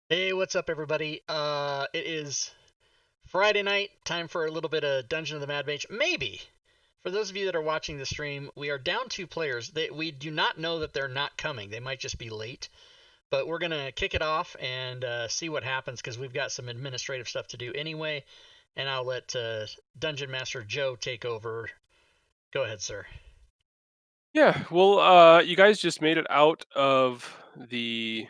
Hey, what's up, everybody? It is Friday night, time for a little bit of Dungeon of the Mad Mage. Maybe. For those of you that are watching the stream, we are down 2 players. We do not know that they're not coming. They might just be late. But we're going to kick it off and see what happens because we've got some administrative stuff to do anyway. And I'll let Dungeon Master Joe take over. Go ahead, sir. Yeah, well, you guys just made it out of the.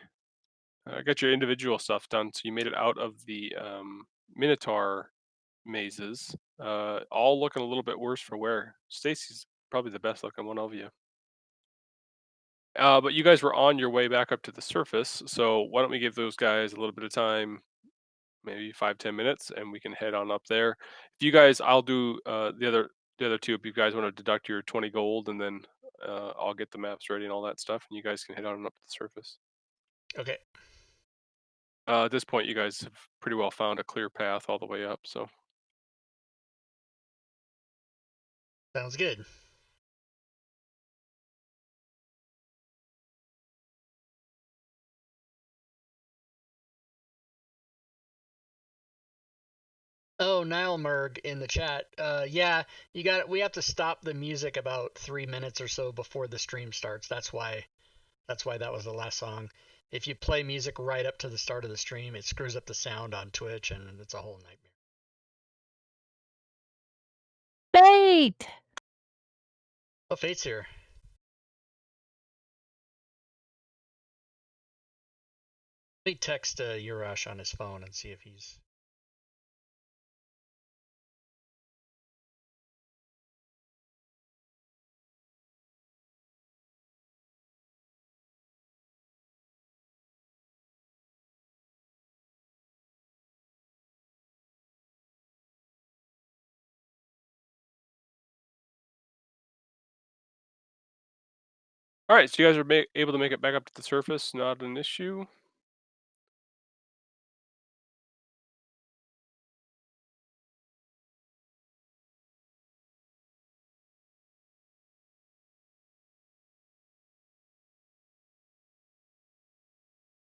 Got your individual stuff done, so you made it out of the Minotaur mazes. All looking a little bit worse for wear. Stacy's probably the best looking one of you. But you guys were on your way back up to the surface, so why don't we give those guys a little bit of time, maybe 5-10 minutes, and we can head on up there. If you guys, I'll do the other two. If you guys want to deduct your 20 gold, and then I'll get the maps ready and all that stuff, and you guys can head on up to the surface. Okay. At this point, you guys have pretty well found a clear path all the way up. So Sounds good. Oh, Nilemerg in the chat. Yeah, you got it. We have to stop the music about 3 minutes or so before the stream starts. That's why that was the last song. If you play music right up to the start of the stream, it screws up the sound on Twitch, and it's a whole nightmare. Fate! Oh, Fate's here. Let me text Urash on his phone and see if he's. all right, so you guys are able to make it back up to the surface. Not an issue.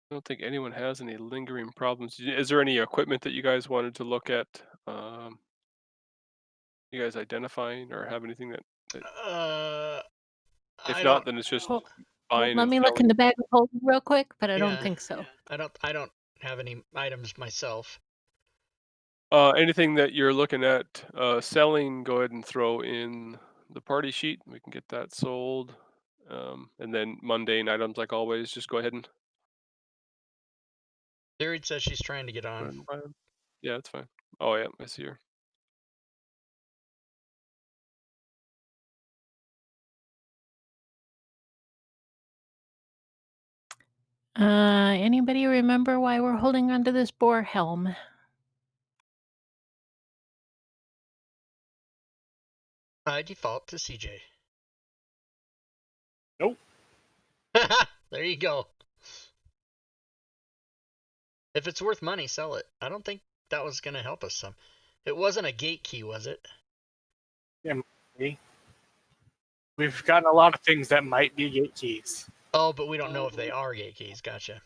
I don't think anyone has any lingering problems. Is there any equipment that you guys wanted to look at? You guys identifying or have anything that if I not, don't. then it's just Hold, buying let and me look in selling. the bag of holding real quick, but I don't Yeah, think so. I don't have any items myself. Anything that you're looking at selling, go ahead and throw in the party sheet. We can get that sold. And then mundane items, like always, just go ahead and Theried says she's trying to get on. buy them. Yeah, that's fine. Oh yeah, I see her. Anybody remember why we're holding onto this boar helm? I default to CJ. Nope. There you go. If it's worth money, sell it. I don't think that was going to help us some. It wasn't a gate key, was it? Yeah, we've gotten a lot of things that might be gate keys. Oh, but we don't know if they are gate keys. Gotcha.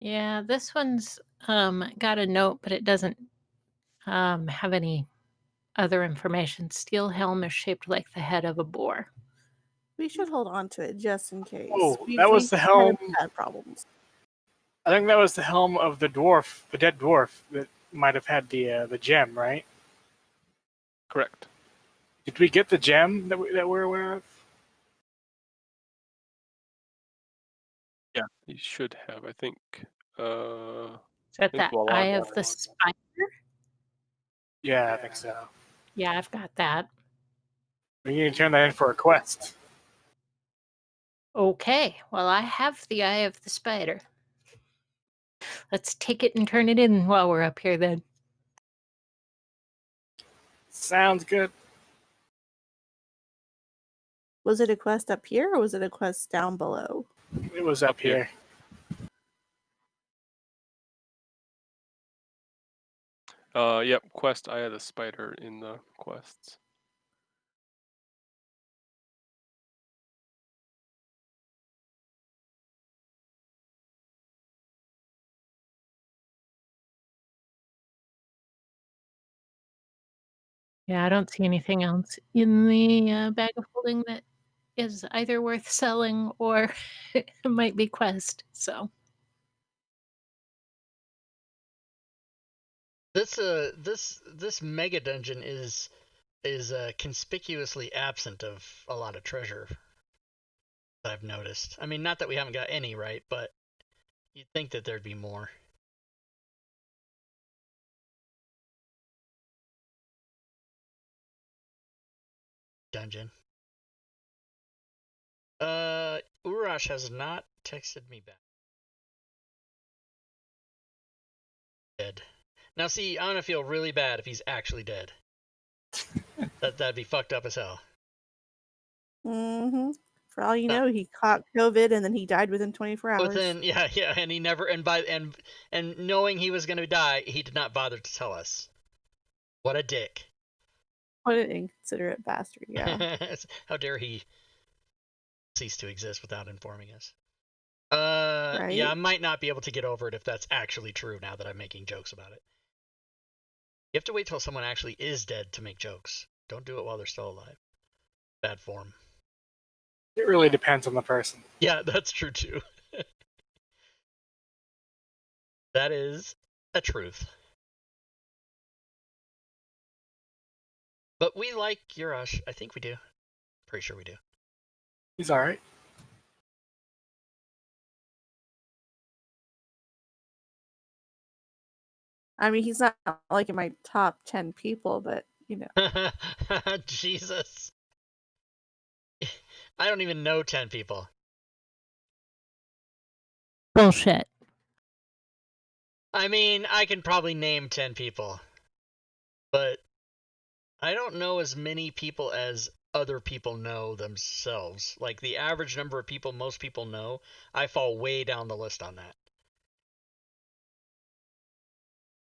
Yeah, this one's got a note, but it doesn't have any other information. Steel helm is shaped like the head of a boar. We should hold on to it just in case. Oh, that was the helm. Had problems. I think that was the helm of the dwarf, the dead dwarf that might have had the gem, right? Correct. Did we get the gem that we're aware of? Yeah, you should have. I think. Is that think the eye Walag of the spider? Yeah, I think so. Yeah, I've got that. We need to turn that in for a quest. Okay, well, I have the eye of the spider. Let's take it and turn it in while we're up here then. Sounds good. Was it a quest up here or was it a quest down below? It was up here. Yep. Quest. I had a spider in the quests. Yeah, I don't see anything else in the bag of holding that is either worth selling or it might be quest. So This mega dungeon is conspicuously absent of a lot of treasure that I've noticed. I mean, not that we haven't got any, right? But you'd think that there'd be more. Dungeon. Urash has not texted me back. Dead. Now, see, I'm gonna feel really bad if he's actually dead. That'd be fucked up as hell. Mm-hmm. For all you know, he caught COVID and then he died within 24 hours. Yeah, and he never and knowing he was gonna die, he did not bother to tell us. What a dick. What an inconsiderate bastard, yeah. How dare he cease to exist without informing us. Right? Yeah, I might not be able to get over it if that's actually true now that I'm making jokes about it. You have to wait till someone actually is dead to make jokes. Don't do it while they're still alive. Bad form. It really depends on the person. Yeah, that's true too. That is a truth. But we like Urash. I think we do. Pretty sure we do. He's all right. I mean, he's not like in my top 10 people, but you know. Jesus. I don't even know 10 people. bullshit. I mean, I can probably name 10 people. But I don't know as many people as other people know themselves. Like the average number of people most people know, I fall way down the list on that.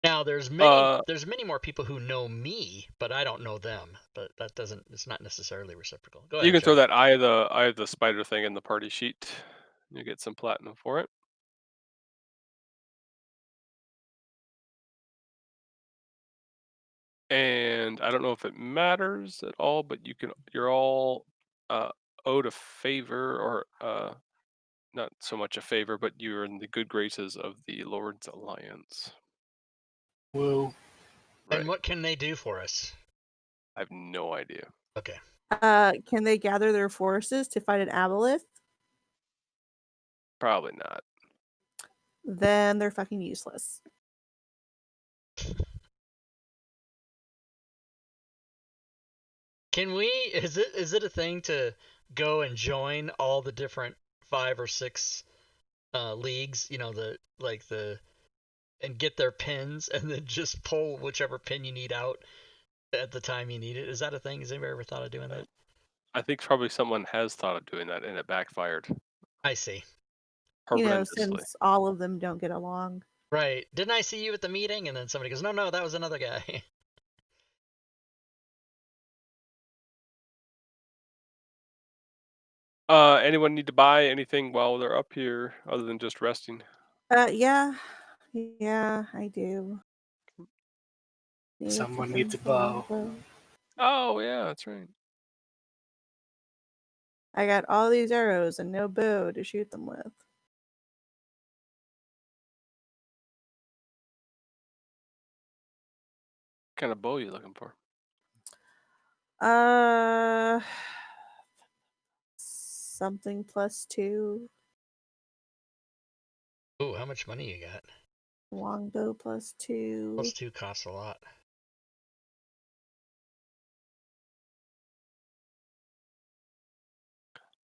Now there's many more people who know me, but I don't know them. But it's not necessarily reciprocal. Go ahead. You can Joe. throw that eye of the spider thing in the party sheet. You get some platinum for it. And I don't know if it matters at all, but you're all owed a favor, or not so much a favor, but you're in the good graces of the Lord's Alliance. Woo. And Right. what can they do for us? I have no idea. Okay. Can they gather their forces to fight an aboleth? Probably not. Then they're fucking useless. Can we? Is it a thing to go and join all the different 5 or 6 leagues? You know, and get their pins and then just pull whichever pin you need out at the time you need it. Is that a thing? Has anybody ever thought of doing that? I think probably someone has thought of doing that and it backfired I see. You know, horrendously. since all of them don't get along. Right. Didn't I see you at the meeting? And then somebody goes, no, that was another guy. Anyone need to buy anything while they're up here other than just resting? Yeah, I do. Someone needs a bow. Oh yeah, that's right. I got all these arrows and no bow to shoot them with. What kind of bow you looking for? Something +2. Ooh, how much money you got? Longbow +2. +2 costs a lot.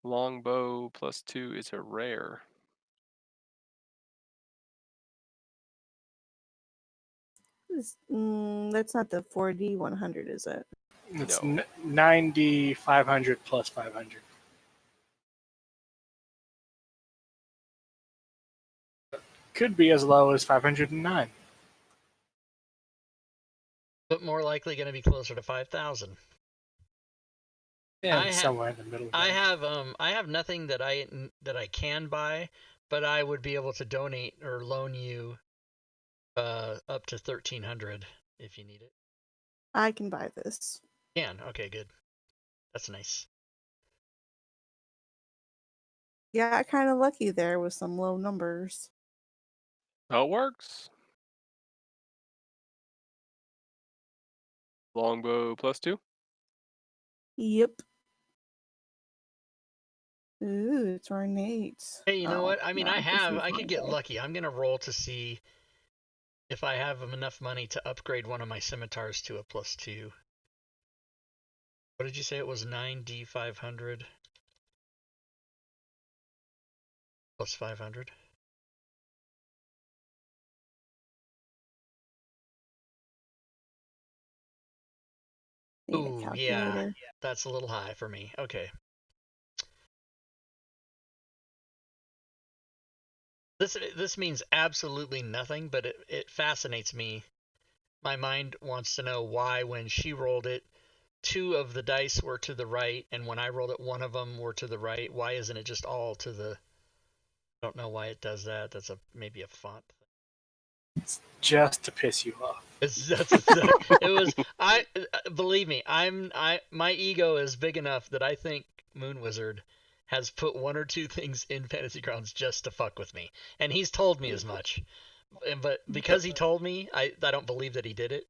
Longbow +2 is a rare. That's not the 4D 100, is it? It's No. 90, 500 plus 500. Could be as low as 509. But more likely going to be closer to 5,000. Yeah, somewhere in the middle. I have nothing that I can buy, but I would be able to donate or loan you up to 1,300 if you need it. I can buy this. Can. Okay, good. That's nice. Yeah, got kind of lucky there with some low numbers. How it works. Longbow +2. Yep. Ooh, it's ornate. Hey, you know Oh, what? I mean, no, this is I could my get day. lucky. I'm gonna roll to see if I have enough money to upgrade one of my scimitars to a +2. What did you say it was? 9d500 plus 500. Need a Ooh, yeah, calculator. that's a little high for me. Okay. This means absolutely nothing, but it fascinates me. My mind wants to know why, when she rolled it, 2 of the dice were to the right, and when I rolled it, 1 of them were to the right. Why isn't it just all to the? I don't know why it does that. That's maybe a font thing. It's just to piss you off. It was. Believe me, my ego is big enough that I think Moon Wizard has put 1 or 2 things in Fantasy Grounds just to fuck with me, and he's told me as much. But because he told me, I don't believe that he did it.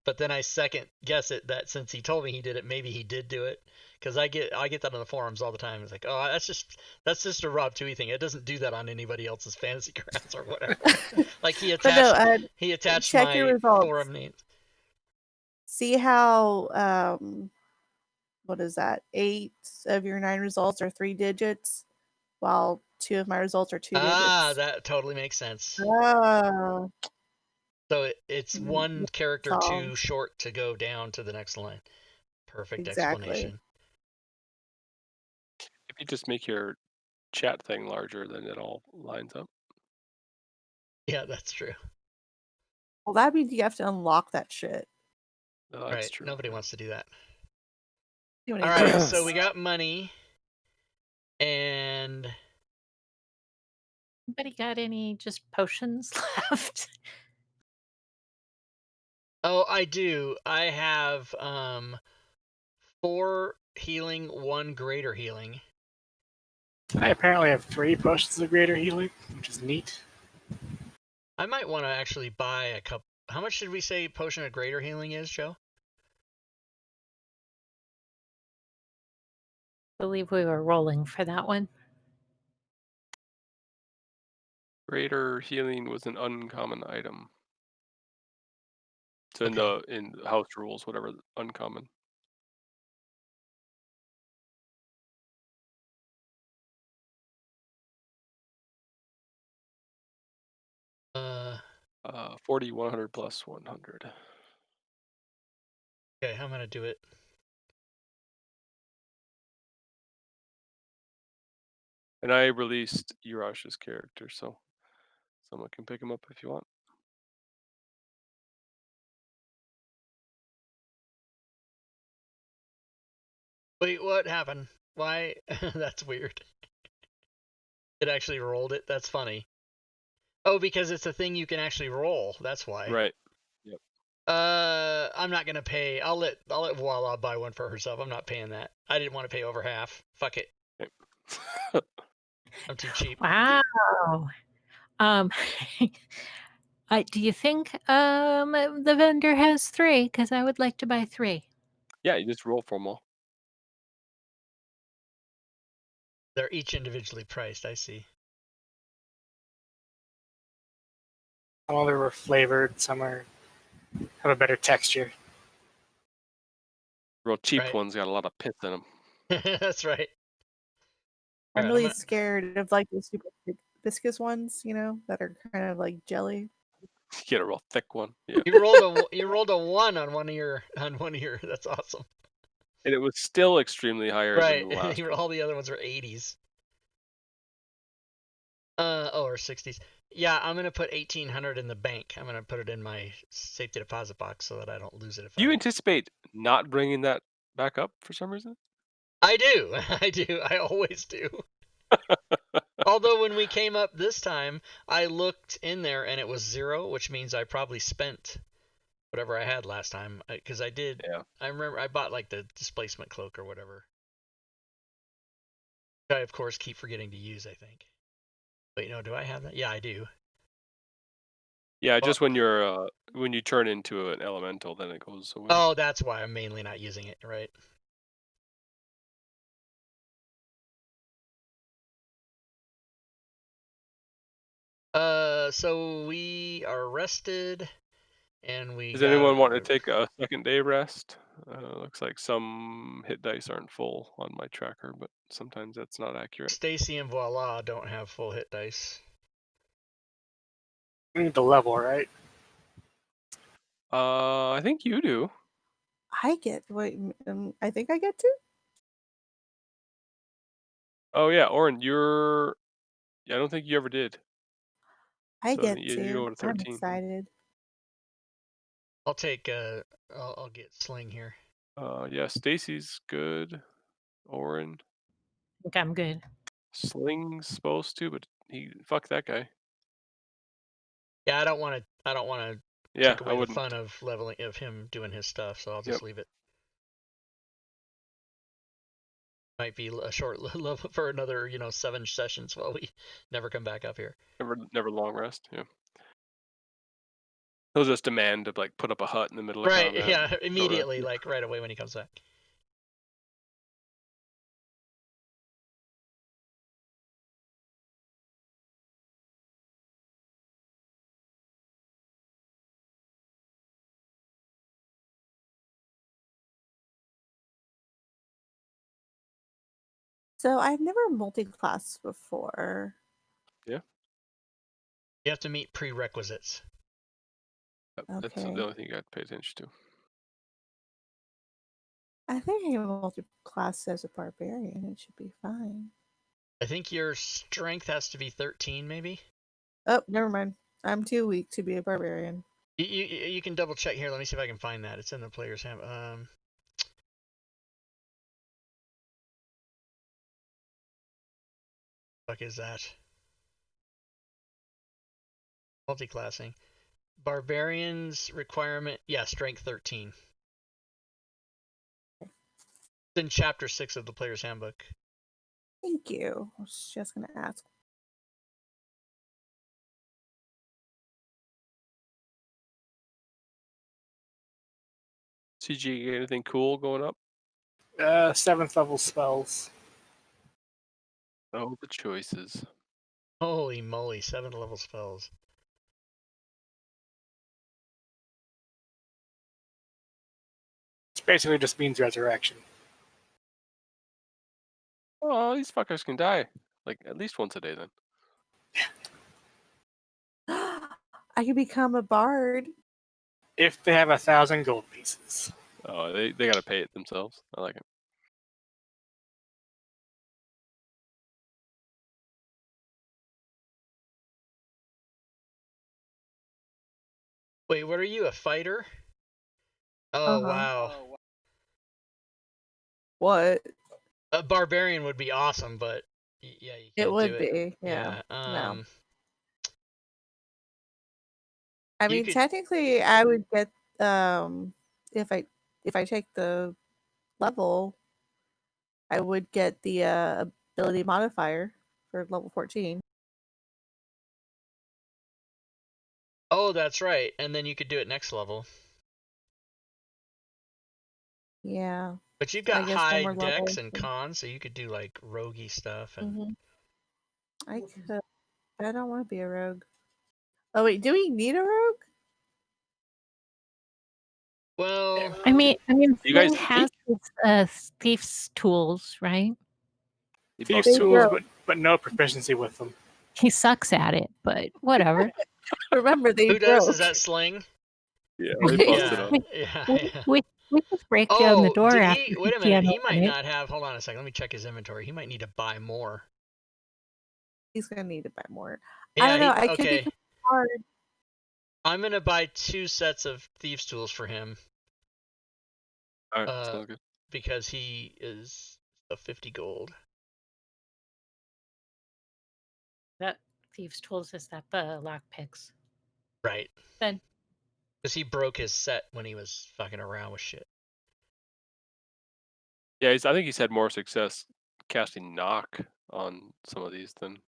But then I second guess it that since he told me he did it, maybe he did do it. Because I get that on the forums all the time. It's like, oh, that's just a Rob Toohey thing. It doesn't do that on anybody else's Fantasy Grounds or whatever. Like he But no, attached check your my results. forum names. See how what is that? 8 of your 9 results are 3 digits, while 2 of my results are 2 digits. That totally makes sense. Oh, So it's 1 character all. too short to go down to the next line. Perfect Exactly. explanation. If you just make your chat thing larger, then it all lines up. Yeah, that's true. Well, that means you have to unlock that shit. No, that's Right. true. Nobody wants to do that. Too many All right, things. so we got money, and Anybody got any just potions left? oh, I do. I have 4 healing, 1 greater healing. I apparently have 3 potions of greater healing, which is neat. I might want to actually buy a couple. How much did we say potion of greater healing is, Joe? I believe we were rolling for that one. Greater healing was an uncommon item. So Okay. in the house rules, whatever, uncommon. Uh, 40, 100 plus 100. okay, I'm gonna do it. And I released Urash's character, so someone can pick him up if you want. Wait, what happened? Why? That's weird. It actually rolled it. That's funny. Oh, because it's a thing you can actually roll. That's why. Right. Yep. I'm not gonna pay. I'll let Voila buy one for herself. I'm not paying that. I didn't want to pay over half. Fuck it. Okay. I'm too cheap. Wow. Do you think the vendor has 3? Because I would like to buy 3. Yeah, you just roll for them all. They're each individually priced. I see. Some of them were flavored, some have a better texture. Real cheap Right. ones got a lot of pith in them. That's right. I'm Alright, really scared of like the super viscous ones, that are kind of like jelly. You get a real thick one. Yeah. You rolled a 1 on one of your. That's awesome. And it was still extremely higher Right. than the last one. All the other ones were 80s. Or 60s. Yeah, I'm gonna put 1,800 in the bank. I'm gonna put it in my safety deposit box so that I don't lose it. If Do you anticipate not bringing that back up for some reason? I do. I do. I always do. Although when we came up this time, I looked in there and it was 0, which means I probably spent whatever I had last time, because I did. Yeah. I remember I bought like the displacement cloak or whatever. I of course keep forgetting to use. I think. Wait, no, do I have that? Yeah, I do. Yeah, just when you turn into an elemental, then it goes away. Oh, that's why I'm mainly not using it, right? So we are rested, and we. Does anyone want to take a second day rest? Looks like some hit dice aren't full on my tracker, but sometimes that's not accurate. Stacy and Voila don't have full hit dice. We need the level, right? I think you do. I get I think I get to. Oh yeah, Oren, you're. Yeah, I don't think you ever did. I So get you to. go to I'm 13. excited. I'll take. I'll get Sling here. Yeah, Stacy's good. Oren, I think I'm good. Sling's supposed to, but fuck that guy. Yeah, I don't want to Yeah, take I away the wouldn't. fun of leveling of him doing his stuff, so I'll just leave it. Might be a short level for another 7 sessions while we never come back up here. Never long rest. Yeah. He'll just demand to like put up a hut in the middle of Right? combat. Yeah, immediately, like right away when he comes back. So I've never multi-classed before. Yeah. You have to meet prerequisites. That's the Okay. only thing you got to pay attention to. I think I can multi-class as a barbarian. It should be fine. I think your strength has to be 13, maybe. Oh, never mind. I'm too weak to be a barbarian. You can double check here. Let me see if I can find that. It's in the player's hand. Fuck is that? Multiclassing. Barbarians requirement. Yeah, strength 13. It's in chapter 6 of the player's handbook. Thank you. I was just gonna ask. CG, anything cool going up? 7th level spells. Oh, the choices. Holy moly, 7th level spells. It basically just means resurrection. Oh, these fuckers can die. Like at least once a day then. I could become a bard. If they have 1,000 gold pieces. Oh, they gotta pay it themselves. I like it. Wait, what are you, a fighter? Oh, wow. What? A barbarian would be awesome, but yeah, you can't It would do it. be. Yeah. No. I mean, technically, I would get if I take the level, I would get the ability modifier for level 14. Oh, that's right. And then you could do it next level. Yeah. But you've So I got guess one high more level. dex and con, so you could do like roguey stuff and I could. I don't want to be a rogue. Oh wait, do we need a rogue? well, I mean, You guys Sling has his thief's tools, right? Thieves' tools, but no proficiency with them. He sucks at it, but whatever. Remember, they who does? broke. Is that Sling? Yeah, they busted up. We just break down the door did after he? Wait a can't minute. He open might it. not have. Hold on a second. Let me check his inventory. He might need to buy more. He's gonna need to buy more. Yeah, I don't know. I could okay. become hard. I'm gonna buy 2 sets of thieves' tools for him. All right, sounds good. Because he is a 50 gold. That thieves' tools is that the lockpicks. Right. Then Because he broke his set when he was fucking around with shit. Yeah, I think he's had more success casting knock on some of these than.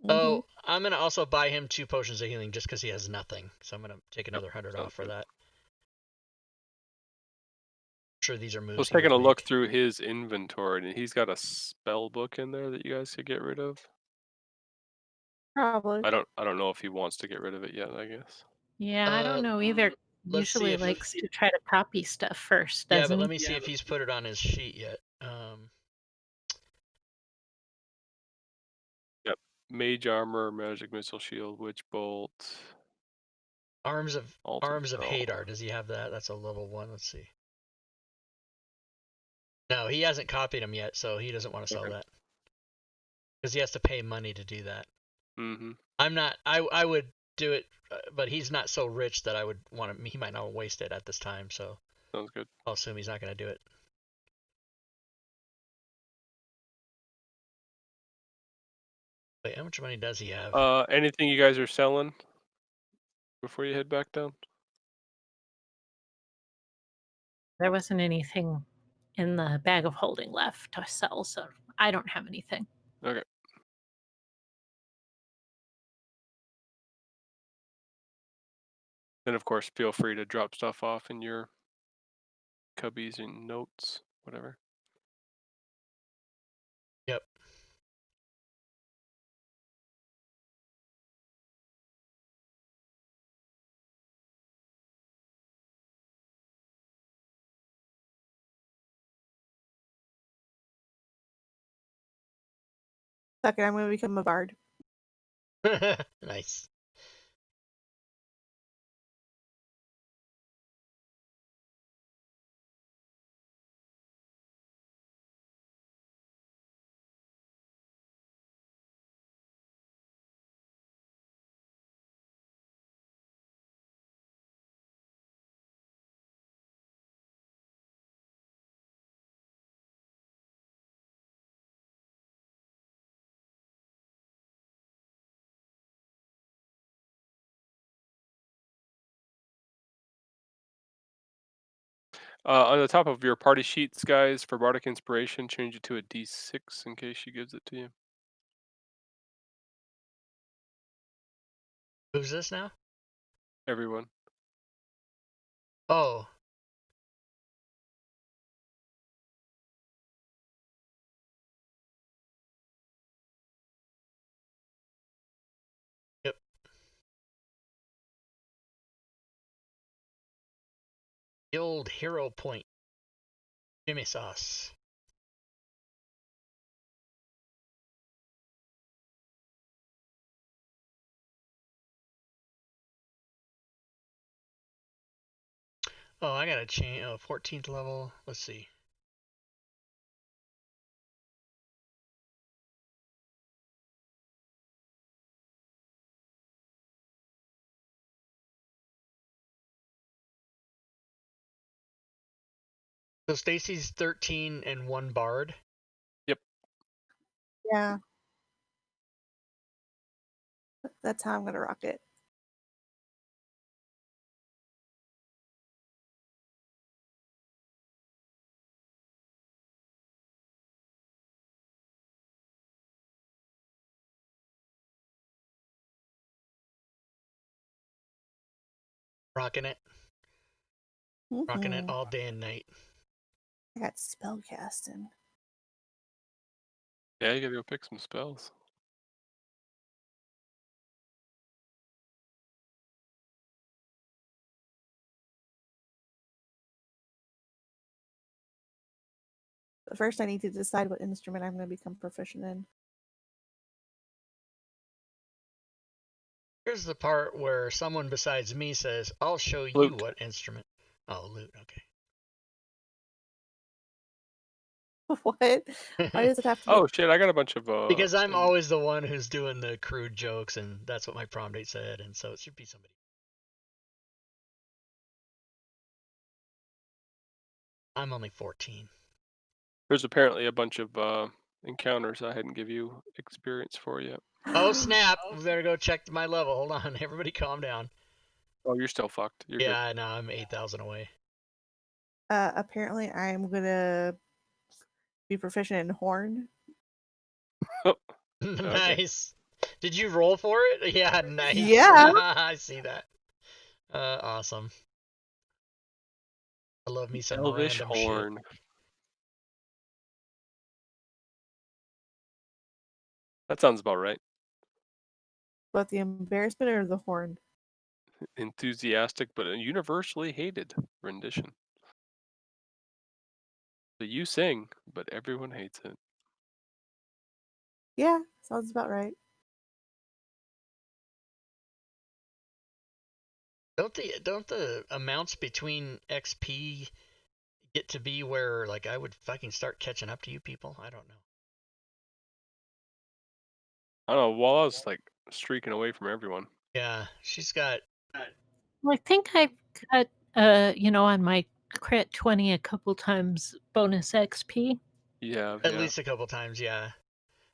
Oh, I'm gonna also buy him 2 potions of healing just because he has nothing. So I'm gonna take another 100 sounds off for good. that. I'm sure these are moves. I was taking a look through his inventory, and he's got a spell book in there that you guys could get rid of. Probably. I don't know if he wants to get rid of it yet, I guess. Yeah, I don't know either. Let's see Usually if likes to try to copy stuff first, yeah, doesn't but he? let me see if he's put it on his sheet yet. Yep. Mage armor, magic missile shield, witch bolt. Arms of Altar Hadar. Does he have that? That's a level 1. Let's see. No, he hasn't copied them yet, so he doesn't want to sell that. Because he has to pay money to do that. Mm-hmm. I'm not. I would do it, but he's not so rich that I would want to. He might not waste it at this time, so. Sounds good. I'll assume he's not going to do it. Wait, how much money does he have? Anything you guys are selling before you head back down? There wasn't anything in the bag of holding left to sell, so I don't have anything. Okay. Then, of course, feel free to drop stuff off in your cubbies and notes, whatever. Yep. Second, I'm going to become a bard. Nice. On the top of your party sheets, guys, for Bardic Inspiration, change it to a D6 in case she gives it to you. Who's this now? Everyone. Oh. Yep. The old hero point. Jimmy sauce. Oh, I gotta change. Oh, 14th level. Let's see. So Stacy's 13 and 1 bard. Yep. Yeah. That's how I'm going to rock it. Rocking it. Rocking it all day and night. I got spell casting. Yeah, you gotta go pick some spells. But first, I need to decide what instrument I'm going to become proficient in. Here's the part where someone besides me says, I'll show you Lute. what instrument. Oh, lute. Okay. What? Why does it have to be? Oh shit! I got a bunch of. Because I'm always the one who's doing the crude jokes, and that's what my prom date said, and so it should be somebody. I'm only 14. There's apparently a bunch of encounters I hadn't give you experience for yet. Oh snap! We better go check my level. Hold on, everybody, calm down. Oh, you're still fucked. You're good. Yeah, no, I'm 8,000 away. Apparently, I'm gonna be proficient in horn. Nice. Did you roll for it? Yeah, nice. Yeah. I see that. Awesome. I love me some Elvish random horn. shit. That sounds about right. But the embarrassment or the horn? Enthusiastic, but a universally hated rendition. So you sing, but everyone hates it. Yeah, sounds about right. Don't the amounts between XP get to be where like I would fucking start catching up to you people? I don't know. I don't know. While I was like streaking away from everyone. Yeah, she's got. Well, I think I've got, on my crit 20 a couple times bonus XP. Yeah. At least a couple times, yeah.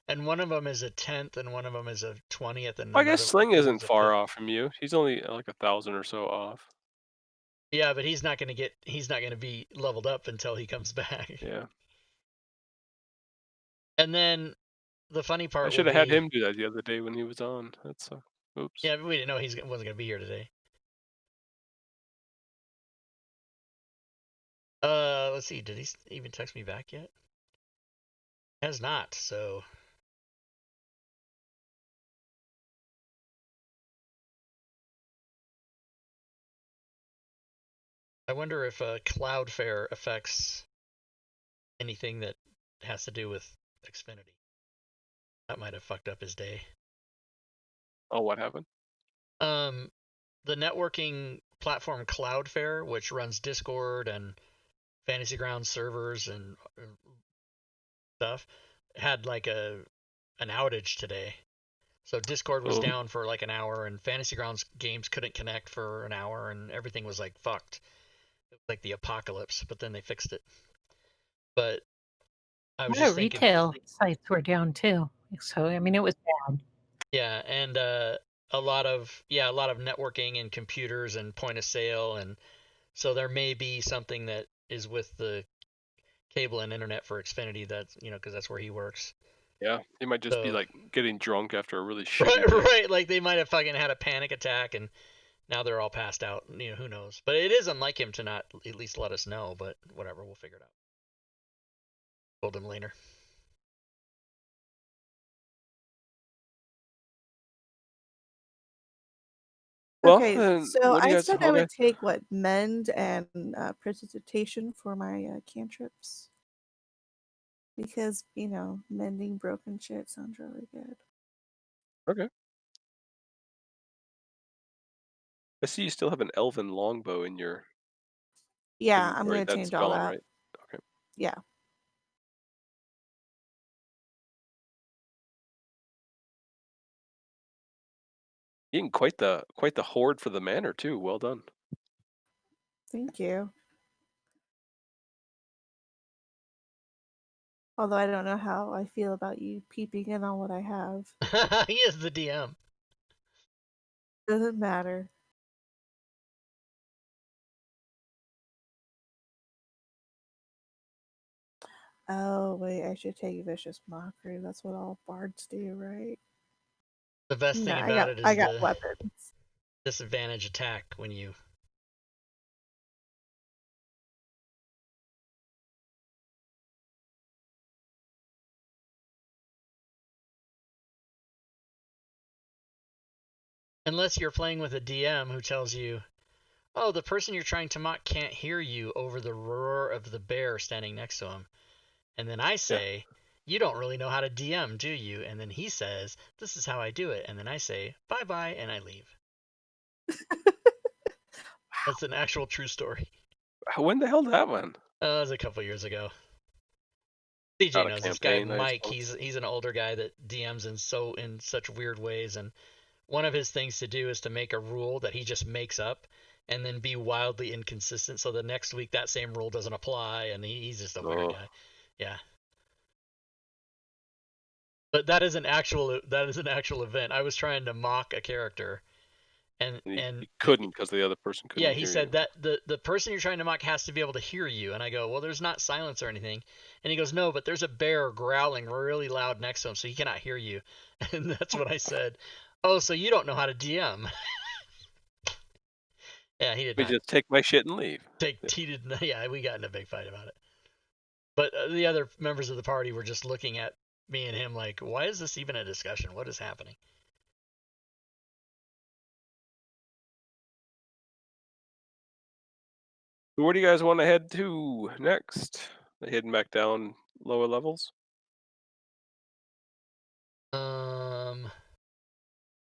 And one of them is a 10th, and one of them is a 20th, and I guess Sling one isn't is a far 5th. off from you. He's only like 1,000 or so off. Yeah, but he's not gonna be leveled up until he comes back. Yeah. And then the funny part I should will have had be, him do that the other day when he was on. That's oops. yeah, but we didn't know he wasn't gonna be here today. Let's see, did he even text me back yet? Has not, so. I wonder if Cloudflare affects anything that has to do with Xfinity. That might have fucked up his day. Oh, what happened? The networking platform Cloudflare, which runs Discord and Fantasy Grounds servers and stuff, had like an outage today. So Discord was down for like an hour, and Fantasy Grounds games couldn't connect for an hour, and everything was like fucked. It was like the apocalypse, but then they fixed it. But I was just thinking, retail sites were down too. So I mean, it was bad. yeah, and a lot of networking and computers and point of sale, and so there may be something that is with the cable and internet for Xfinity. That's because that's where he works. Yeah, he might just be So like getting drunk after a really shitty day. right, like they might have fucking had a panic attack and now they're all passed out. Who knows? But it is unlike him to not at least let us know. But whatever, we'll figure it out. Told him later. Well, Okay, then, so what do you I guys? said I Okay. would take mend and precipitation for my cantrips because mending broken shit sounds really good. Okay. I see you still have an elven longbow in your Yeah, I'm inventory. gonna That's change all gone, that. right? Okay. Yeah. Getting quite the hoard for the manor too. Well done. Thank you. Although I don't know how I feel about you peeping in on what I have. He is the DM. Doesn't matter. Oh wait, I should take vicious mockery. That's what all bards do, right? The best thing No, about it is I got the weapons. disadvantage attack when you. Unless you're playing with a DM who tells you, oh, the person you're trying to mock can't hear you over the roar of the bear standing next to him. And then I say, you don't really know how to DM, do you? And then he says, this is how I do it. And then I say, bye-bye, and I leave. That's an actual true story. When the hell did that one? It was a couple years ago. CJ knows this guy Mike. He's an older guy that DMs in such weird ways, and one of his things to do is to make a rule that he just makes up and then be wildly inconsistent. So the next week that same rule doesn't apply, and he's just a weird guy. Yeah. But that is an actual event. I was trying to mock a character, And he couldn't because the other person couldn't. Yeah, he hear said you. that the person you're trying to mock has to be able to hear you. And I go, well, there's not silence or anything. And he goes, no, but there's a bear growling really loud next to him, so he cannot hear you. And that's what I said. Oh, so you don't know how to DM? Yeah, he did We not. just take my shit and leave. Yeah, we got in a big fight about it. But the other members of the party were just looking at me and him like, why is this even a discussion? What is happening? Where do you guys want to head to next? Heading back down lower levels? I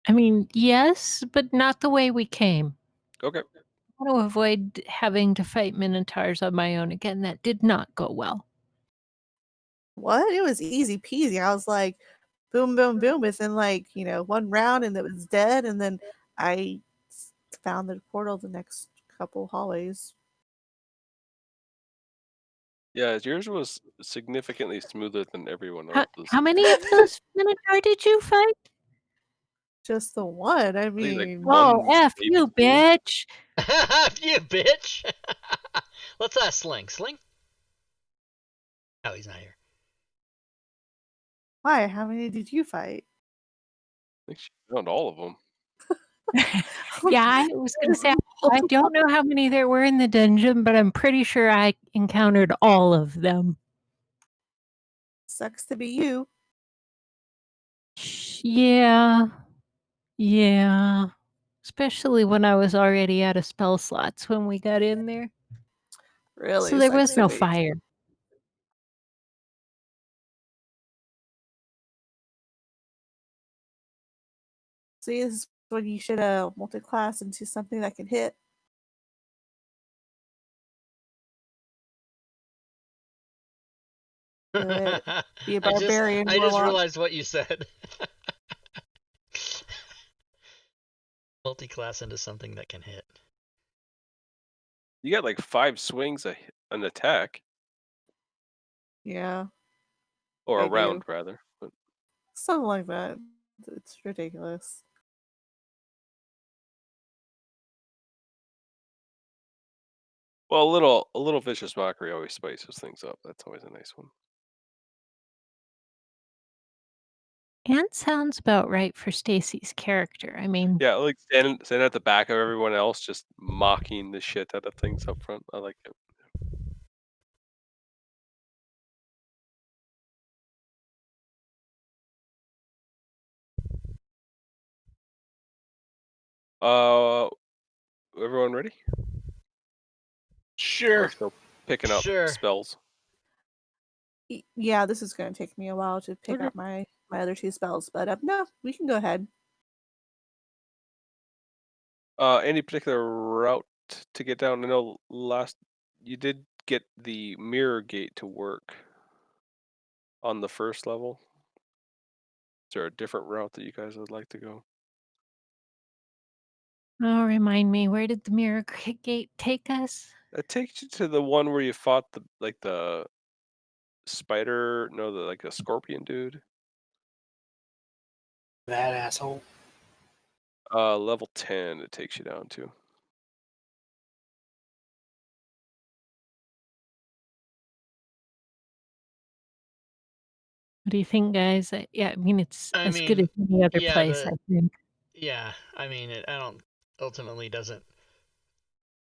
mean, yes, but not the way we came. Okay. I want to avoid having to fight minotaurs on my own again. That did not go well. What? It was easy peasy. I was like, boom, boom, boom, within like, one round, and it was dead. And then I found the portal the next couple hallways. Yeah, yours was significantly smoother than everyone else's. How many of those minotaur did you fight? Just the one. I I think like mean, Oh, one, F maybe you, two. bitch. You bitch. Let's ask Sling. Sling? Oh, he's not here. why? How many did you fight? I think she found all of them. Yeah, I was going to say, I don't know how many there were in the dungeon, but I'm pretty sure I encountered all of them. Sucks to be you. Yeah. Yeah. Especially when I was already out of spell slots when we got in there. Really So there sucks was to no be. fire. See, this is when you should multi-class into something that can hit. Do it. Be a barbarian, I just warlock. realized what you said. Multi-class into something that can hit. You got like 5 swings an attack. Yeah. Or I a round, do. rather. But Something like that. It's ridiculous. well, a little vicious mockery always spices things up. That's always a nice one. And sounds about right for Stacy's character. I mean, Yeah, like standing at the back of everyone else, just mocking the shit out of things up front. I like it. Everyone ready? Sure. Or still picking up Sure. spells? Yeah, this is going to take me a while to pick Okay. up my other 2 spells, but no, we can go ahead. Any particular route to get down? I know you did get the mirror gate to work on the first level. Is there a different route that you guys would like to go? oh, remind me, where did the mirror gate take us? It takes you to the one where you fought the spider, like a scorpion dude. That asshole. Level 10 it takes you down to. What do you think, guys? Yeah, I mean, it's as good as any other place, I think. Yeah, I mean, I don't ultimately doesn't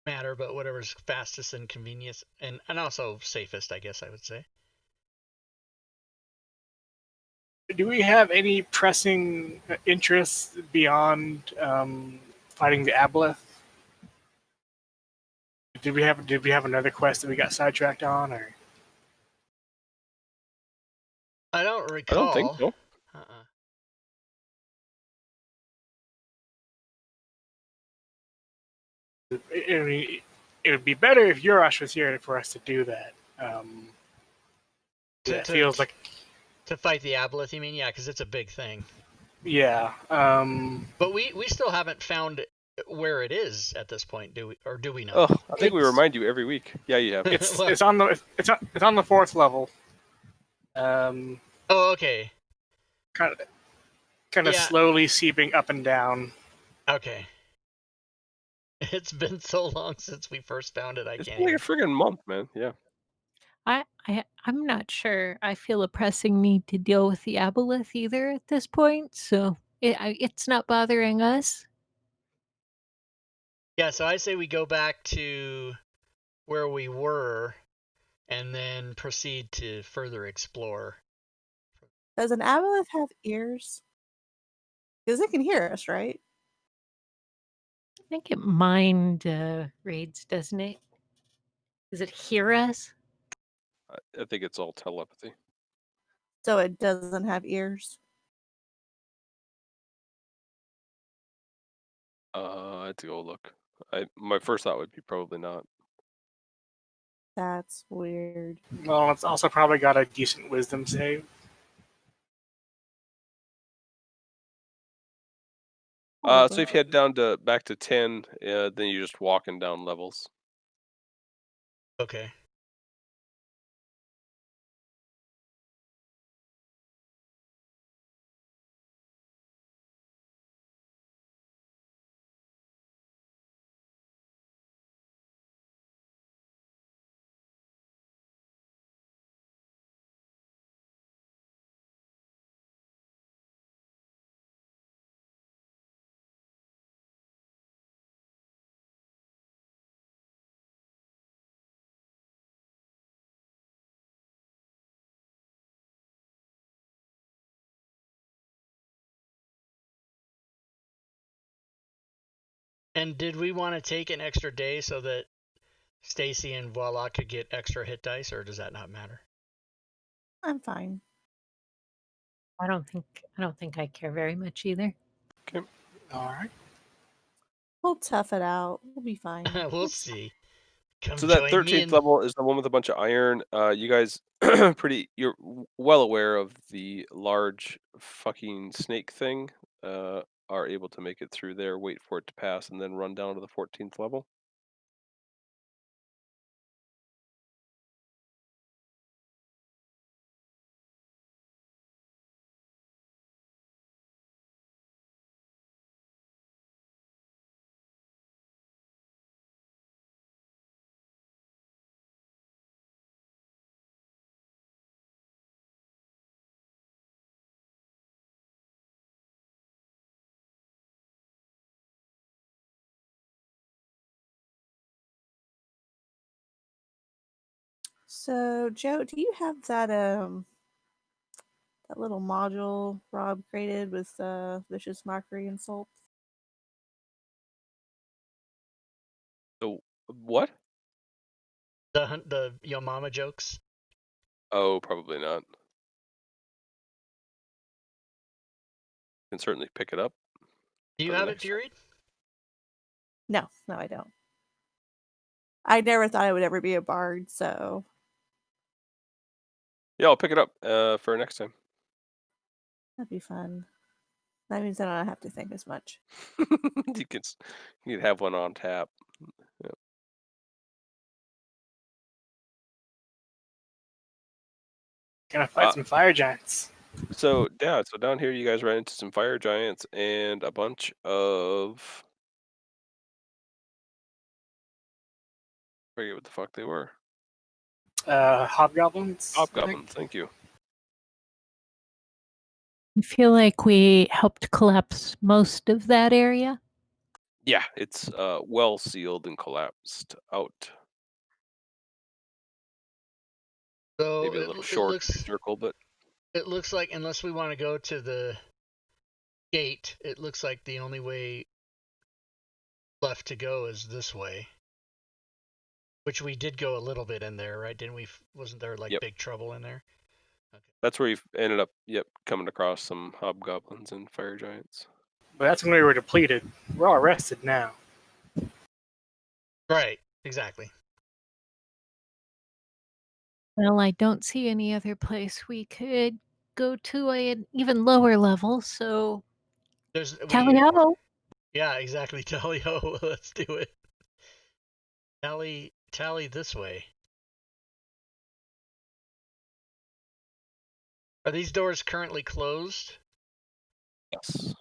matter, but whatever's fastest and convenience, and also safest, I guess I would say. Do we have any pressing interests beyond fighting the aboleth? Did we have another quest that we got sidetracked on, or? I don't recall. I don't think so. I mean, it would be better if Urash was here for us to do that. It feels like to fight the aboleth. You mean? Yeah, because it's a big thing. Yeah. But we still haven't found where it is at this point, do we? Or do we know? Oh, I think we remind you every week. Yeah, you have. It's on the 4th level. Oh, okay. Kind of slowly seeping up and down. Okay. It's been so long since we first found it. It's been like a friggin' month, man. Yeah. I'm not sure I feel a pressing need to deal with the aboleth either at this point, so it's not bothering us. Yeah, so I say we go back to where we were and then proceed to further explore. Does an aboleth have ears? Because it can hear us, right? I think it mind raids, doesn't it? Does it hear us? I think it's all telepathy. So it doesn't have ears? I have to go look. My first thought would be probably not. That's weird. Well, it's also probably got a decent wisdom save. So if you head down to back to 10, then you're just walking down levels. Okay. And did we want to take an extra day so that Stacy and Voila could get extra hit dice, or does that not matter? I'm fine. I don't think I care very much either. Okay. All right. We'll tough it out. We'll be fine. We'll see. Come So that join me 13th level is the one with a bunch of iron. You guys you're well aware of the large fucking snake thing. Are able to make it through there, wait for it to pass, and then run down to the 14th level. So, Joe, do you have that that little module Rob created with vicious mockery insults? So what? the Yo Mama jokes. Oh, probably not. Can certainly pick it up. Do you have it to read? No, I don't. I never thought I would ever be a bard, so Yeah, I'll pick it up for next time. that'd be fun. That means I don't have to think as much. you can have one on tap. Yeah. Gonna fight some fire giants. So down here you guys ran into some fire giants and a bunch of I forget what the fuck they were. Hobgoblins. Hobgoblins, thank you. I feel like we helped collapse most of that area. Yeah, it's well sealed and collapsed out. So Maybe a little short circle, but it looks like unless we want to go to the gate, it looks like the only way left to go is this way. Which we did go a little bit in there, right? Didn't we? Wasn't there like big trouble in there? Okay. That's where you ended up. Coming across some hobgoblins and fire giants. But that's when we were depleted. We're all rested now. Right. Exactly. Well, I don't see any other place we could go to an even lower level, so tally ho. Yeah, exactly. Tally ho. Let's do it. Tally this way. Are these doors currently closed? Yes.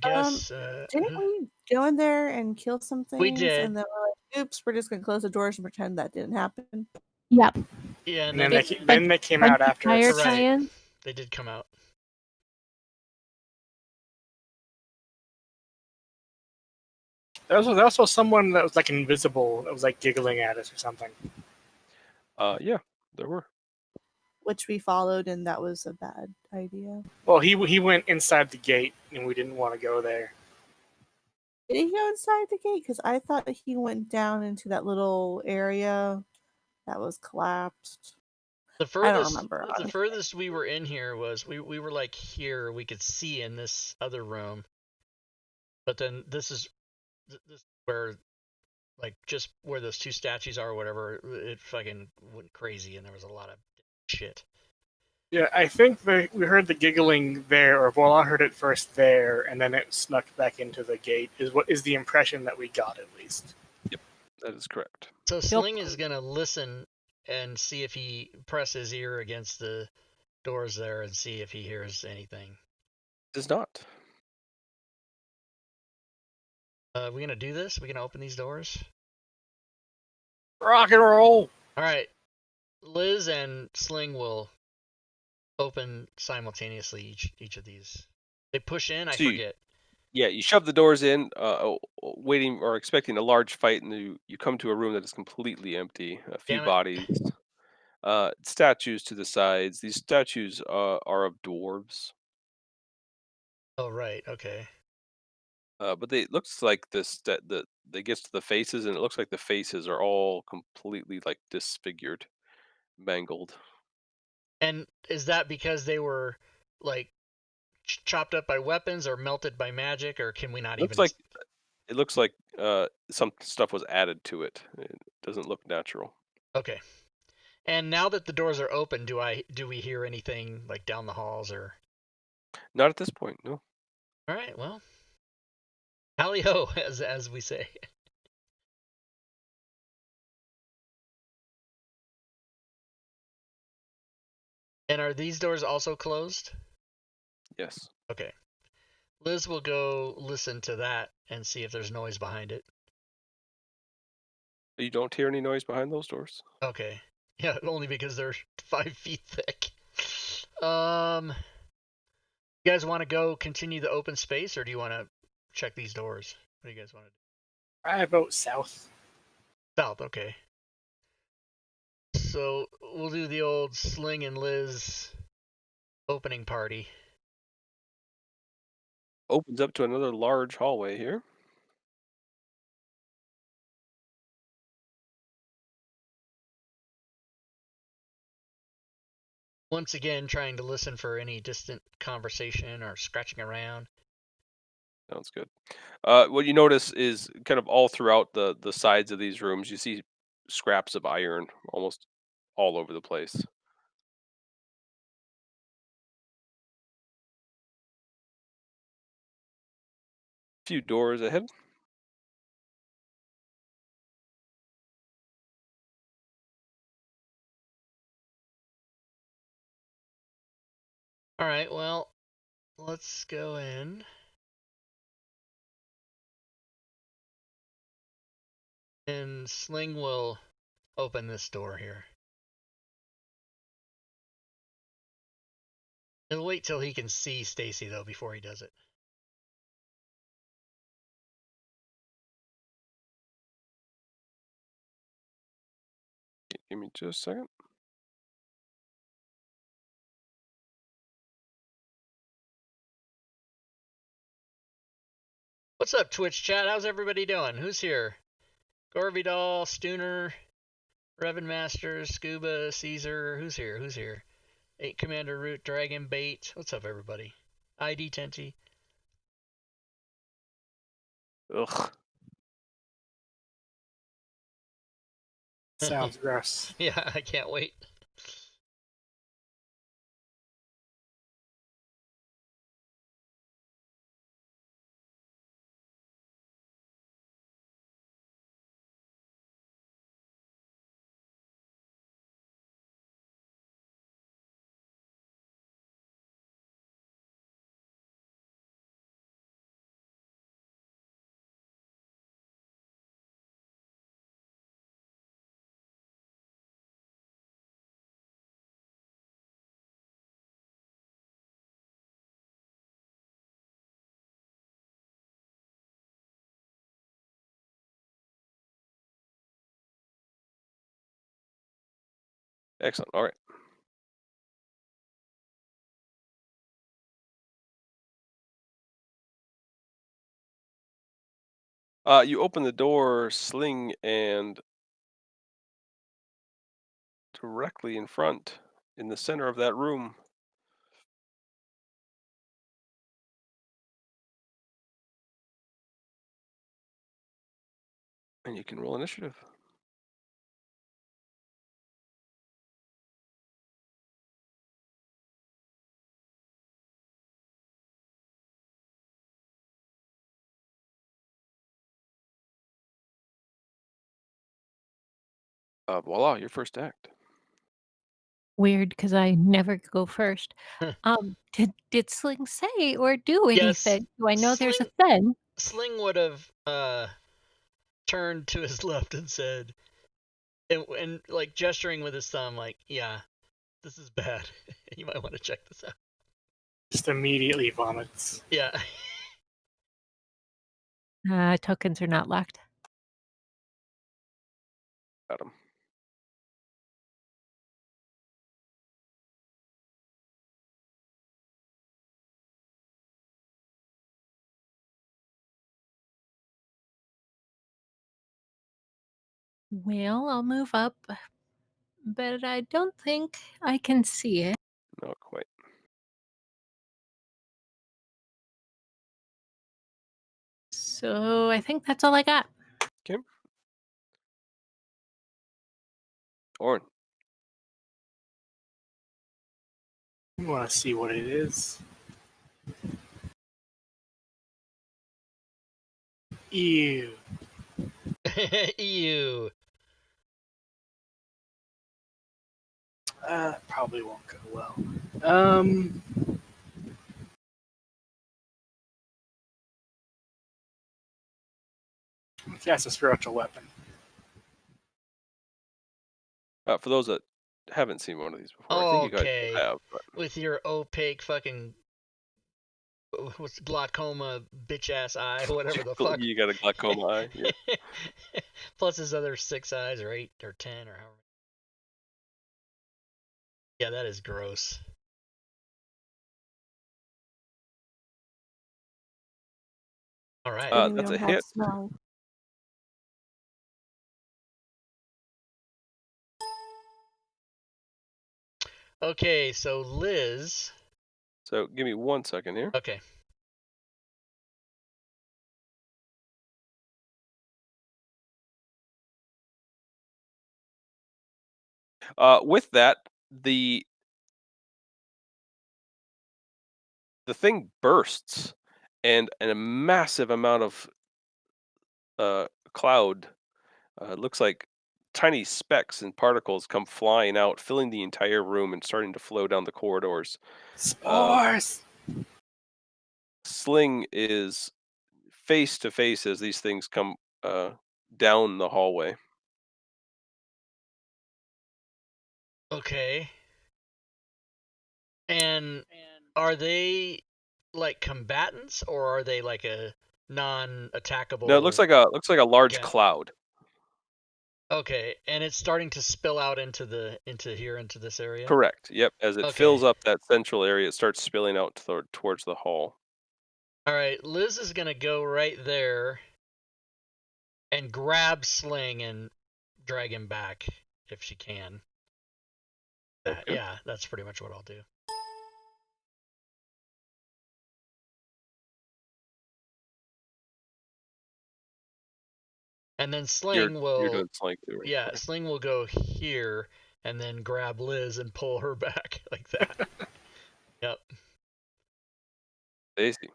I guess. Didn't we go in there and kill some things? We did. And then we're like, oops, we're just gonna close the doors and pretend that didn't happen. Yep. Yeah, And then they came out after Fire us. tie-in. They did come out. There was also someone that was like invisible that was like giggling at us or something. Yeah, there were. Which we followed, and that was a bad idea. Well, he went inside the gate, and we didn't want to go there. Did he go inside the gate? Because I thought that he went down into that little area that was collapsed. I don't remember. The furthest we were in here was we were like here. We could see in this other room, but then this is where, like, just where those two statues are or whatever. It fucking went crazy, and there was a lot of shit. Yeah, I think we heard the giggling there, or well, I heard it first there, and then it snuck back into the gate. Is what is the impression that we got, at least. Yep, that is correct. So Sling is gonna listen and see if he press his ear against the doors there and see if he hears anything. Does not. We gonna do this? We gonna open these doors? Rock and roll! All right. Liz and Sling will open simultaneously each of these. They push in, I forget. Yeah, you shove the doors in, waiting or expecting a large fight, and you come to a room that is completely empty. A few bodies, statues to the sides. These statues are of dwarves. Oh right, okay. But it looks like they gets to the faces, and it looks like the faces are all completely like disfigured, mangled. And is that because they were like chopped up by weapons or melted by magic, or can we not even? It looks like some stuff was added to it. It doesn't look natural. Okay. And now that the doors are open, do we hear anything like down the halls or? Not at this point, no. All right, well, tally ho, as we say. And are these doors also closed? Yes. Okay. Liz will go listen to that and see if there's noise behind it. You don't hear any noise behind those doors? Okay. Yeah, only because they're 5 feet thick. You guys want to go continue the open space, or do you want to check these doors? What do you guys want to do? I vote south. South, okay. So we'll do the old Sling and Liz opening party. Opens up to another large hallway here. Once again, trying to listen for any distant conversation or scratching around. Sounds good. What you notice is kind of all throughout the sides of these rooms, you see scraps of iron almost all over the place. A few doors ahead. All right, well, let's go in. And Sling will open this door here. He'll wait till he can see Stacy, though, before he does it. Give me just a second. What's up, Twitch chat? How's everybody doing? Who's here? Gorvidal, Stooner, Revan Masters, Scuba, Caesar. Who's here? Who's here? 8 Commander Root, Dragon Bait. What's up, everybody? ID Tenty. Ugh. Sounds gross. Yeah, I can't wait. Excellent. All right. You open the door, Sling, and directly in front, in the center of that room, and you can roll initiative. Voila, your first act. Weird, because I never go first. Did Sling say or do Yes, anything? Do I know there's a Sling- thing? Sling would have turned to his left and said, and like gesturing with his thumb, like, yeah, this is bad. You might want to check this out. Just immediately vomits. Yeah. Tokens are not locked. Got him. Well, I'll move up, but I don't think I can see it. Not quite. So I think that's all I got. Okay. Orin. You want to see what it is? Ew. Ew. Probably won't go well. Cast a spiritual weapon. For those that haven't seen one of these before, I think you guys will have. But... With your opaque fucking what's glaucoma bitch ass eye, whatever the fuck. You got a glaucoma eye. Yeah. Plus his other 6 eyes, or 8 or 10 or however. Yeah, that is gross. All right. That's a hit. Smell. Okay, so Liz. So give me 1 second here. Okay. With that, the thing bursts, and a massive amount of cloud, looks like tiny specks and particles, come flying out, filling the entire room and starting to flow down the corridors. Spores! Sling is face to face as these things come down the hallway. Okay. And are they like combatants, or are they like a non-attackable? No, it looks like a large cloud. Okay, and it's starting to spill out into this area? Correct. Yep. As it fills up that central area, it starts spilling out towards the hall. All right, Liz is going to go right there and grab Sling and drag him back if she can. Okay. Yeah, that's pretty much what I'll do. And then Sling You're doing Sling too, right? Yeah, Sling will go here and then grab Liz and pull her back like that. Yep. Stacy.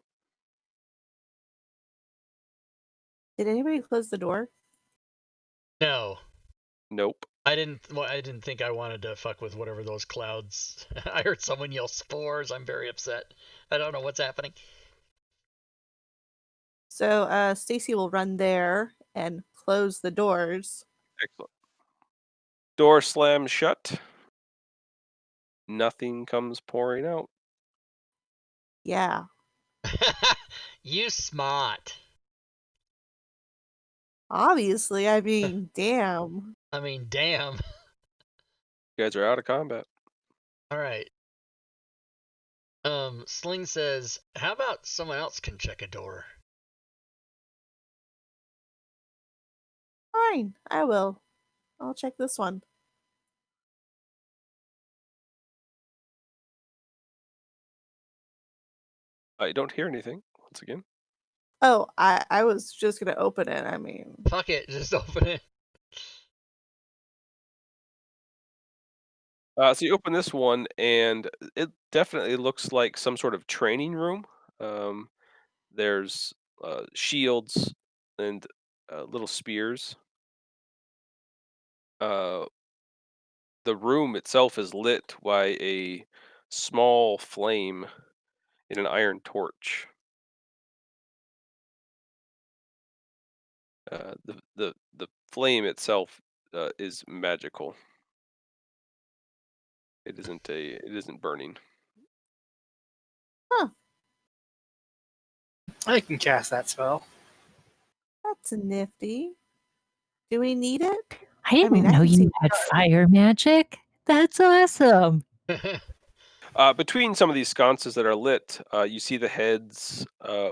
Did anybody close the door? No. Nope. I didn't think I wanted to fuck with whatever those clouds. I heard someone yell spores. I'm very upset. I don't know what's happening. So Stacy will run there and close the doors. Excellent. Door slams shut. Nothing comes pouring out. Yeah. You smart. Obviously, I mean, damn. I mean, damn. You guys are out of combat. All right. Sling says, "How about someone else can check a door?" Fine, I will. I'll check this one. I don't hear anything once again. Oh, I was just gonna open it. I mean, Fuck it, just open it. So you open this one, and it definitely looks like some sort of training room. There's shields and little spears. The room itself is lit by a small flame in an iron torch. The flame itself is magical. It isn't burning. huh? I can cast that spell. That's nifty. Do we need it? I didn't mean, I know can see you had fire magic. That's awesome. Between some of these sconces that are lit, you see the heads,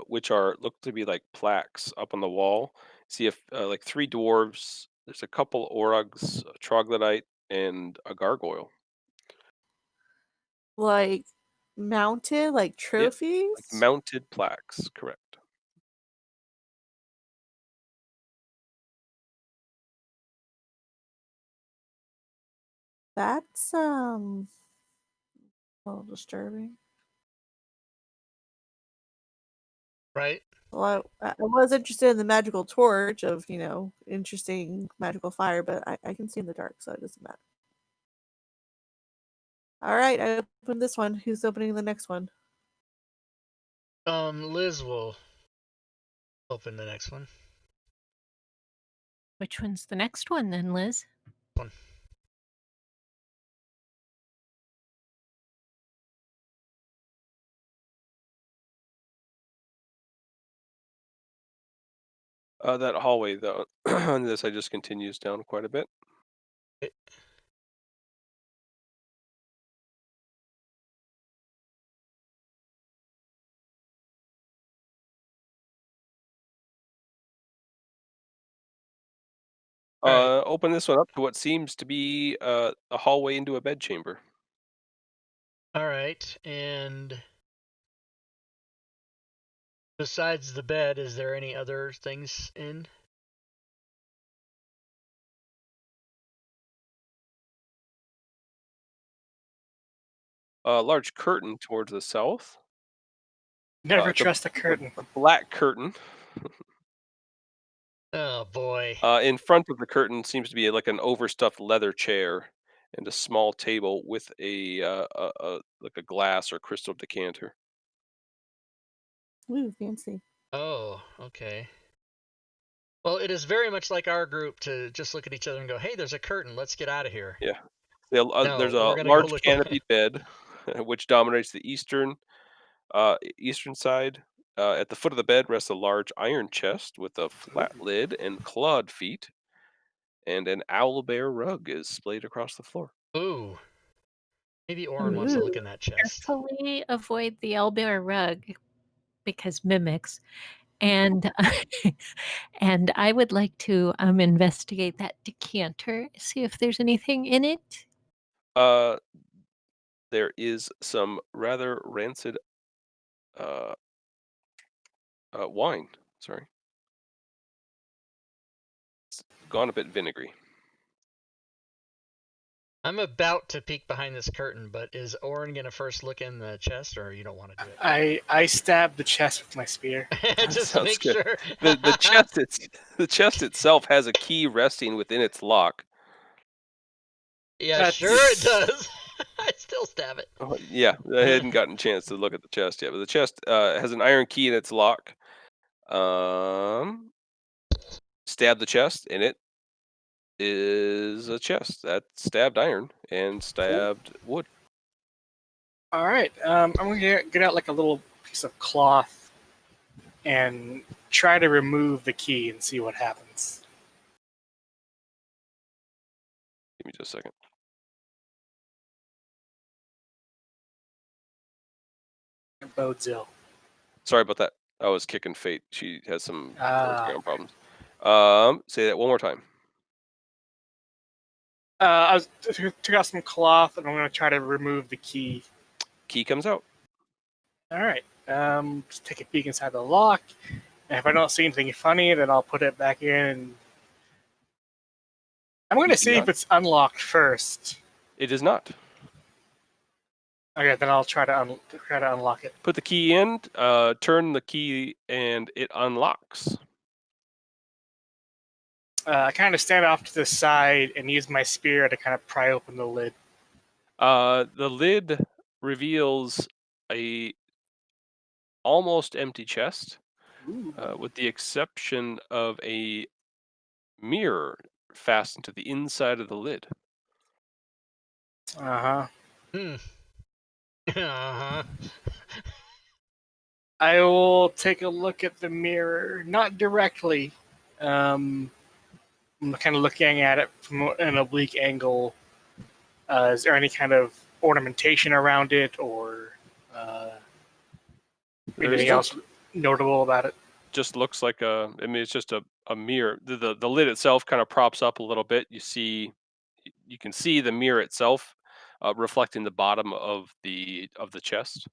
which look to be like plaques up on the wall. See like 3 dwarves. There's a couple orugs, a troglodyte, and a gargoyle. like mounted, like Yep, trophies. like mounted plaques, correct. That's a little disturbing. Right. Well, I was interested in the magical torch of, interesting magical fire, but I can see in the dark, so it doesn't matter. All right, I opened this one. Who's opening the next one? Liz will open the next one. Which one's the next one then, Liz? One. That hallway, though, on this, I just continues down quite a bit. Right. Open this one up to what seems to be a hallway into a bedchamber. All right, and besides the bed, is there any other things in? A large curtain towards the south. Never It's trust a curtain. a black curtain. Oh boy. In front of the curtain seems to be like an overstuffed leather chair and a small table with like a glass or crystal decanter. Ooh, fancy. Oh, okay. Well, it is very much like our group to just look at each other and go, "Hey, there's a curtain. Let's get out of here." Yeah. There's No, a we're gonna go large look. canopied bed, which dominates the eastern side. At the foot of the bed rests a large iron chest with a flat lid and clawed feet, and an owlbear rug is splayed across the floor. Ooh. Maybe Orin wants to look in that chest. Carefully avoid the elbow rug because mimics. And and I would like to investigate that decanter, see if there's anything in it. Uh, there is some rather rancid uh, wine. Sorry, it's gone a bit vinegary. I'm about to peek behind this curtain, but is Orin gonna first look in the chest, or you don't want to do it? I stab the chest with my spear. Just to Sounds make good. sure. The chest itself has a key resting within its lock. Yeah, That's- sure it does. I still stab it. Oh, yeah, I hadn't gotten a chance to look at the chest yet, but the chest has an iron key in its lock. Stab the chest, and it is a chest that's stabbed iron and stabbed wood. All right. I'm gonna get out like a little piece of cloth and try to remove the key and see what happens. Give me just a second. That bodes ill. Sorry about that. I was kicking Fate. She has some ground problems. Say that one more time. I took out some cloth, and I'm going to try to remove the key. Key comes out. All right. Just take a peek inside the lock. And if I don't see anything funny, then I'll put it back in. I'm going to see if it's unlocked first. It is not. Okay, then I'll try to unlock it. Put the key in, turn the key, and it unlocks. I kind of stand off to the side and use my spear to kind of pry open the lid. The lid reveals a almost empty chest, with the exception of a mirror fastened to the inside of the lid. Uh-huh. Uh-huh. I will take a look at the mirror, not directly. I'm kind of looking at it from an oblique angle. Is there any kind of ornamentation around it, or anything else notable about it? Just looks like it's just a mirror. The lid itself kind of props up a little bit. You can see the mirror itself reflecting the bottom of the chest.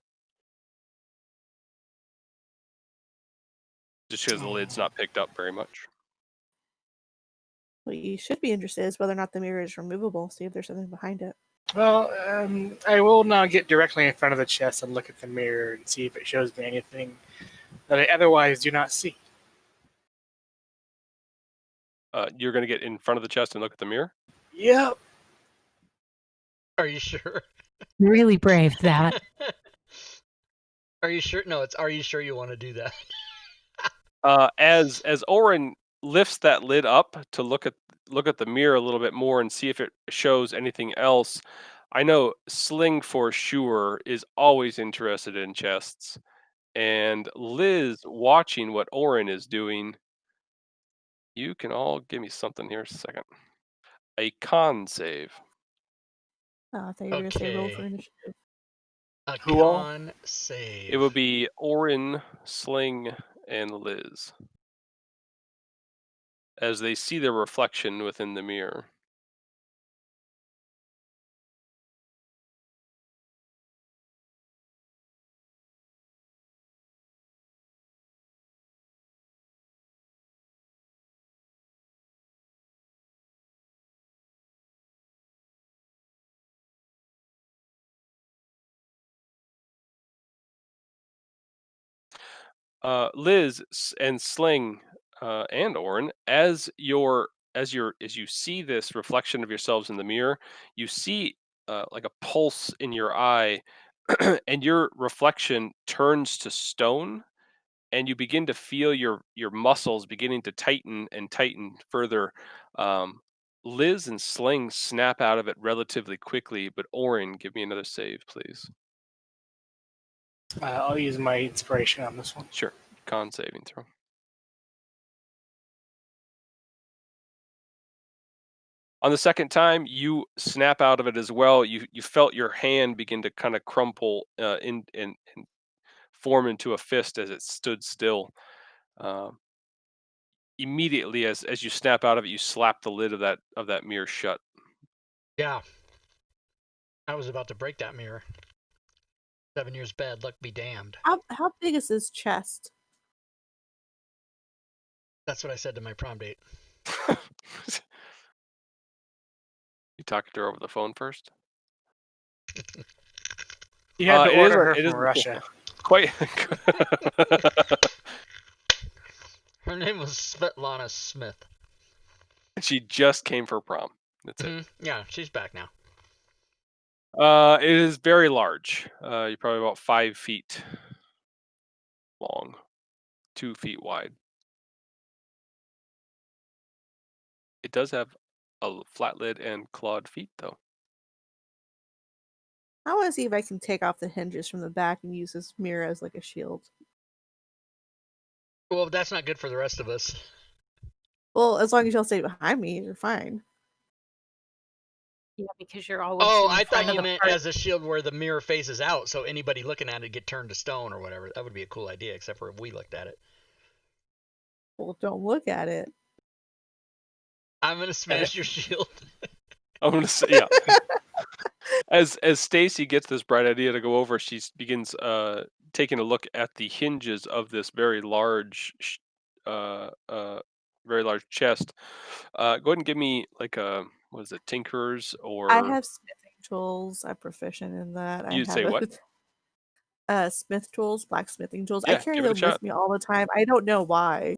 Just because the lid's not picked up very much. What you should be interested is whether or not the mirror is removable. See if there's something behind it. Well, I will now get directly in front of the chest and look at the mirror and see if it shows me anything that I otherwise do not see. You're going to get in front of the chest and look at the mirror? Yep. Are you sure? Really brave, that. Are you sure? No, it's are you sure you want to do that? As Oren lifts that lid up to look at the mirror a little bit more and see if it shows anything else, I know Sling for sure is always interested in chests, and Liz watching what Oren is doing. You can all give me something here a second. A con save. I thought you were going to say roll for initiative. A con save. It would be Oren, Sling, and Liz, as they see their reflection within the mirror. Liz and Sling and Oren, as you see this reflection of yourselves in the mirror, you see like a pulse in your eye, and your reflection turns to stone, and you begin to feel your muscles beginning to tighten and tighten further. Liz and Sling snap out of it relatively quickly, but Oren, give me another save, please. I'll use my inspiration on this one. Sure. Con saving throw. On the second time, you snap out of it as well. You felt your hand begin to kind of crumple and form into a fist as it stood still. Immediately, as you snap out of it, you slap the lid of that mirror shut. Yeah. I was about to break that mirror. 7 years bad luck be damned. How big is this chest? That's what I said to my prom date. You talked to her over the phone first? You had to order her from Russia. Quite. Her name was Svetlana Smith. She just came for prom. That's it. Yeah, she's back now. It is very large. You're probably about 5 feet long, 2 feet wide. It does have a flat lid and clawed feet, though. I want to see if I can take off the hinges from the back and use this mirror as like a shield. Well, that's not good for the rest of us. Well, as long as y'all stay behind me, you're fine. Yeah, because you're always. Oh, in I front thought of you the meant party. as a shield where the mirror faces out, so anybody looking at it get turned to stone or whatever. That would be a cool idea, except for if we looked at it. Well, don't look at it. I'm gonna smash your shield. I'm gonna say, yeah. As Stacy gets this bright idea to go over, she begins taking a look at the hinges of this very large chest. Go ahead and give me like a, what is it, Tinker's or I have smithing tools. I'm proficient in that. I you'd say have what? smith tools, blacksmithing tools. I Yeah, carry give it a them with shot. me all the time. I don't know why.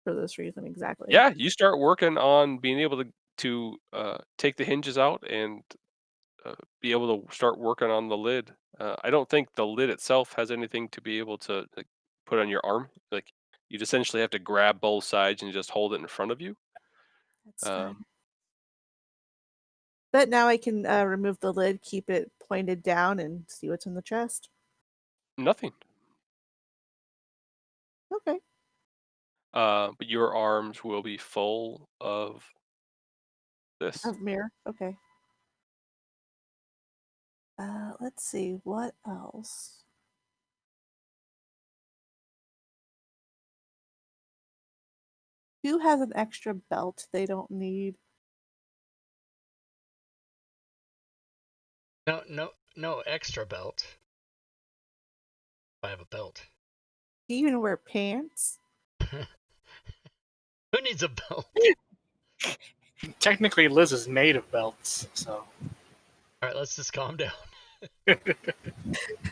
For this reason exactly. Yeah, you start working on being able to take the hinges out and be able to start working on the lid. I don't think the lid itself has anything to be able to like, put on your arm. Like you'd essentially have to grab both sides and just hold it in front of you. That's fine. But now I can remove the lid, keep it pointed down, and see what's in the chest. Nothing. Okay. But your arms will be full of this. Of mirror. Okay. Let's see what else. Who has an extra belt they don't need? No extra belt. I have a belt. Do you even wear pants? Who needs a belt? Technically, Liz is made of belts, so. Alright, let's just calm down.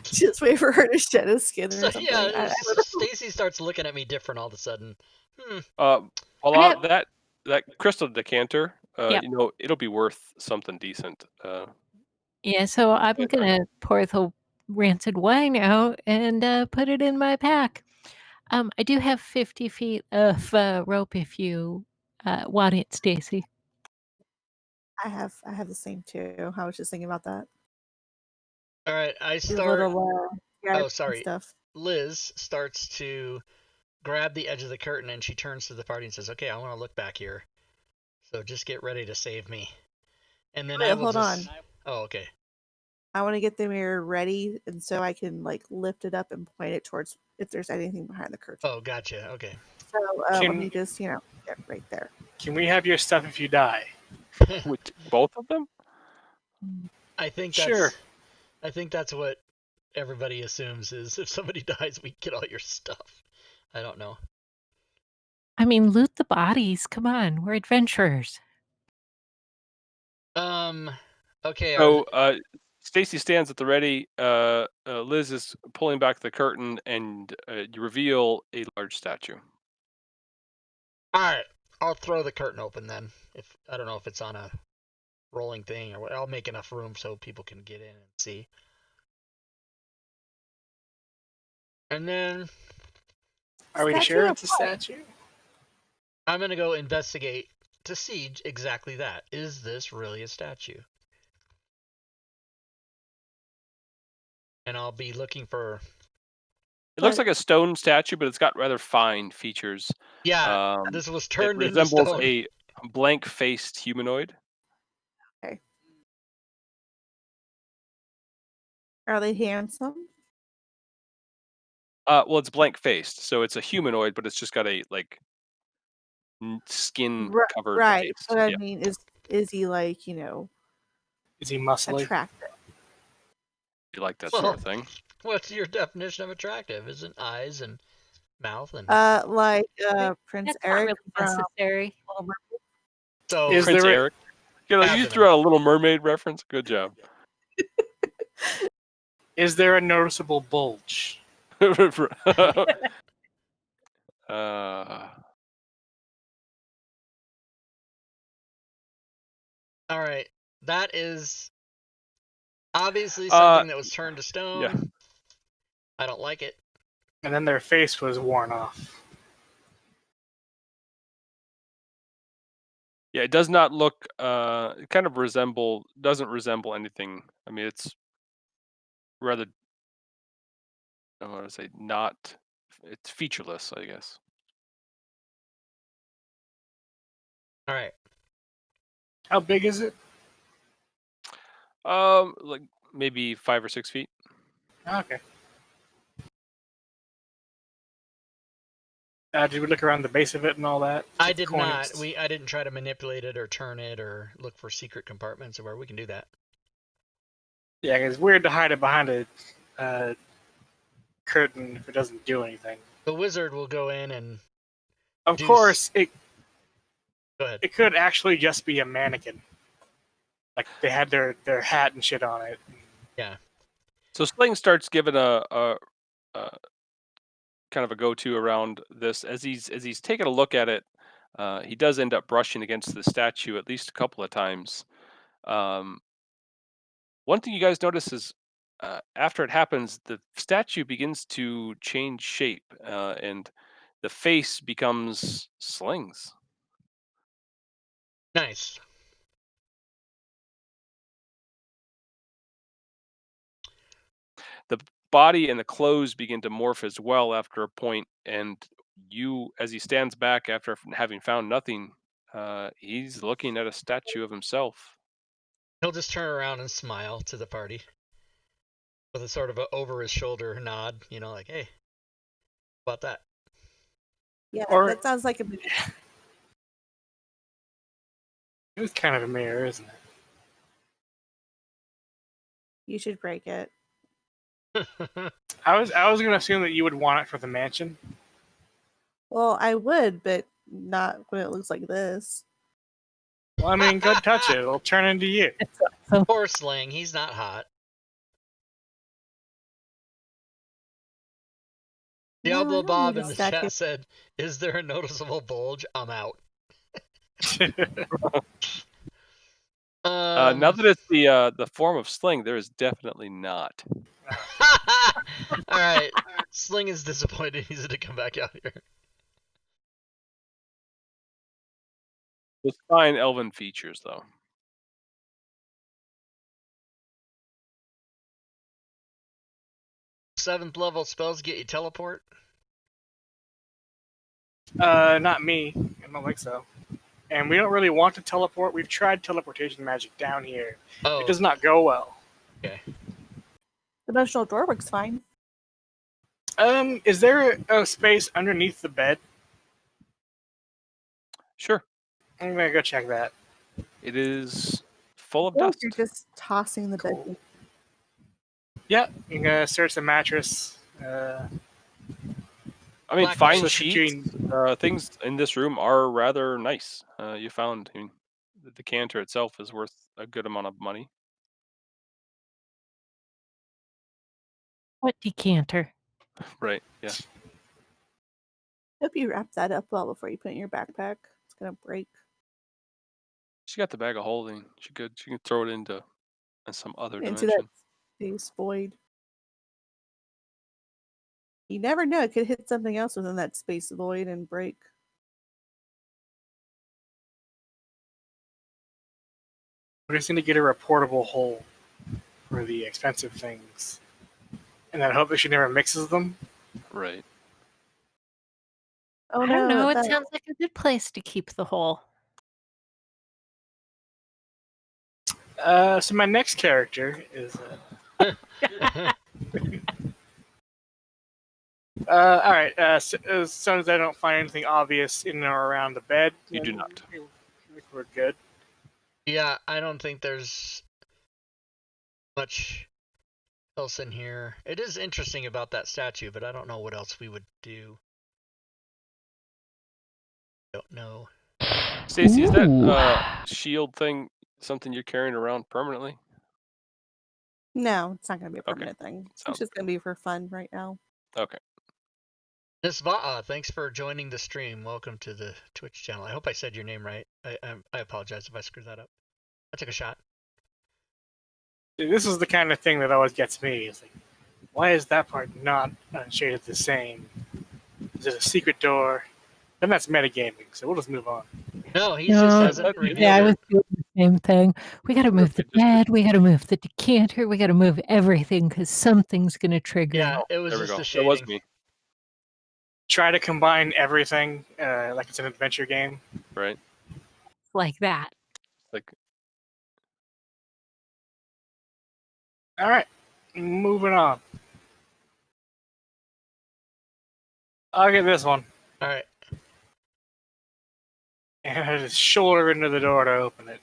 Just wait for her to shed a skin or something. Yeah, Stacy starts looking at me different all of a sudden. That crystal decanter, Yep. you know, it'll be worth something decent. Yeah, so I'm gonna pour the rancid wine out and put it in my pack. I do have 50 feet of rope if you want it, Stacy. I have the same too. I was just thinking about that. All right, I The start. little, Oh, sorry. Stuff. Liz starts to grab the edge of the curtain and she turns to the party and says, "Okay, I want to look back here. So just get ready to save me." And then Wait, I will hold just. on. Oh, okay. I want to get the mirror ready, and so I can like lift it up and point it towards if there's anything behind the curtain. Oh, gotcha. Okay. So let me just get right there. Can we have your stuff if you die? With both of them? I think Sure. I think that's what everybody assumes is if somebody dies, we get all your stuff. I don't know. I mean, loot the bodies. Come on, we're adventurers. Okay. So Stacy stands at the ready. Liz is pulling back the curtain, and you reveal a large statue. All right. I'll throw the curtain open then. If I don't know if it's on a rolling thing or what, I'll make enough room so people can get in and see. And then. Are we sure it's a statue? I'm gonna go investigate to see exactly that. Is this really a statue? And I'll be looking for. It looks like a stone statue, but it's got rather fine features. Yeah, this was turned it into resembles stone. a blank-faced humanoid. Okay. Are they handsome? Well, it's blank-faced, so it's a humanoid, but it's just got a like skin-covered right. face. But I mean, is he like Is he muscly? attractive? You like that sort of thing? What's your definition of attractive? Isn't eyes and mouth and like Prince That's Eric not really necessary. So Is Prince there Eric. You threw out a Little Mermaid reference. Good job. Is there a noticeable bulge? All right, that is obviously something that was turned to stone. Yeah. I don't like it. And then their face was worn off. Yeah, it does not look. It kind of doesn't resemble anything. I mean, it's rather. I want to say not. It's featureless, I guess. All right. How big is it? Like maybe 5 or 6 feet. Okay. Did we look around the base of it and all that? I did not. I didn't try to manipulate it or turn it or look for secret compartments or where we can do that. Yeah, it's weird to hide it behind a curtain if it doesn't do anything. The wizard will go in and. Of course, Go ahead. It could actually just be a mannequin. Like they had their hat and shit on it. Yeah. So Sling starts giving a kind of a go-to around this as he's taking a look at it. He does end up brushing against the statue at least a couple of times. One thing you guys notice is after it happens, the statue begins to change shape, and the face becomes Sling's. Nice. The body and the clothes begin to morph as well after a point, and as he stands back after having found nothing, he's looking at a statue of himself. He'll just turn around and smile to the party with a sort of a over his shoulder nod, like, hey, how about that? Yeah, that sounds like a big... It was kind of a mirror, isn't it? You should break it. I was going to assume that you would want it for the mansion. Well, I would, but not when it looks like this. Well, I mean, go touch it. It'll turn into you. Poor Sling. He's not hot. Diablo Bob in the chat said, "Is there a noticeable bulge? I'm out." Now that it's the form of Sling, there is definitely not. All right, Sling is disappointed. He's to come back out here. With fine elven features, though. Seventh level spells get you teleport? Not me. I don't think so. And we don't really want to teleport. We've tried teleportation magic down here. Oh. It does not go well. Okay. Dimensional door works fine. Is there a space underneath the bed? Sure. I'm gonna go check that. It is full of dust. You're just tossing the bed. Yeah, I'm gonna search the mattress. I mean, fine sheets. Things in this room are rather nice. You found the decanter itself is worth a good amount of money. What decanter? Right, yeah. Hope you wrap that up well before you put it in your backpack. It's gonna break. She got the bag of holding. She can throw it into some other into dimension. That space void. You never know; it could hit something else within that space void and break. We're just gonna get a reportable hole for the expensive things, and then hope that she never mixes them. Right. Oh, I don't know. It sounds like a good place to keep the hole. So my next character is. All right. So, as soon as I don't find anything obvious in or around the bed, you do not. We're good. Yeah, I don't think there's much else in here. It is interesting about that statue, but I don't know what else we would do. Don't know. Stacy, is that shield thing something you're carrying around permanently? No, it's not going to be a permanent thing. It's just going to be for fun right now. Okay. Nisva'a, thanks for joining the stream. Welcome to the Twitch channel. I hope I said your name right. I apologize if I screwed that up. I took a shot. This is the kind of thing that always gets me. It's like, why is that part not shaded the same? Is it a secret door? Then that's metagaming, so we'll just move on. No, he just hasn't revealed I was doing the same thing. We got to move the bed. We got to move the decanter. We got to move everything because something's going to trigger. Yeah, it was just the shading. That was me. Try to combine everything like it's an adventure game. Right. Like that. Like, All right, moving on. I'll get this one. All right. And I just shoulder into the door to open it.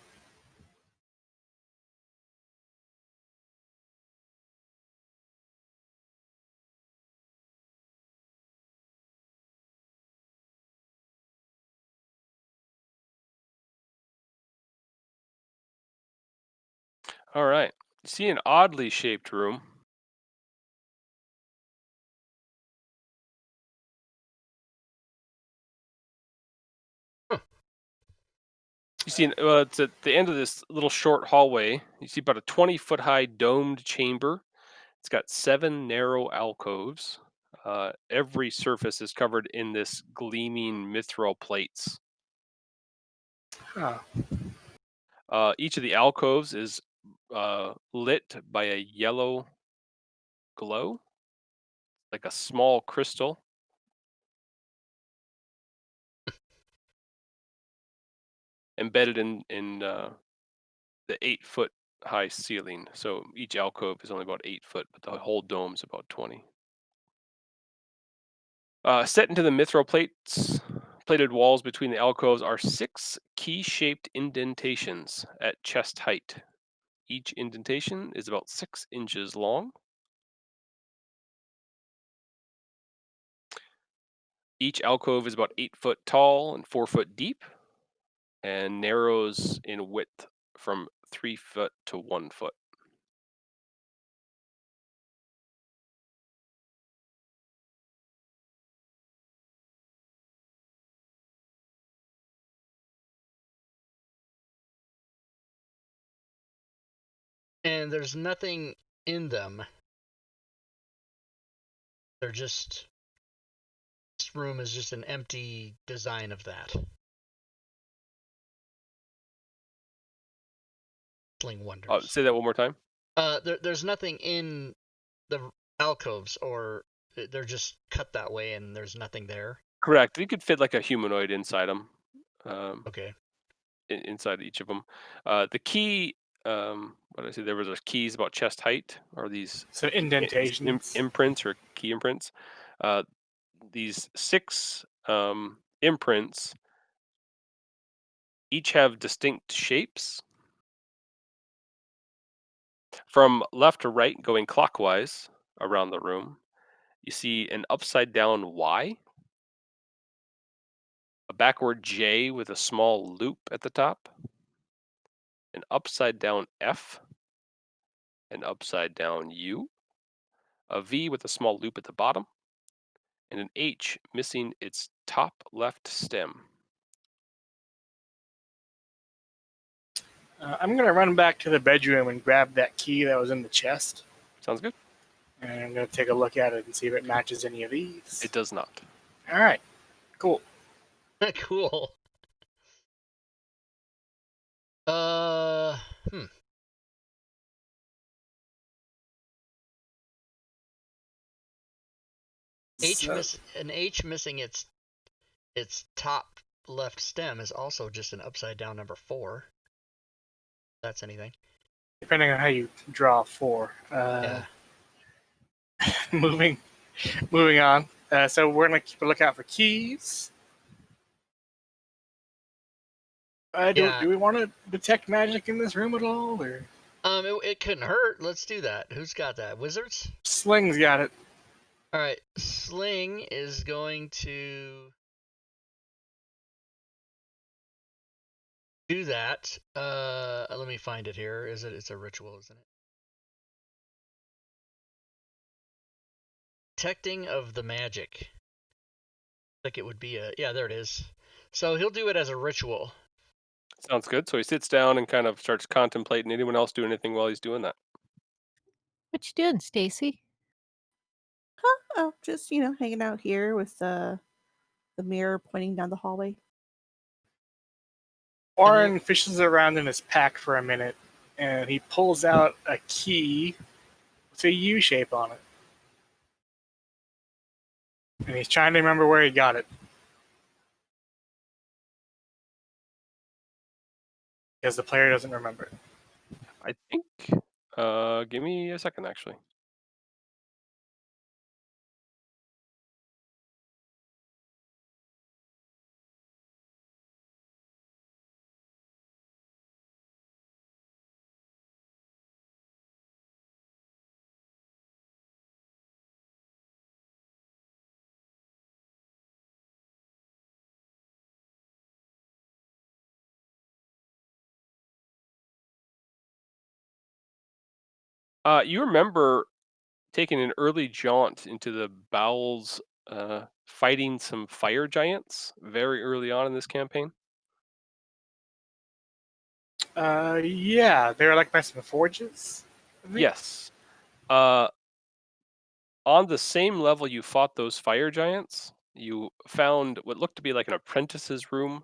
all right. You see an oddly shaped room. You see, it's at the end of this little short hallway. You see about a 20-foot high domed chamber. It's got 7 narrow alcoves. Every surface is covered in this gleaming mithril plates. Huh. Each of the alcoves is lit by a yellow glow, like a small crystal. Embedded in the 8-foot high ceiling. So each alcove is only about 8 foot, but the whole dome's about 20. Set into the mithril plated walls between the alcoves are 6 key-shaped indentations at chest height. Each indentation is about 6 inches long. Each alcove is about 8 foot tall and 4 foot deep, and narrows in width from 3 foot to 1 foot. And there's nothing in them. They're just... This room is just an empty design of that. Wonders. Say that one more time. There's nothing in the alcoves, or they're just cut that way and there's nothing there? Correct. You could fit like a humanoid inside them. Okay. Inside each of them. The key, what did I say? There was those keys about chest height, or these indentations, imprints or key imprints. These 6 imprints each have distinct shapes. From left to right, going clockwise around the room, you see an upside down Y, a backward J with a small loop at the top, an upside down F, an upside down U, a V with a small loop at the bottom, and an H missing its top left stem. I'm going to run back to the bedroom and grab that key that was in the chest. Sounds good. And I'm going to take a look at it and see if it matches any of these. It does not. All right. Cool. Cool. An H missing its top left stem is also just an upside down number 4. That's anything. Depending on how you draw 4. Yeah. Moving on. So we're going to keep a lookout for keys. Do we want to detect magic in this room at all, or? It couldn't hurt. Let's do that. Who's got that? Wizards? Sling's got it. All right. Sling is going to do that. Let me find it here. It's a ritual, isn't it? Detecting of the magic. Like it would be there it is. So he'll do it as a ritual. Sounds good. So he sits down and kind of starts contemplating. Anyone else do anything while he's doing that? What you doing, Stacy? Oh, just hanging out here with the mirror pointing down the hallway. Warren fishes around in his pack for a minute, and he pulls out a key with a U shape on it. And he's trying to remember where he got it. Because the player doesn't remember it. I think. Give me a second, actually. You remember taking an early jaunt into the bowels, fighting some fire giants very early on in this campaign? Yeah, they're like by some forges. Yes. On the same level you fought those fire giants, you found what looked to be like an apprentice's room,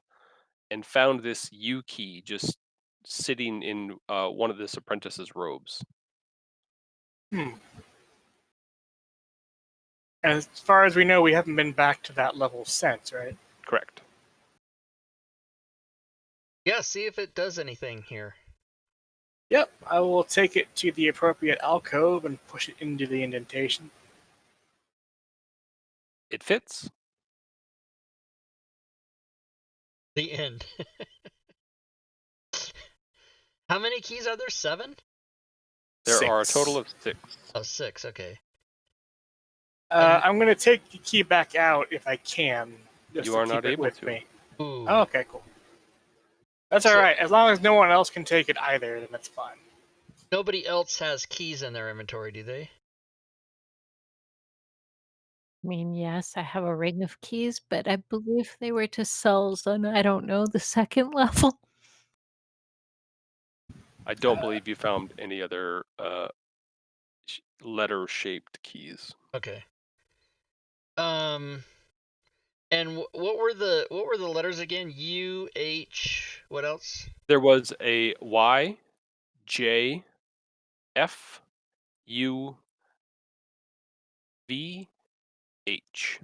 and found this U key just sitting in one of this apprentice's robes. And as far as we know, we haven't been back to that level since, right? Correct. Yeah, see if it does anything here. Yep, I will take it to the appropriate alcove and push it into the indentation. It fits. The end. How many keys are there? 7? There 6. are a total of 6. Oh, 6, okay. I'm going to take the key back out if I can. Just You to are keep not it able with to. Me. Ooh. Oh, okay, cool. That's all right. As long as no one else can take it either, then that's fine. Nobody else has keys in their inventory, do they? I mean, yes, I have a ring of keys, but I believe they were to cells on, I don't know, the second level. I don't believe you found any other letter-shaped keys. Okay. And what were the letters again? U, H, what else? There was a Y, J, F, U, V, H.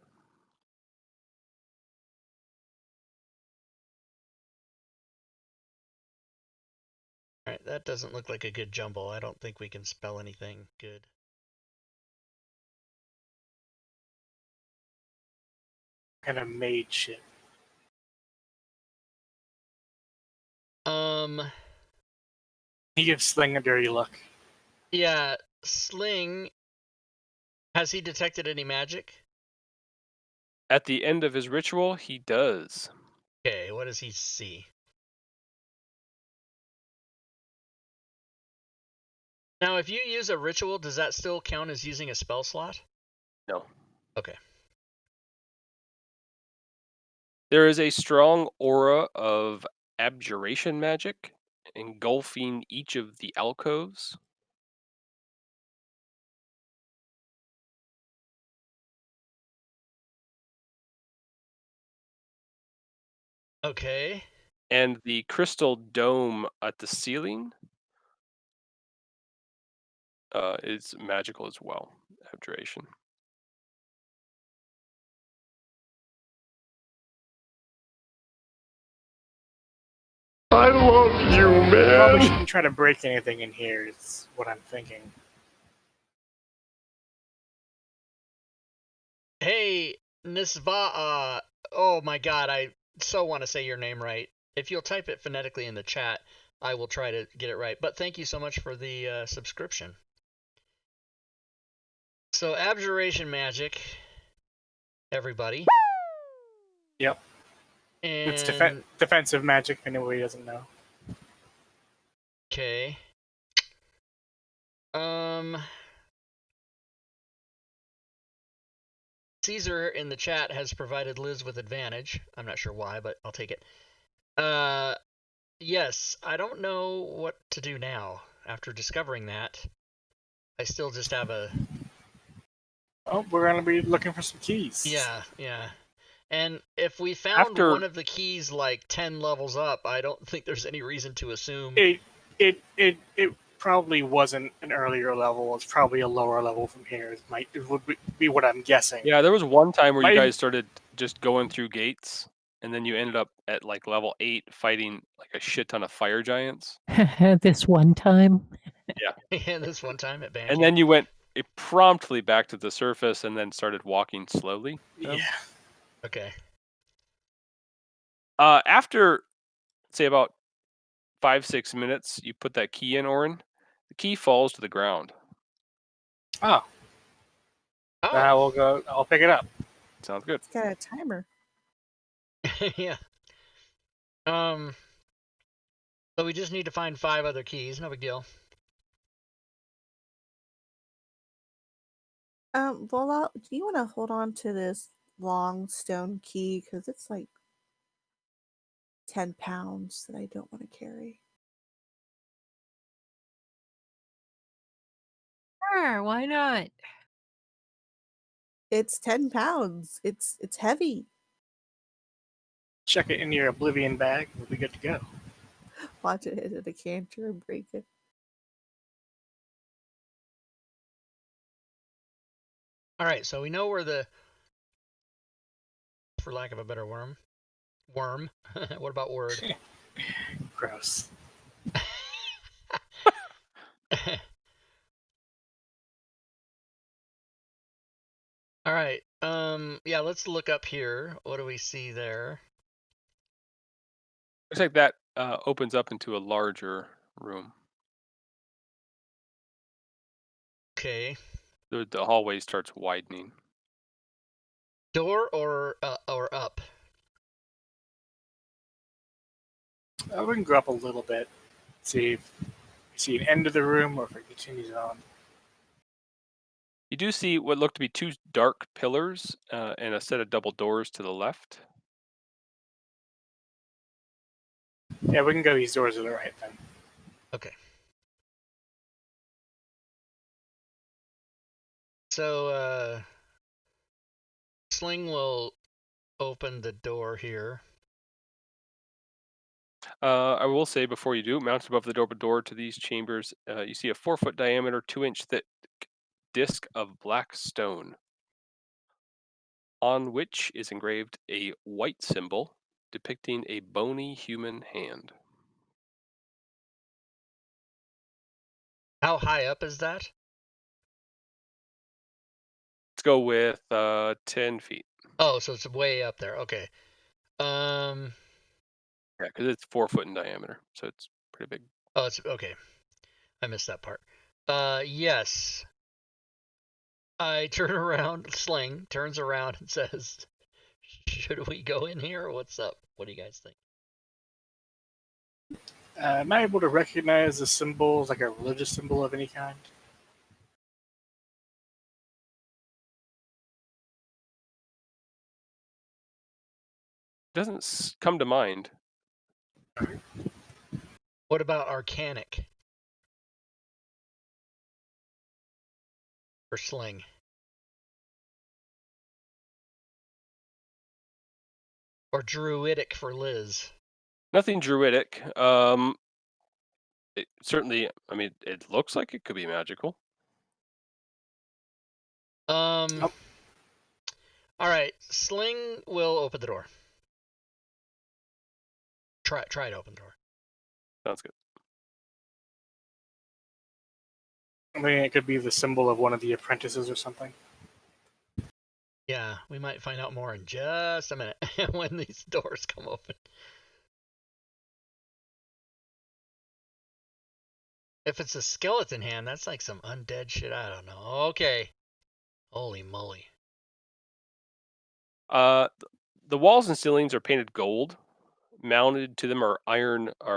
Alright, that doesn't look like a good jumble. I don't think we can spell anything good. Kind of mage shit. He gives Sling a dirty look. Yeah, Sling. Has he detected any magic? At the end of his ritual, he does. Okay, what does he see? Now, if you use a ritual, does that still count as using a spell slot? No. Okay. There is a strong aura of abjuration magic engulfing each of the alcoves. Okay. And the crystal dome at the ceiling is magical as well. Abjuration. I love you, man. Probably shouldn't try to break anything in here, is what I'm thinking. Hey, Nisva, oh my god, I so want to say your name right. If you'll type it phonetically in the chat, I will try to get it right. But thank you so much for the subscription. So, abjuration magic, everybody. Yep. And It's defensive magic, if anybody doesn't know. Okay. Caesar in the chat has provided Liz with advantage. I'm not sure why, but I'll take it. Yes, I don't know what to do now after discovering that. I still just have a... Oh, we're going to be looking for some keys. Yeah. And if we found one of the keys like 10 levels up, I don't think there's any reason to assume... It probably wasn't an earlier level. It's probably a lower level from here. It would be what I'm guessing. Yeah, there was one time where you guys started just going through gates, and then you ended up at like level 8 fighting like a shit ton of fire giants. This one time. Yeah, this one time at band And camp. then you went promptly back to the surface and then started walking slowly. Yeah. Okay. After, say, about 5-6 minutes, you put that key in, Orin. The key falls to the ground. Oh. Oh. We'll go. I'll pick it up. Sounds good. It's got a timer. Yeah. So we just need to find 5 other keys. No big deal. Well, do you want to hold on to this long stone key because it's like 10 pounds that I don't want to carry? Sure, why not? It's 10 pounds. It's heavy. Check it in your oblivion bag. We'll be good to go. Watch it hit a decanter and break it. All right, so we know where the, for lack of a better worm. What about word? Gross. All right. Yeah, let's look up here. What do we see there? Looks like that opens up into a larger room. Okay. The hallway starts widening. Door or up? We can go up a little bit. See if we see an end of the room or if it continues on. You do see what look to be 2 dark pillars and a set of double doors to the left. Yeah, we can go these doors to the right then. Okay. So Sling will open the door here. I will say before you do, mounted above the door to these chambers, you see a 4-foot diameter, 2-inch thick disc of black stone, on which is engraved a white symbol depicting a bony human hand. How high up is that? Let's go with 10 feet. Oh, so it's way up there. Okay. Yeah, because it's 4 foot in diameter, so it's pretty big. Oh, it's okay. I missed that part. Yes. I turn around. Sling turns around and says, "Should we go in here? Or what's up? What do you guys think?" Am I able to recognize the symbols, like a religious symbol of any kind? Doesn't come to mind. What about arcanic? For Sling. Or druidic for Liz. Nothing druidic. Certainly, I mean, it looks like it could be magical. All right, Sling will open the door. Try to open the door. Sounds good. I mean, it could be the symbol of one of the apprentices or something. Yeah, we might find out more in just a minute when these doors come open. If it's a skeleton hand, that's like some undead shit. I don't know. Okay. Holy moly. The walls and ceilings are painted gold. Mounted to them are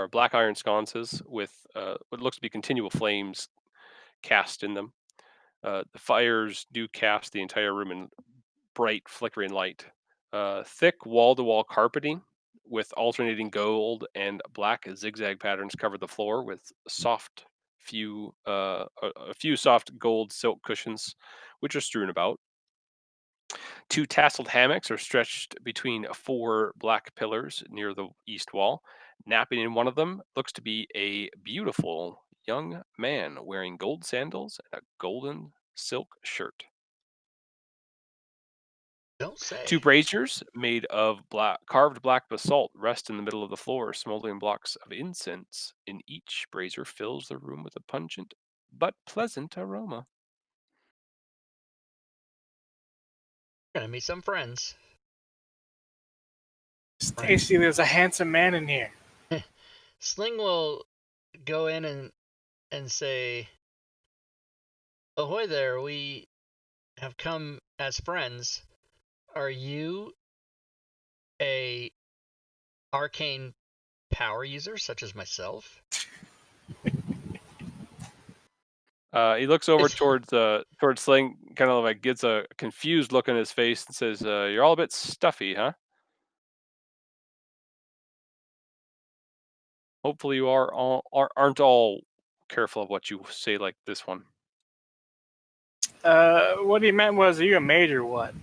black iron sconces with what looks to be continual flames cast in them. The fires do cast the entire room in bright, flickering light. Thick wall-to-wall carpeting with alternating gold and black zigzag patterns cover the floor with a few soft gold silk cushions, which are strewn about. 2 tasseled hammocks are stretched between 4 black pillars near the east wall. Napping in one of them looks to be a beautiful young man wearing gold sandals and a golden silk shirt. Don't say. 2 braziers made of carved black basalt rest in the middle of the floor. Smoldering blocks of incense in each brazier fills the room with a pungent but pleasant aroma. Gonna meet some friends. Stacy, there's a handsome man in here. Sling will go in and say, "Ahoy there, we have come as friends. Are you a arcane power user such as myself?" He looks over towards Sling, kind of like gets a confused look on his face and says, "You're all a bit stuffy, huh? Hopefully you aren't all careful of what you say like this one." What he meant was, are you a mage or what?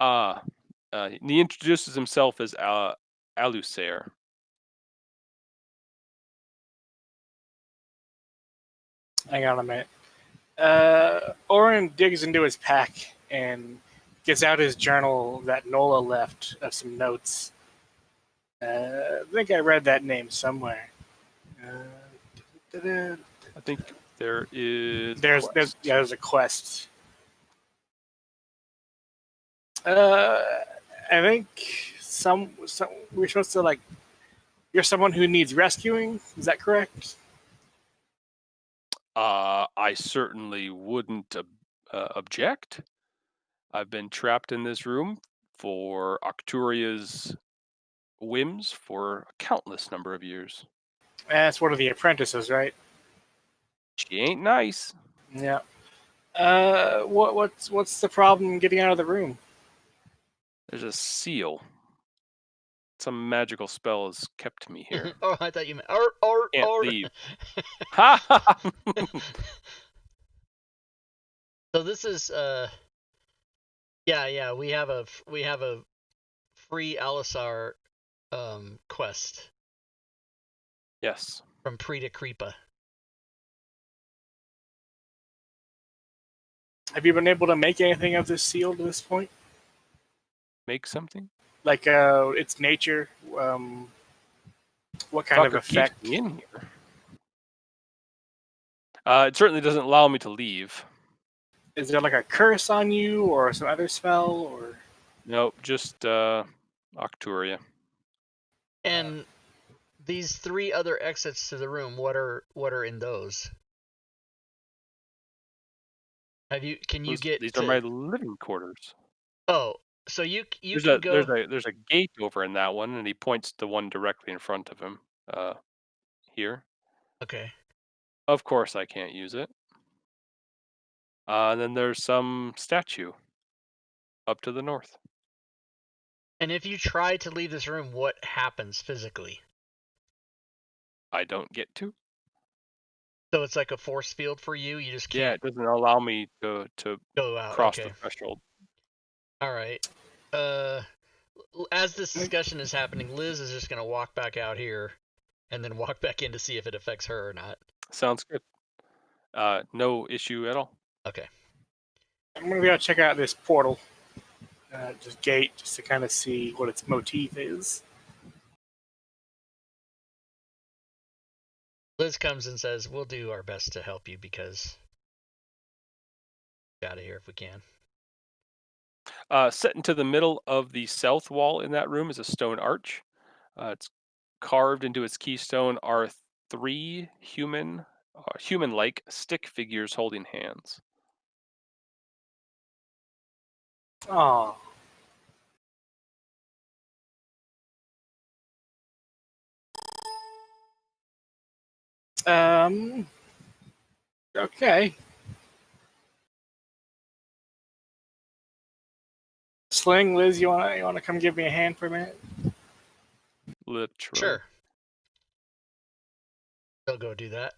He introduces himself as Alusair. Hang on a minute. Orin digs into his pack and gets out his journal that Nola left of some notes. I think I read that name somewhere. I think there is. There's a quest. I think some we're supposed to like. You're someone who needs rescuing. Is that correct? I certainly wouldn't object. I've been trapped in this room for Octuria's whims for a countless number of years. That's one of the apprentices, right? She ain't nice. Yeah. What's the problem getting out of the room? There's a seal. Some magical spell has kept me here. Oh, I thought you meant Can't leave. Ha ha! So this is yeah, we have a free Alisar quest. Yes. From Preta Creepa. Have you been able to make anything of this seal to this point? Make something? Like its nature, what kind of effect? Keeps me in here. It certainly doesn't allow me to leave. Is there like a curse on you or some other spell or? Nope, just Octuria. And these 3 other exits to the room, what are in those? Can you get these are my living quarters. Oh, so you can go. There's a gate over in that one, and he points to one directly in front of him. Here. Okay. Of course I can't use it. And then there's some statue up to the north. And if you try to leave this room, what happens physically? I don't get to. So it's like a force field for you. You just can't. Yeah, it doesn't allow me to go out. Cross Okay. the threshold. All right. As this discussion is happening, Liz is just gonna walk back out here, and then walk back in to see if it affects her or not. Sounds good. No issue at all. Okay. I'm gonna go check out this portal, this gate, just to kind of see what its motif is. Liz comes and says, "We'll do our best to help you because get out of here if we can." Set into the middle of the south wall in that room is a stone arch. It's carved into its keystone are 3 human-like stick figures holding hands. Oh. Okay. Sling, Liz, you wanna come give me a hand for a minute? Literally. Sure. They'll go do that.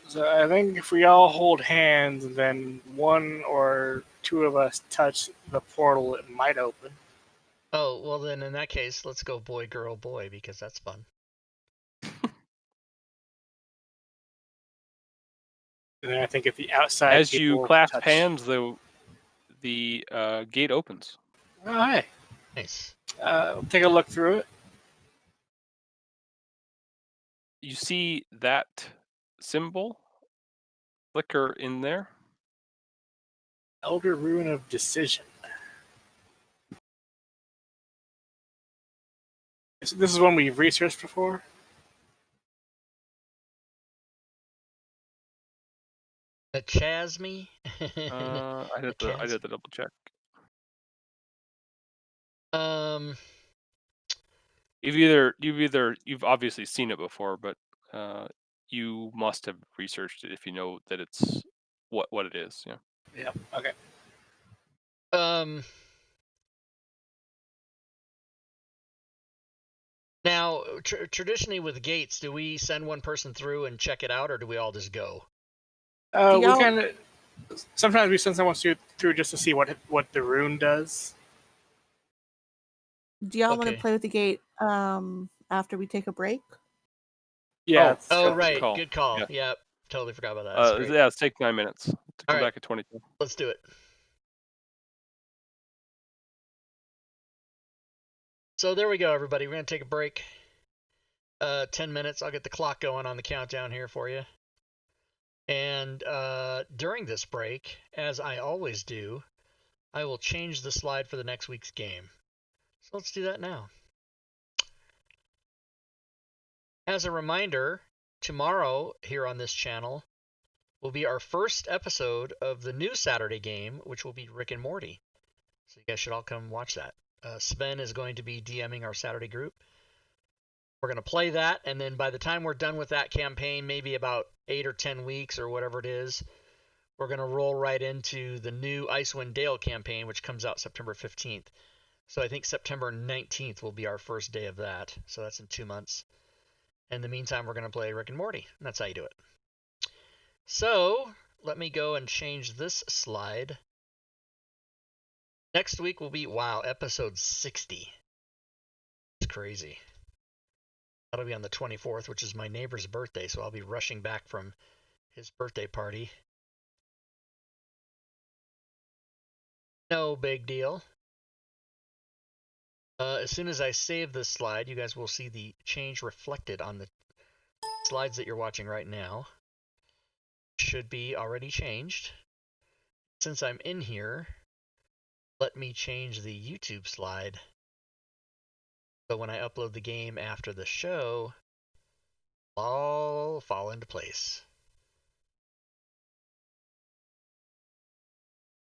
So I think if we all hold hands and then 1 or 2 of us touch the portal, it might open. Oh, well then in that case, let's go boy, girl, boy, because that's fun. And then I think at the outside, As you people clasp touch. hands, the gate opens. Oh, hi. Nice. Take a look through it. You see that symbol flicker in there. Elder Ruin of Decision. This is one we've researched before. A Chasme? I did the double check. You've obviously seen it before, but you must have researched it if you know that it's what it is. Yeah. Yeah. Okay. Now, traditionally with gates, do we send one person through and check it out, or do we all just go? We kind of. Sometimes we send someone through just to see what the rune does. Do y'all want to play with the gate after we take a break? Yeah. Right. Call. Good call. Yeah. Yep. Totally forgot about that. Yeah, let's take 9 minutes to come back at 22. Let's do it. So there we go, everybody. We're going to take a break. 10 minutes. I'll get the clock going on the countdown here for you. And during this break, as I always do, I will change the slide for the next week's game. So let's do that now. As a reminder, tomorrow here on this channel will be our first episode of the new Saturday game, which will be Rick and Morty. So you guys should all come watch that. Sven is going to be DMing our Saturday group. We're going to play that, and then by the time we're done with that campaign, maybe about 8 or 10 weeks or whatever it is, we're going to roll right into the new Icewind Dale campaign, which comes out September 15th. So I think September 19th will be our first day of that. So that's in 2 months. In the meantime, we're going to play Rick and Morty, and that's how you do it. So let me go and change this slide. Next week will be, wow, episode 60. It's crazy. That'll be on the 24th, which is my neighbor's birthday, so I'll be rushing back from his birthday party. No big deal. As soon as I save this slide, you guys will see the change reflected on the slides that you're watching right now. Should be already changed. Since I'm in here, let me change the YouTube slide. So when I upload the game after the show, all fall into place.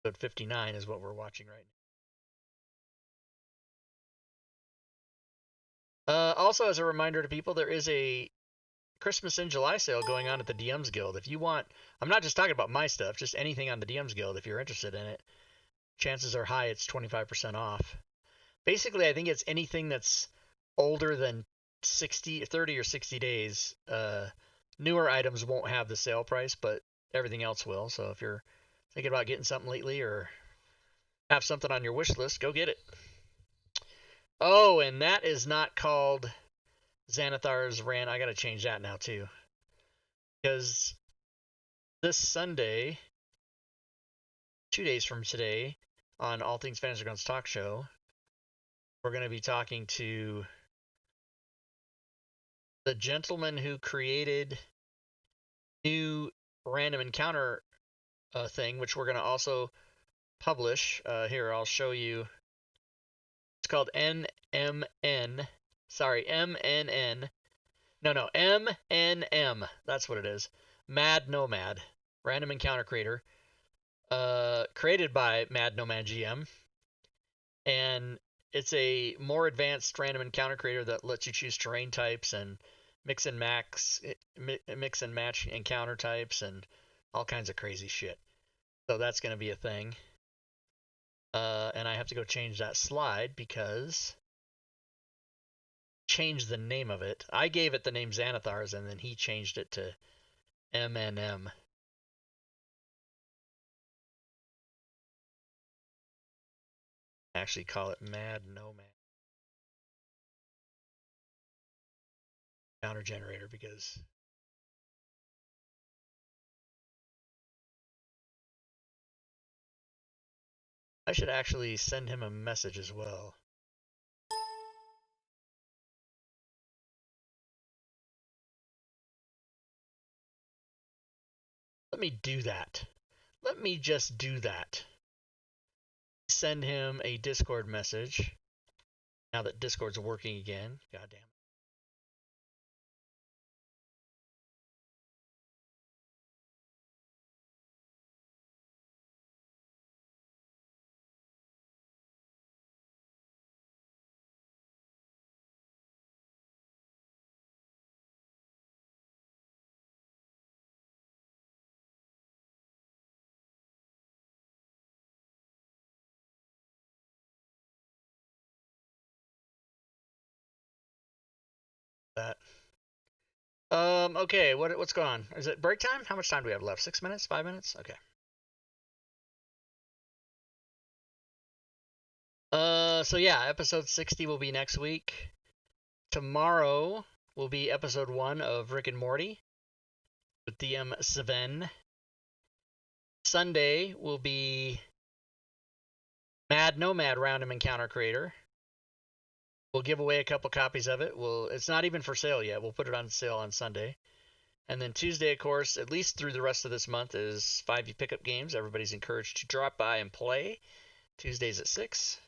Episode 59 is what we're watching right now. Also, as a reminder to people, there is a Christmas in July sale going on at the DMs Guild. If you want, I'm not just talking about my stuff, just anything on the DMs Guild. If you're interested in it, chances are high it's 25% off. Basically, I think it's anything that's older than 30 or 60 days. Newer items won't have the sale price, but everything else will. So if you're thinking about getting something lately or have something on your wish list, go get it. Oh, and that is not called Xanathar's Rant. I got to change that now, too. Because this Sunday, 2 days from today, on All Things Fantasy Grounds Talk Show, we're going to be talking to the gentleman who created new random encounter thing, which we're going to also publish. Here, I'll show you. It's called MNN. No, MNM. That's what it is. Mad Nomad. Random encounter creator. Created by Mad Nomad GM. And it's a more advanced random encounter creator that lets you choose terrain types and mix and match encounter types and all kinds of crazy shit. So that's going to be a thing. And I have to go change that slide because change the name of it. I gave it the name Xanathar's, and then he changed it to MNM. Actually call it Mad Nomad Counter Generator because I should actually send him a message as well. Let me do that. Let me just do that. Send him a Discord message. Now that Discord's working again. Goddamn. That. Okay, what's going on? Is it break time? How much time do we have left? 6 minutes? 5 minutes? Okay. So yeah, episode 60 will be next week. Tomorrow will be episode 1 of Rick and Morty with DM Sven. Sunday will be Mad Nomad Random Encounter Creator. We'll give away a couple copies of it. It's not even for sale yet. We'll put it on sale on Sunday. And then Tuesday, of course, at least through the rest of this month, is 5e pickup games. Everybody's encouraged to drop by and play. Tuesdays at 6.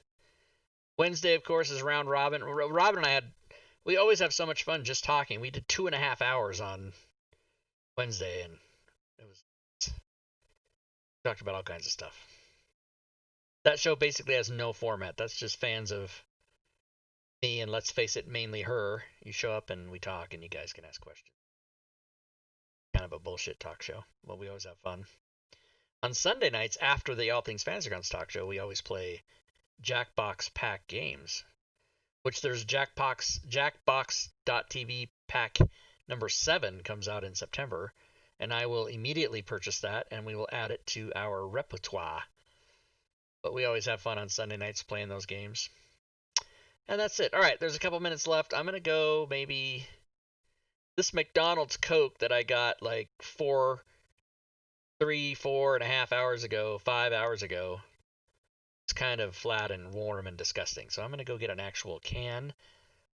Wednesday, of course, is round robin. Robin and we always have so much fun just talking. We did 2.5 hours on Wednesday, and we talked about all kinds of stuff. That show basically has no format. That's just fans of me, and let's face it, mainly her. You show up and we talk, and you guys can ask questions. Kind of a bullshit talk show, but we always have fun. On Sunday nights, after the All Things Fantasy Grounds talk show, we always play Jackbox Pack games, which there's Jackbox.tv pack number 7 comes out in September, and I will immediately purchase that, and we will add it to our repertoire. But we always have fun on Sunday nights playing those games. And that's it. All right, there's a couple minutes left. I'm going to go maybe this McDonald's Coke that I got like 4.5 hours ago, 5 hours ago. It's kind of flat and warm and disgusting. So I'm going to go get an actual can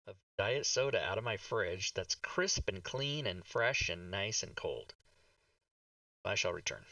of diet soda out of my fridge that's crisp and clean and fresh and nice and cold. I shall return.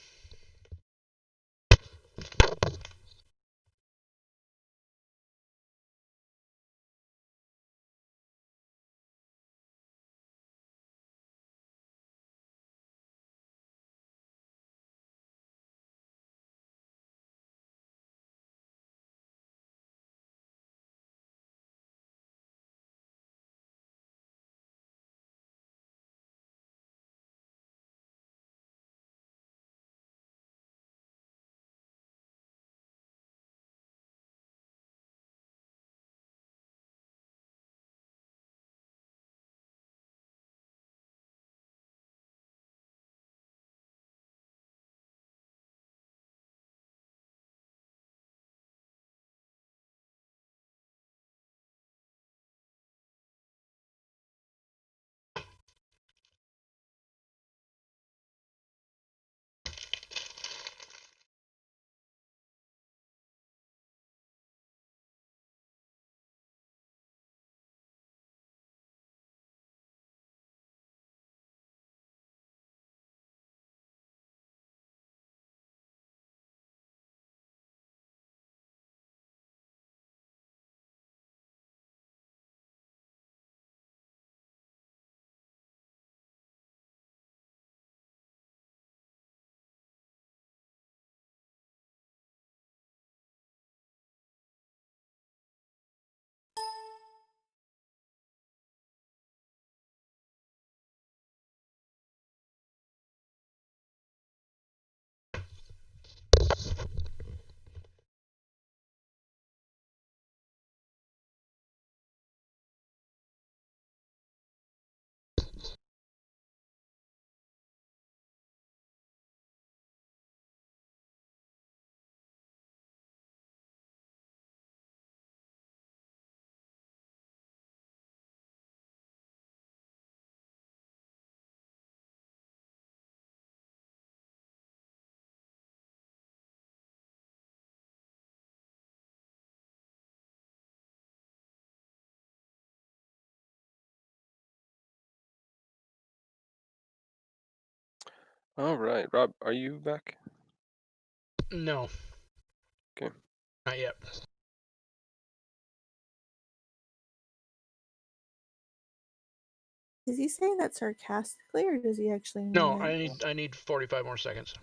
All right, Rob, are you back? No. Okay. Not yet. Is he saying that sarcastically, or does he actually mean No, it? I need 45 more seconds.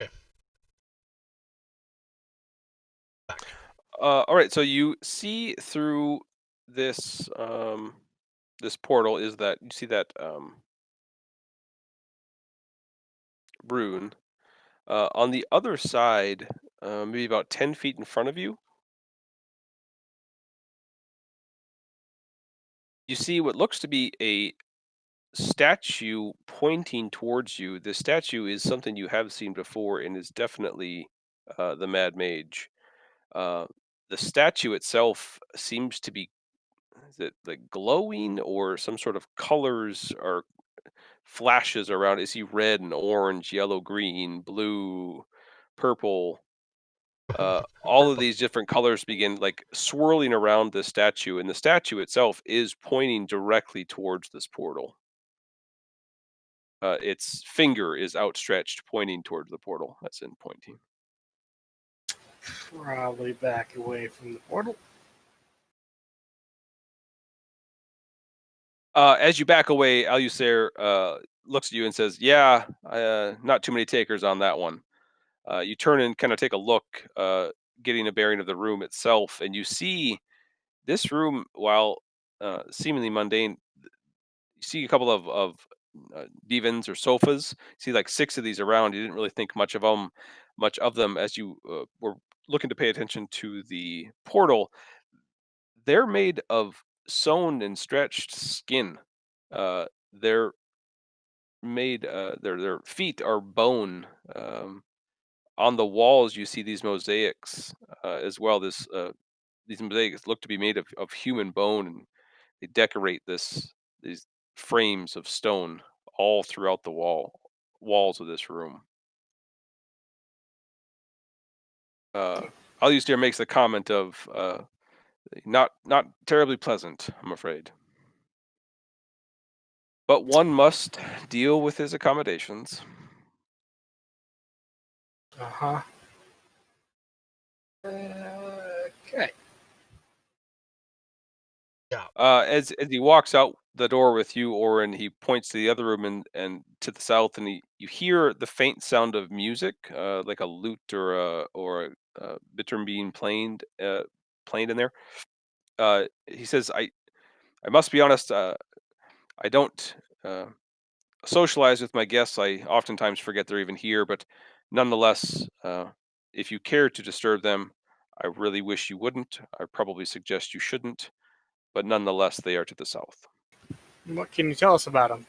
Okay. Back. All right, so you see through this this portal is that you see that rune. On the other side, maybe about 10 feet in front of you, you see what looks to be a statue pointing towards you. The statue is something you have seen before and is definitely the Mad Mage. Uh, the statue itself seems to be, is it like glowing or some sort of colors or flashes around? Is he red and orange, yellow, green, blue, purple? All of Purple. these different colors begin like swirling around the statue, and the statue itself is pointing directly towards this portal. Its finger is outstretched, pointing towards the portal. That's in pointing. Probably back away from the portal. As you back away, Alusair looks at you and says, "Yeah, not too many takers on that one." You turn and kind of take a look, getting a bearing of the room itself, and you see this room, while seemingly mundane, you see a couple of divans or sofas. You see like 6 of these around. You didn't really think much of them as you were looking to pay attention to the portal. They're made of sewn and stretched skin. They're made. Their feet are bone. On the walls, you see these mosaics as well. These mosaics look to be made of human bone, and they decorate these frames of stone all throughout the walls of this room. Alistair makes the comment of not terribly pleasant, I'm afraid. But one must deal with his accommodations. Uh-huh. Okay. Yeah. As he walks out the door with you, Orin, he points to the other room and to the south, and you hear the faint sound of music, like a lute or a bittern being played in there. He says, I must be honest, I don't socialize with my guests. I oftentimes forget they're even here, but nonetheless, if you care to disturb them, I really wish you wouldn't. I probably suggest you shouldn't, but nonetheless, they are to the south. What can you tell us about them?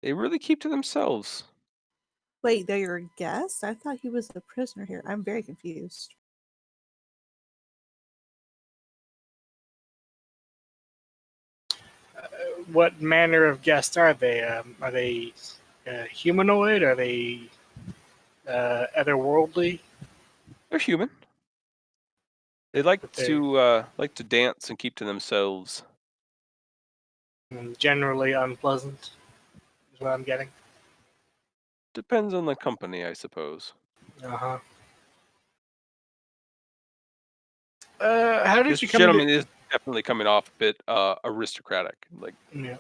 They really keep to themselves. Wait, they're your guests? I thought he was a prisoner here. I'm very confused. What manner of guests are they? Are they humanoid? Are they otherworldly? They're human. They like But they're to dance and keep to themselves. generally unpleasant, is what I'm getting. Depends on the company, I suppose. Uh-huh. How did This you come gentleman to? is definitely coming off a bit aristocratic, like Yeah.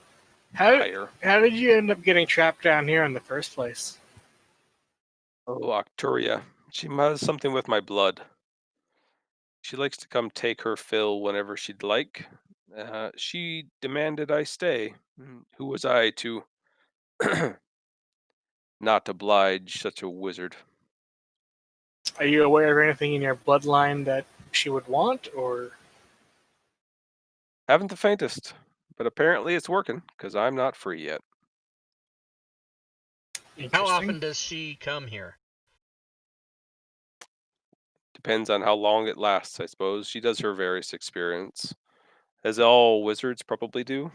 higher. How did you end up getting trapped down here in the first place? Oh, Octuria. She has something with my blood. She likes to come take her fill whenever she'd like. She demanded I stay. Who was I to not oblige such a wizard? Are you aware of anything in your bloodline that she would want, or? Haven't the faintest, but apparently it's working, because I'm not free yet. How often does she come here? Depends on how long it lasts, I suppose. She does her various experience, as all wizards probably do.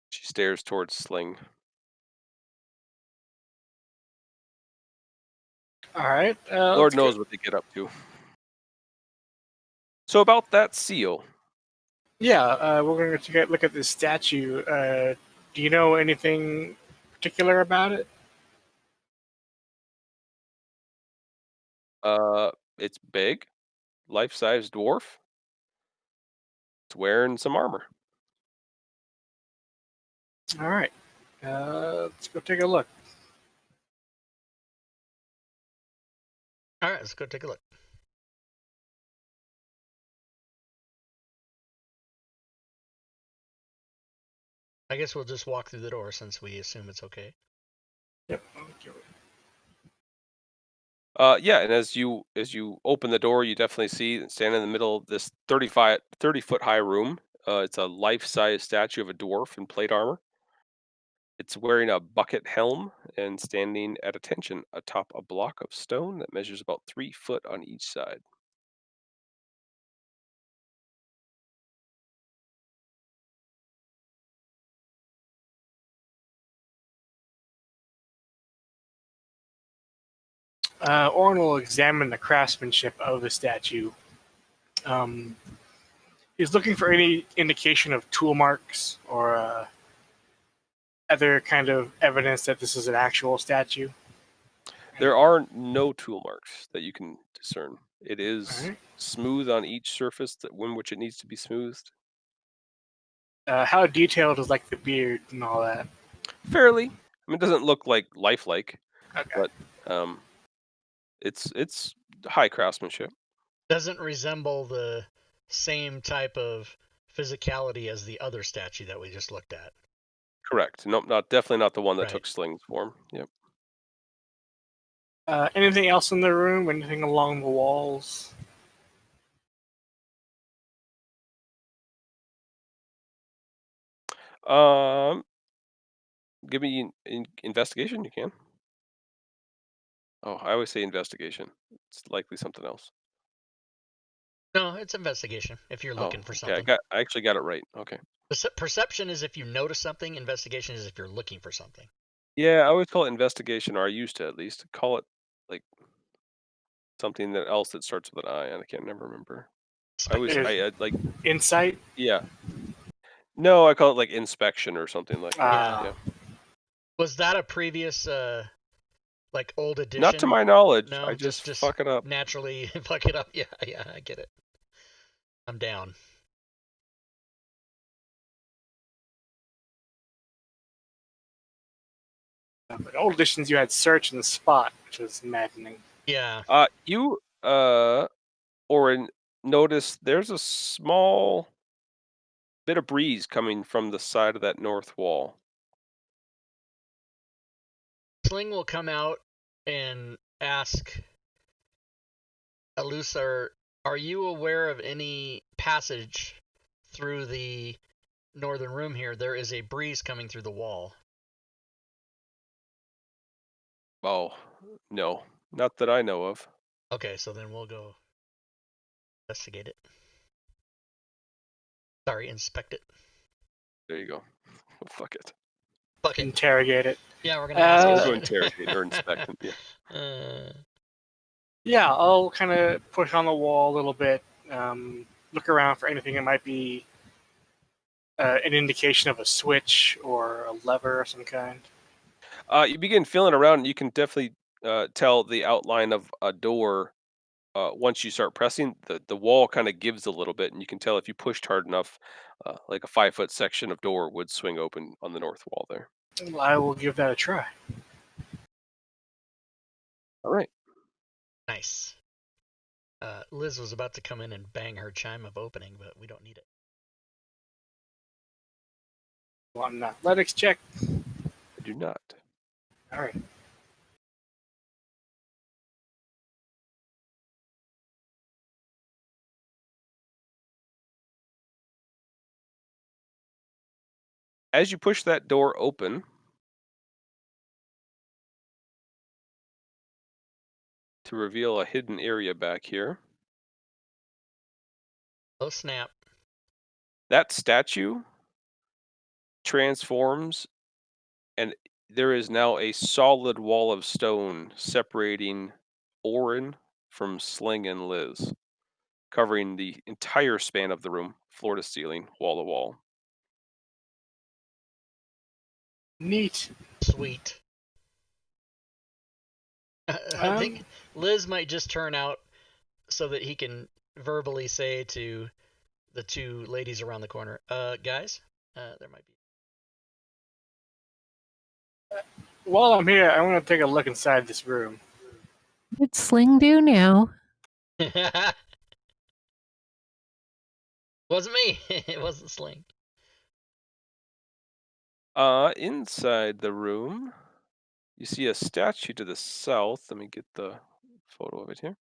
She stares towards Sling. All right. Lord knows what they get up to. So about that seal. Yeah, we're going to look at this statue. Do you know anything particular about it? It's big, life-size dwarf. It's wearing some armor. All right. Let's go take a look. All right, let's go take a look. I guess we'll just walk through the door since we assume it's okay. Yep. Yeah, and as you open the door, you definitely see standing in the middle of this 30-foot high room. It's a life-size statue of a dwarf in plate armor. It's wearing a bucket helm and standing at attention atop a block of stone that measures about 3 foot on each side. Orin will examine the craftsmanship of the statue. He's looking for any indication of tool marks or other kind of evidence that this is an actual statue. There are no tool marks that you can discern. It is Right. smooth on each surface in which it needs to be smoothed. How detailed is like the beard and all that? Fairly. I mean, it doesn't look like lifelike, Okay. but it's high craftsmanship. Doesn't resemble the same type of physicality as the other statue that we just looked at. Correct. Nope, definitely not the one that Right. took Sling's form. Yep. Anything else in the room? Anything along the walls? Give me investigation. You can. Oh, I always say investigation. It's likely something else. No, it's investigation if you're looking for okay. something. I actually got it right. Okay. Perception is if you notice something. Investigation is if you're looking for something. Yeah, I always call it investigation, or I used to at least call it like something else that starts with an I, and I can't never remember. I like insight. Yeah. No, I call it like inspection or something like that. Yeah. Was that a previous like old edition? Not to my knowledge. No, I just fuck it up. Naturally fuck it up. Yeah, I get it. I'm down. But old editions, you had search and spot, which was maddening. Yeah. You Orin, notice there's a small bit of breeze coming from the side of that north wall. Sling will come out and ask Alusar, are you aware of any passage through the northern room here? There is a breeze coming through the wall. Oh, no. Not that I know of. Okay, so then we'll go investigate it. Sorry, inspect it. There you go. Fuck it. Fuck it. Interrogate it. Yeah, we're gonna ask We'll it. go interrogate or inspect it. Yeah. Yeah, I'll kind of push on the wall a little bit, look around for anything that might be an indication of a switch or a lever of some kind. You begin feeling around, and you can definitely tell the outline of a door. Once you start pressing, the wall kind of gives a little bit, and you can tell if you pushed hard enough, like a 5-foot section of door would swing open on the north wall there. I will give that a try. All right. Nice. Liz was about to come in and bang her chime of opening, but we don't need it. Want an athletics check? I do not. All right. As you push that door open, to reveal a hidden area back here. Oh, snap. That statue transforms, and there is now a solid wall of stone separating Orin from Sling and Liz, covering the entire span of the room, floor to ceiling, wall to wall. Neat. Sweet. I think Liz might just turn out so that he can verbally say to the two ladies around the corner, guys, there might be. While I'm here, I want to take a look inside this room. What did Sling do now? Wasn't me. It wasn't Sling. Inside the room, you see a statue to the south. Let me get the photo of it here.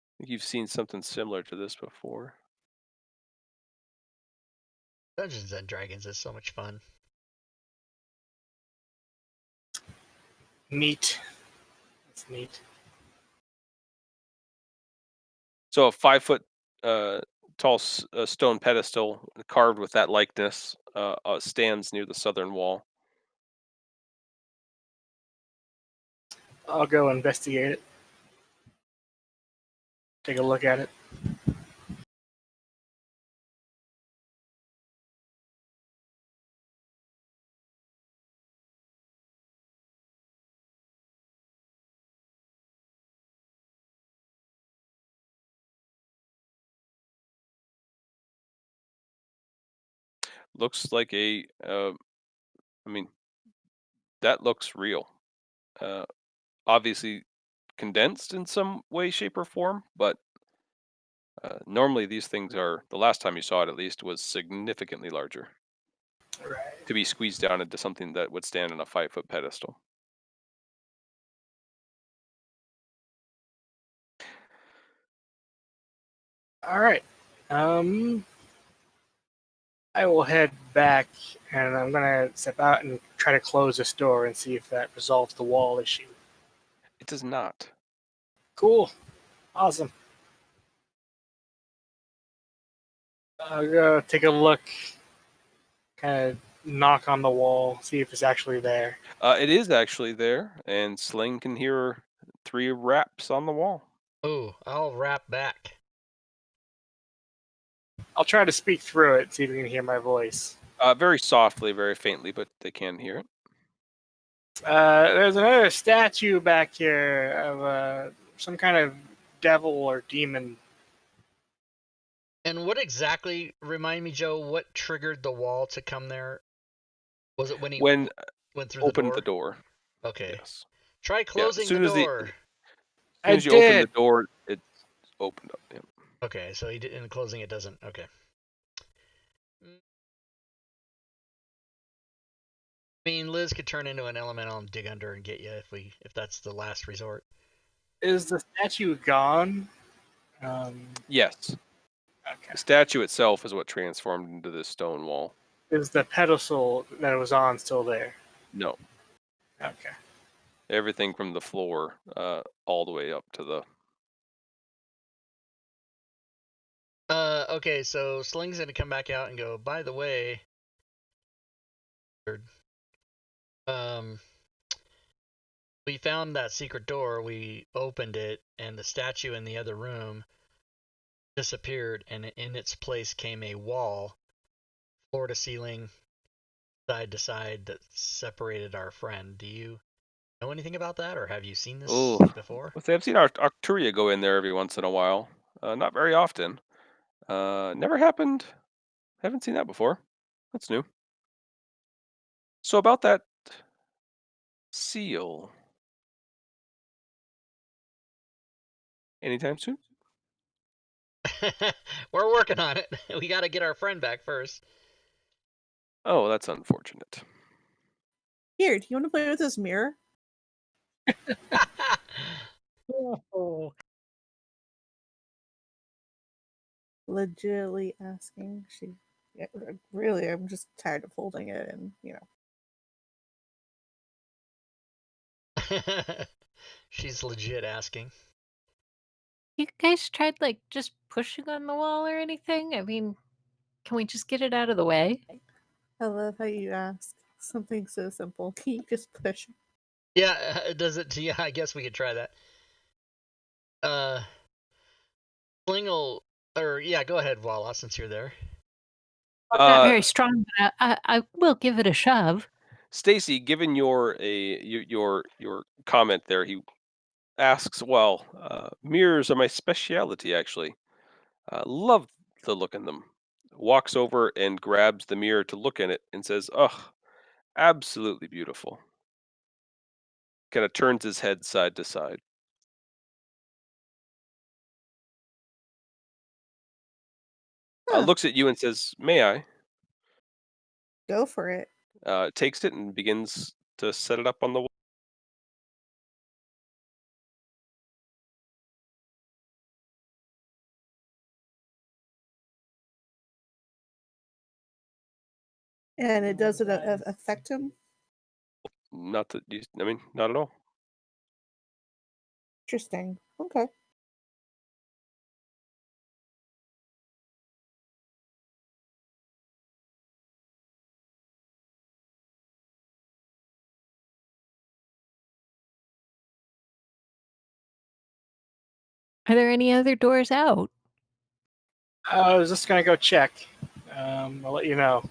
I think you've seen something similar to this before. Dungeons and Dragons is so much fun. Neat. That's neat. So a 5-foot tall stone pedestal carved with that likeness stands near the southern wall. I'll go investigate it. Take a look at it. Looks like that looks real. Obviously condensed in some way, shape, or form, but normally these things are, the last time you saw it at least, was significantly larger. Right. To be squeezed down into something that would stand on a 5-foot pedestal. All right. I will head back, and I'm gonna step out and try to close this door and see if that resolves the wall issue. It does not. Cool. Awesome. I'll go take a look, kind of knock on the wall, see if it's actually there. It is actually there, and Sling can hear 3 raps on the wall. Oh, I'll rap back. I'll try to speak through it, see if you can hear my voice. Very softly, very faintly, but they can hear it. There's another statue back here of some kind of devil or demon. And what exactly, remind me, Joe, what triggered the wall to come there? Was it when he went through opened the door? Okay. Yes. Try closing the door. As soon as you open the door, it opened up. Yeah. Okay, so he did, and closing it doesn't. Okay. I mean, Liz could turn into an elemental and dig under and get you if that's the last resort. Is the statue gone? Yes. Okay. The statue itself is what transformed into this stone wall. Is the pedestal that it was on still there? No. Okay. Everything from the floor all the way up to the... Okay, so Sling's gonna come back out and go, by the way, we found that secret door, we opened it, and the statue in the other room disappeared, and in its place came a wall, floor to ceiling, side to side, that separated our friend. Do you know anything about that, or have you seen this before? I've seen Arcturia go in there every once in a while. Not very often. Never happened. Haven't seen that before. That's new. So about that seal. Anytime soon? We're working on it. We got to get our friend back first. Oh, that's unfortunate. Here, do you want to play with this mirror? Oh. Legitimately asking. She Yeah, really, I'm just tired of holding it, and She's legit asking. You guys tried like just pushing on the wall or anything? I mean, can we just get it out of the way? I love how you ask something so simple. Can you just push? Yeah, does it? Yeah, I guess we could try that. Slingle, or yeah, go ahead, Walla, since you're there. I'm not very strong, but I will give it a shove. Stacy, given your comment there, he asks, "Well, mirrors are my specialty, actually. Love the look in them." Walks over and grabs the mirror to look in it and says, "Ugh, absolutely beautiful." Kind of turns his head side to side. Looks at you and says, "May I?" Go for it. Takes it and begins to set it up on the wall. And it doesn't affect him? Not that you, I mean, not at all. Interesting. Okay. Are there any other doors out? I was just gonna go check. I'll let you know.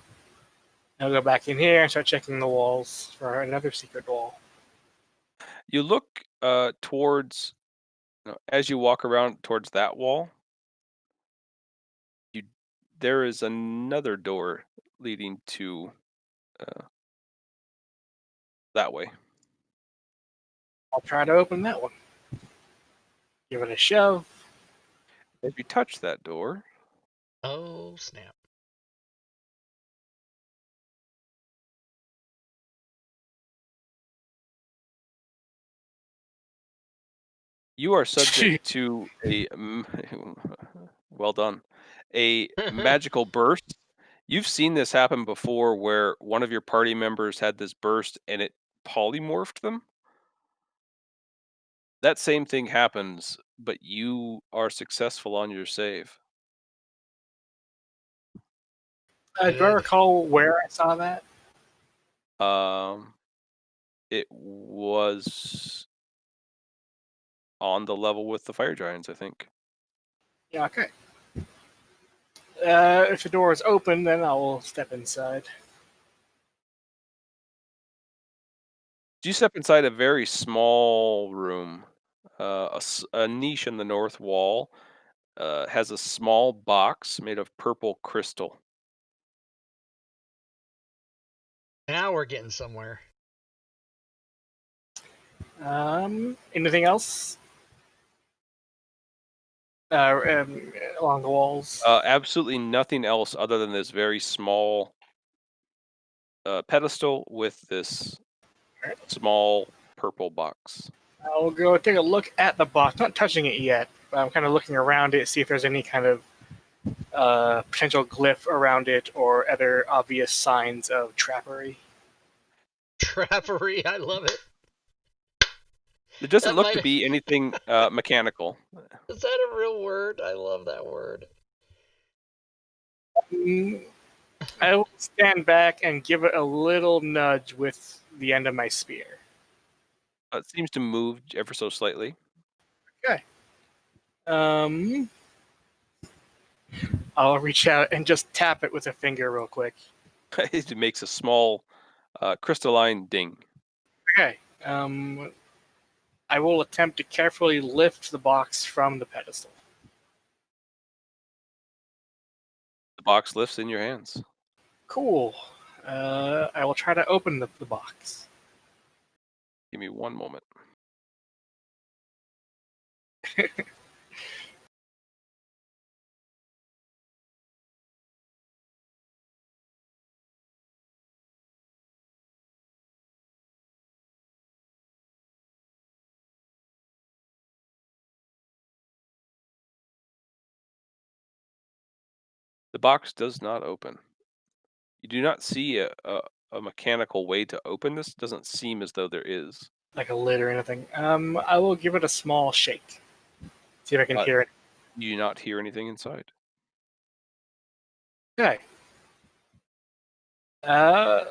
I'll go back in here and start checking the walls for another secret wall. You look towards, as you walk around towards that wall, there is another door leading to that way. I'll try to open that one. Give it a shove. As you touch that door, oh snap! you are subject to a well done, a magical burst. You've seen this happen before, where one of your party members had this burst and it polymorphed them. That same thing happens, but you are successful on your save. Do I recall where I saw that? It was on the level with the fire giants, I think. Yeah, okay. If the door is open, then I will step inside. You step inside a very small room. A niche in the north wall has a small box made of purple crystal. Now we're getting somewhere. Anything else? Along the walls? Absolutely nothing else other than this very small pedestal with this small purple box. I'll go take a look at the box, not touching it yet, but I'm kind of looking around it, see if there's any kind of potential glyph around it or other obvious signs of trappery. Trappery, I love it. It doesn't look to be anything mechanical. Is that a real word? I love that word. I will stand back and give it a little nudge with the end of my spear. It seems to move ever so slightly. Okay. I'll reach out and just tap it with a finger real quick. It makes a small crystalline ding. Okay. I will attempt to carefully lift the box from the pedestal. The box lifts in your hands. Cool. I will try to open the box. Give me one moment. The box does not open. You do not see a mechanical way to open this. Doesn't seem as though there is. Like a lid or anything. I will give it a small shake. See if I can hear it. You do not hear anything inside. Okay. I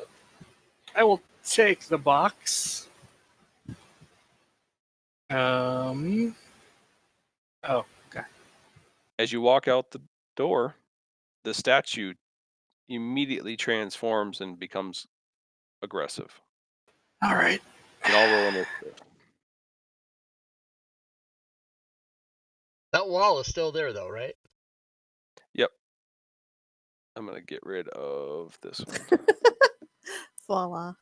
will take the box. Oh, okay. As you walk out the door, the statue immediately transforms and becomes aggressive. All right. And I'll roll initiative. That wall is still there, though, right? Yep. I'm going to get rid of this one. Voila.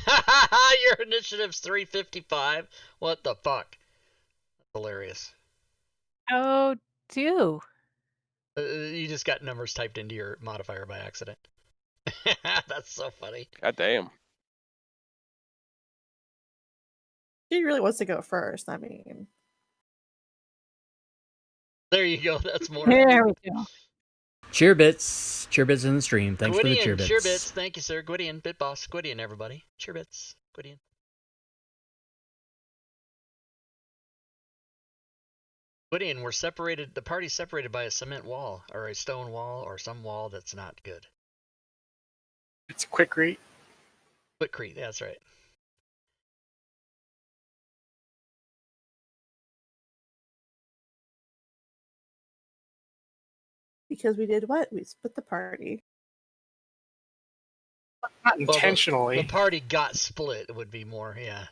Your initiative's 355. What the fuck? That's hilarious. Oh, do. You just got numbers typed into your modifier by accident. That's so funny. God damn. He really wants to go first. I mean, There you go. That's more. There we go. Cheerbits in the stream. Thanks for the Gwydion, cheerbits. cheerbits. Thank you, sir. Gwydion, Bitboss, Gwydion, everybody. Cheerbits, Gwydion. Gwydion, we're separated. The party's separated by a cement wall, or a stone wall, or some wall that's not good. It's Quickcrete. Quickcrete, that's right. because we did what? We split the party. Not intentionally. Well, the party got split would be more, yeah.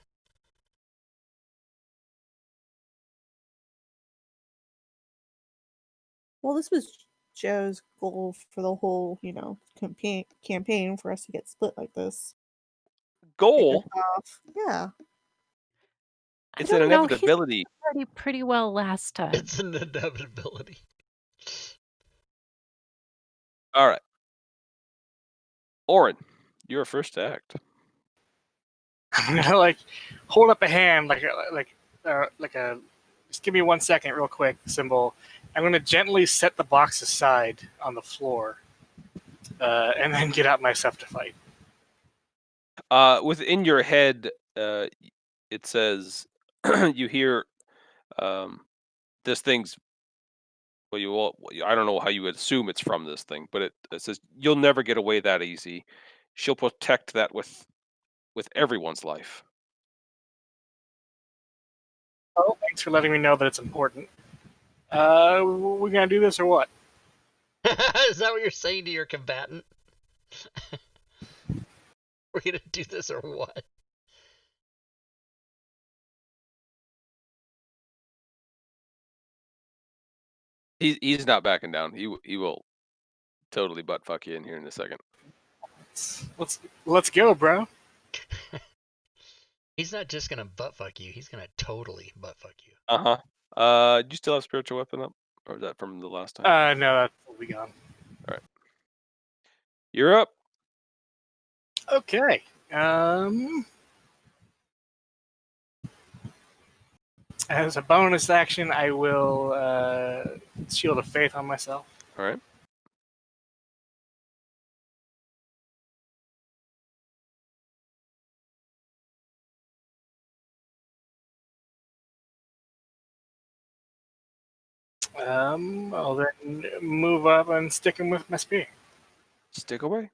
Well, this was Joe's goal for the whole, campaign for us to get split like this. Goal? Yeah. It's an inevitability. He did pretty well last time. It's an inevitability. All right. Oren, you're first to act. I'm gonna hold up a hand like a just give me 1 second real quick symbol. I'm gonna gently set the box aside on the floor, and then get out my stuff to fight. Within your head, it says you hear this thing's. Well, I don't know how you would assume it's from this thing, but it says you'll never get away that easy. She'll protect that with everyone's life. Oh, thanks for letting me know that it's important. We gonna do this or what? Is that what you're saying to your combatant? We're gonna do this or what? He's not backing down. He will totally butt fuck you in here in a second. Let's go, bro. He's not just gonna butt fuck you. He's gonna totally butt fuck you. Do you still have spiritual weapon up, or is that from the last time? No, that's what we got. All right, you're up. Okay. As a bonus action, I will Shield of Faith on myself. All right. I'll then move up and stick him with my spear. Stick away.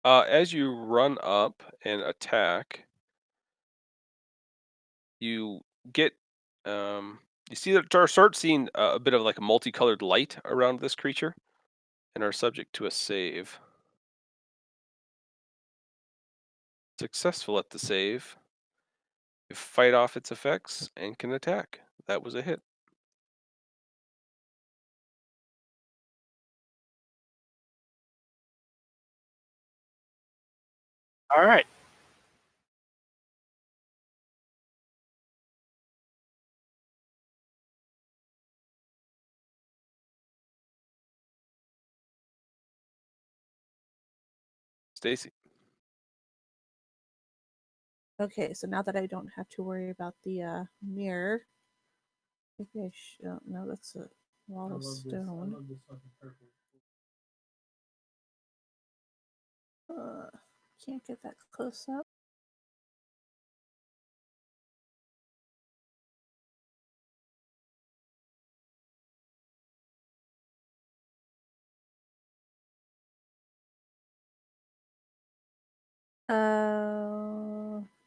As you run up and attack, you get you see that start seeing a bit of like a multicolored light around this creature, and are subject to a save. Successful at the save, you fight off its effects and can attack. That was a hit. All right. Stacy. Okay, so now that I don't have to worry about the mirror, maybe I should. No, that's a wall of stone. Can't get that close up.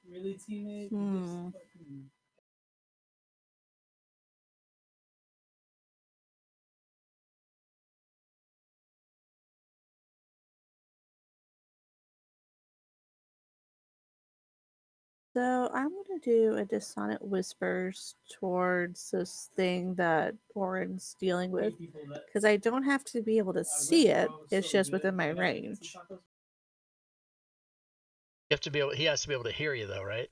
Really, teammate? So I'm gonna do a Dissonant Whispers towards this thing that Oren's dealing with, because I don't have to be able to see it. It's just within my range. You have to be able. He has to be able to hear you, though, right?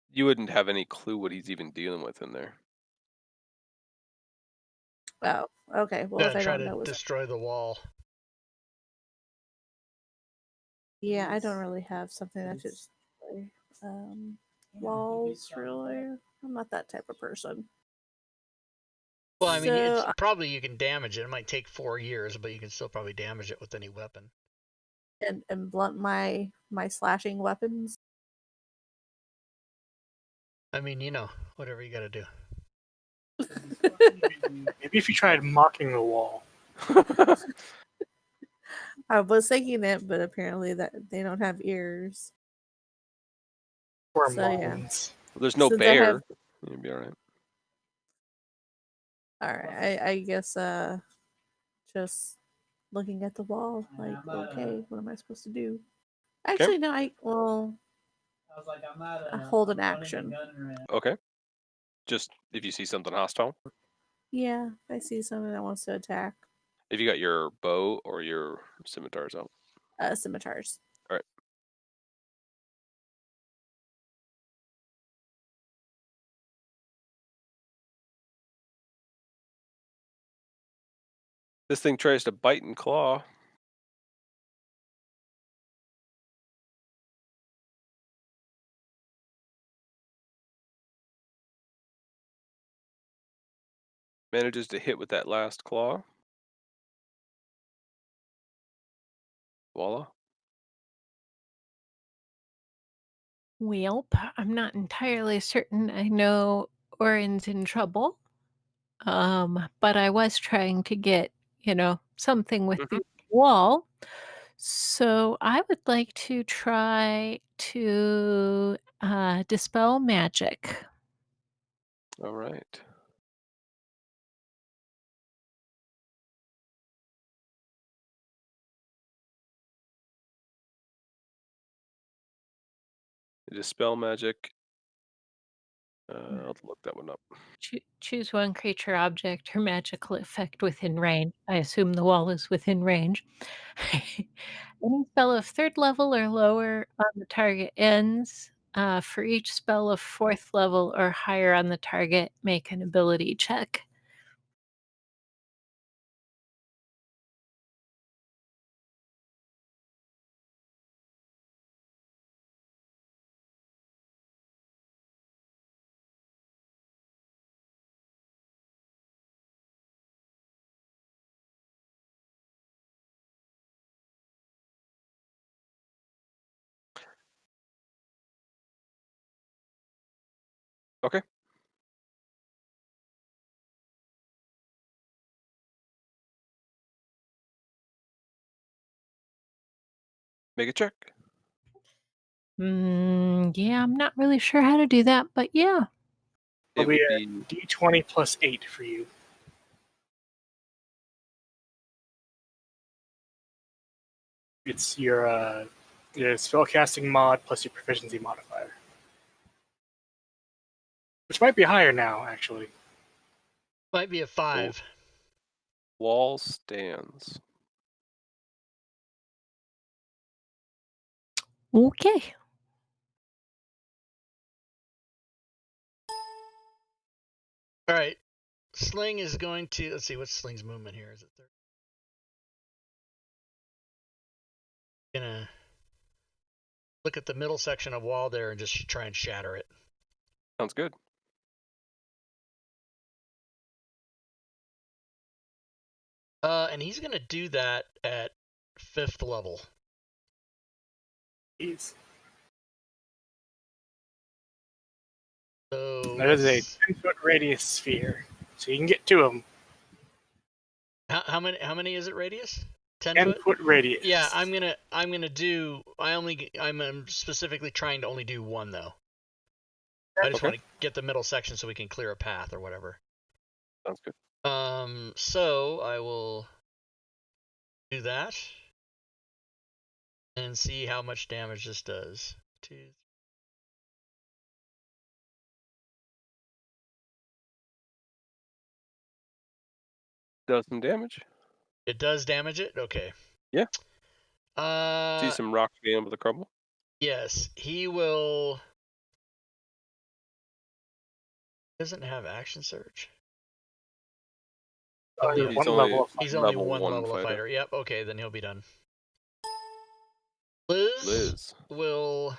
You wouldn't have any clue what he's even dealing with in there. Oh, okay. Well, if I try don't to know, destroy the wall. Yeah, I don't really have something that just walls. Really, I'm not that type of person. Well, I mean, So, it's probably you can damage it. It might take 4 years, but you can still probably damage it with any weapon. and blunt my slashing weapons. I mean, whatever you got to do. Maybe if you tried mocking the wall. I was thinking it, but apparently that they don't have ears. Or So, mounds. Well, there's no Since bear. You'd be all right. All right, I guess just looking at the wall, like, okay, what am I supposed to do? Actually, no, I hold an action. Okay. Just if you see something hostile. Yeah, if I see something that wants to attack. If you got your bow or your scimitars out. Scimitars. All right. This thing tries to bite and claw. Manages to hit with that last claw. Voila. Well, I'm not entirely certain I know Oren's in trouble. But I was trying to get, something with the wall. So I would like to try to dispel magic. All right. Dispel magic. I'll have to look that one up. Choose one creature, object, or magical effect within range. I assume the wall is within range. Any spell of 3rd level or lower on the target ends. For each spell of 4th level or higher on the target, make an ability check. Okay. Make a check. Yeah, I'm not really sure how to do that, but yeah. It would be D20 plus 8 for you. It's your spellcasting mod plus your proficiency modifier. Which might be higher now, actually. Might be a 5. Wall stands. Okay. All right. Sling is going to. Let's see, what's Sling's movement here? Is it 30? Gonna look at the middle section of wall there and just try and shatter it. Sounds good. And he's gonna do that at 5th level. Jeez. So That is a 10-foot radius sphere, so you can get to them. how many is it radius? 10 foot? 10-foot radius. Yeah, I'm specifically trying to only do one though. I just want to get the middle section so we can clear a path or whatever. Sounds good. So I will do that and see how much damage this does. 2. Does some damage. It does damage it? Okay. Yeah. See some rocks being able to crumble? Yes. He will... Doesn't have action surge. He's only one level of fighter. Yep, okay, then he'll be done. Liz will...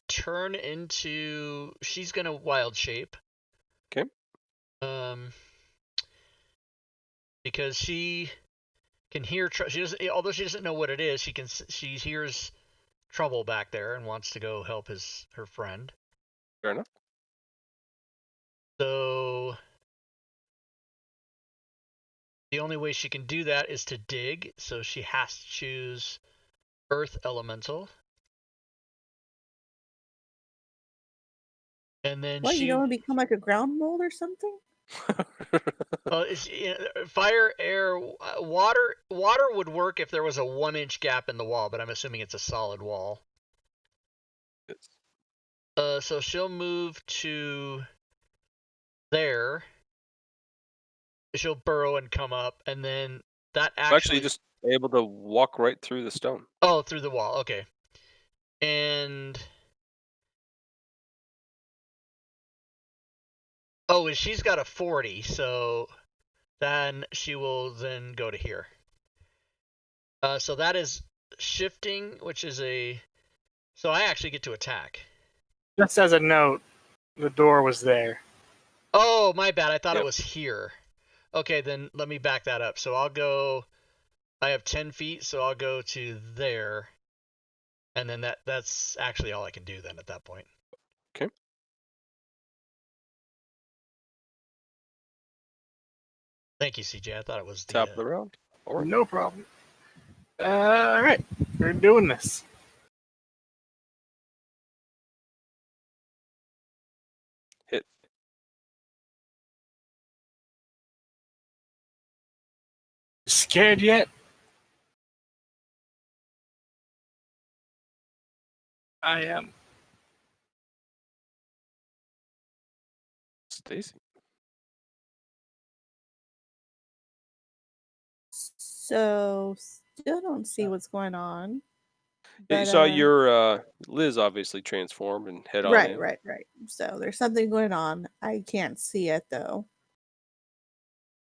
turn into... She's gonna wild shape. Okay. Because she can hear... although she doesn't know what it is, she hears trouble back there and wants to go help her friend. Fair enough. So the only way she can do that is to dig, so she has to choose Earth Elemental. And then what, you don't want to become like a ground mold or something? Fire, air, water. Water would work if there was a 1-inch gap in the wall, but I'm assuming it's a solid wall. Yes. So she'll move to there. She'll burrow and come up, and then that actually just able to walk right through the stone. Oh, through the wall. Okay. And she's got a 40, so then she will then go to here. So that is shifting, which is so I actually get to attack. Just as a note, the door was there. Oh, my bad. I thought it was here. Okay, then let me back that up. So I'll go... I have 10 feet, so I'll go to there. And then that's actually all I can do then at that point. Okay. Thank you, CJ. I thought it was top of the round. Right. No problem. All right, we're doing this. Hit. Scared yet? I am. Stacy. So still don't see what's going on. Yeah, you saw your Liz obviously transform and head on in. Right. So there's something going on. I can't see it though.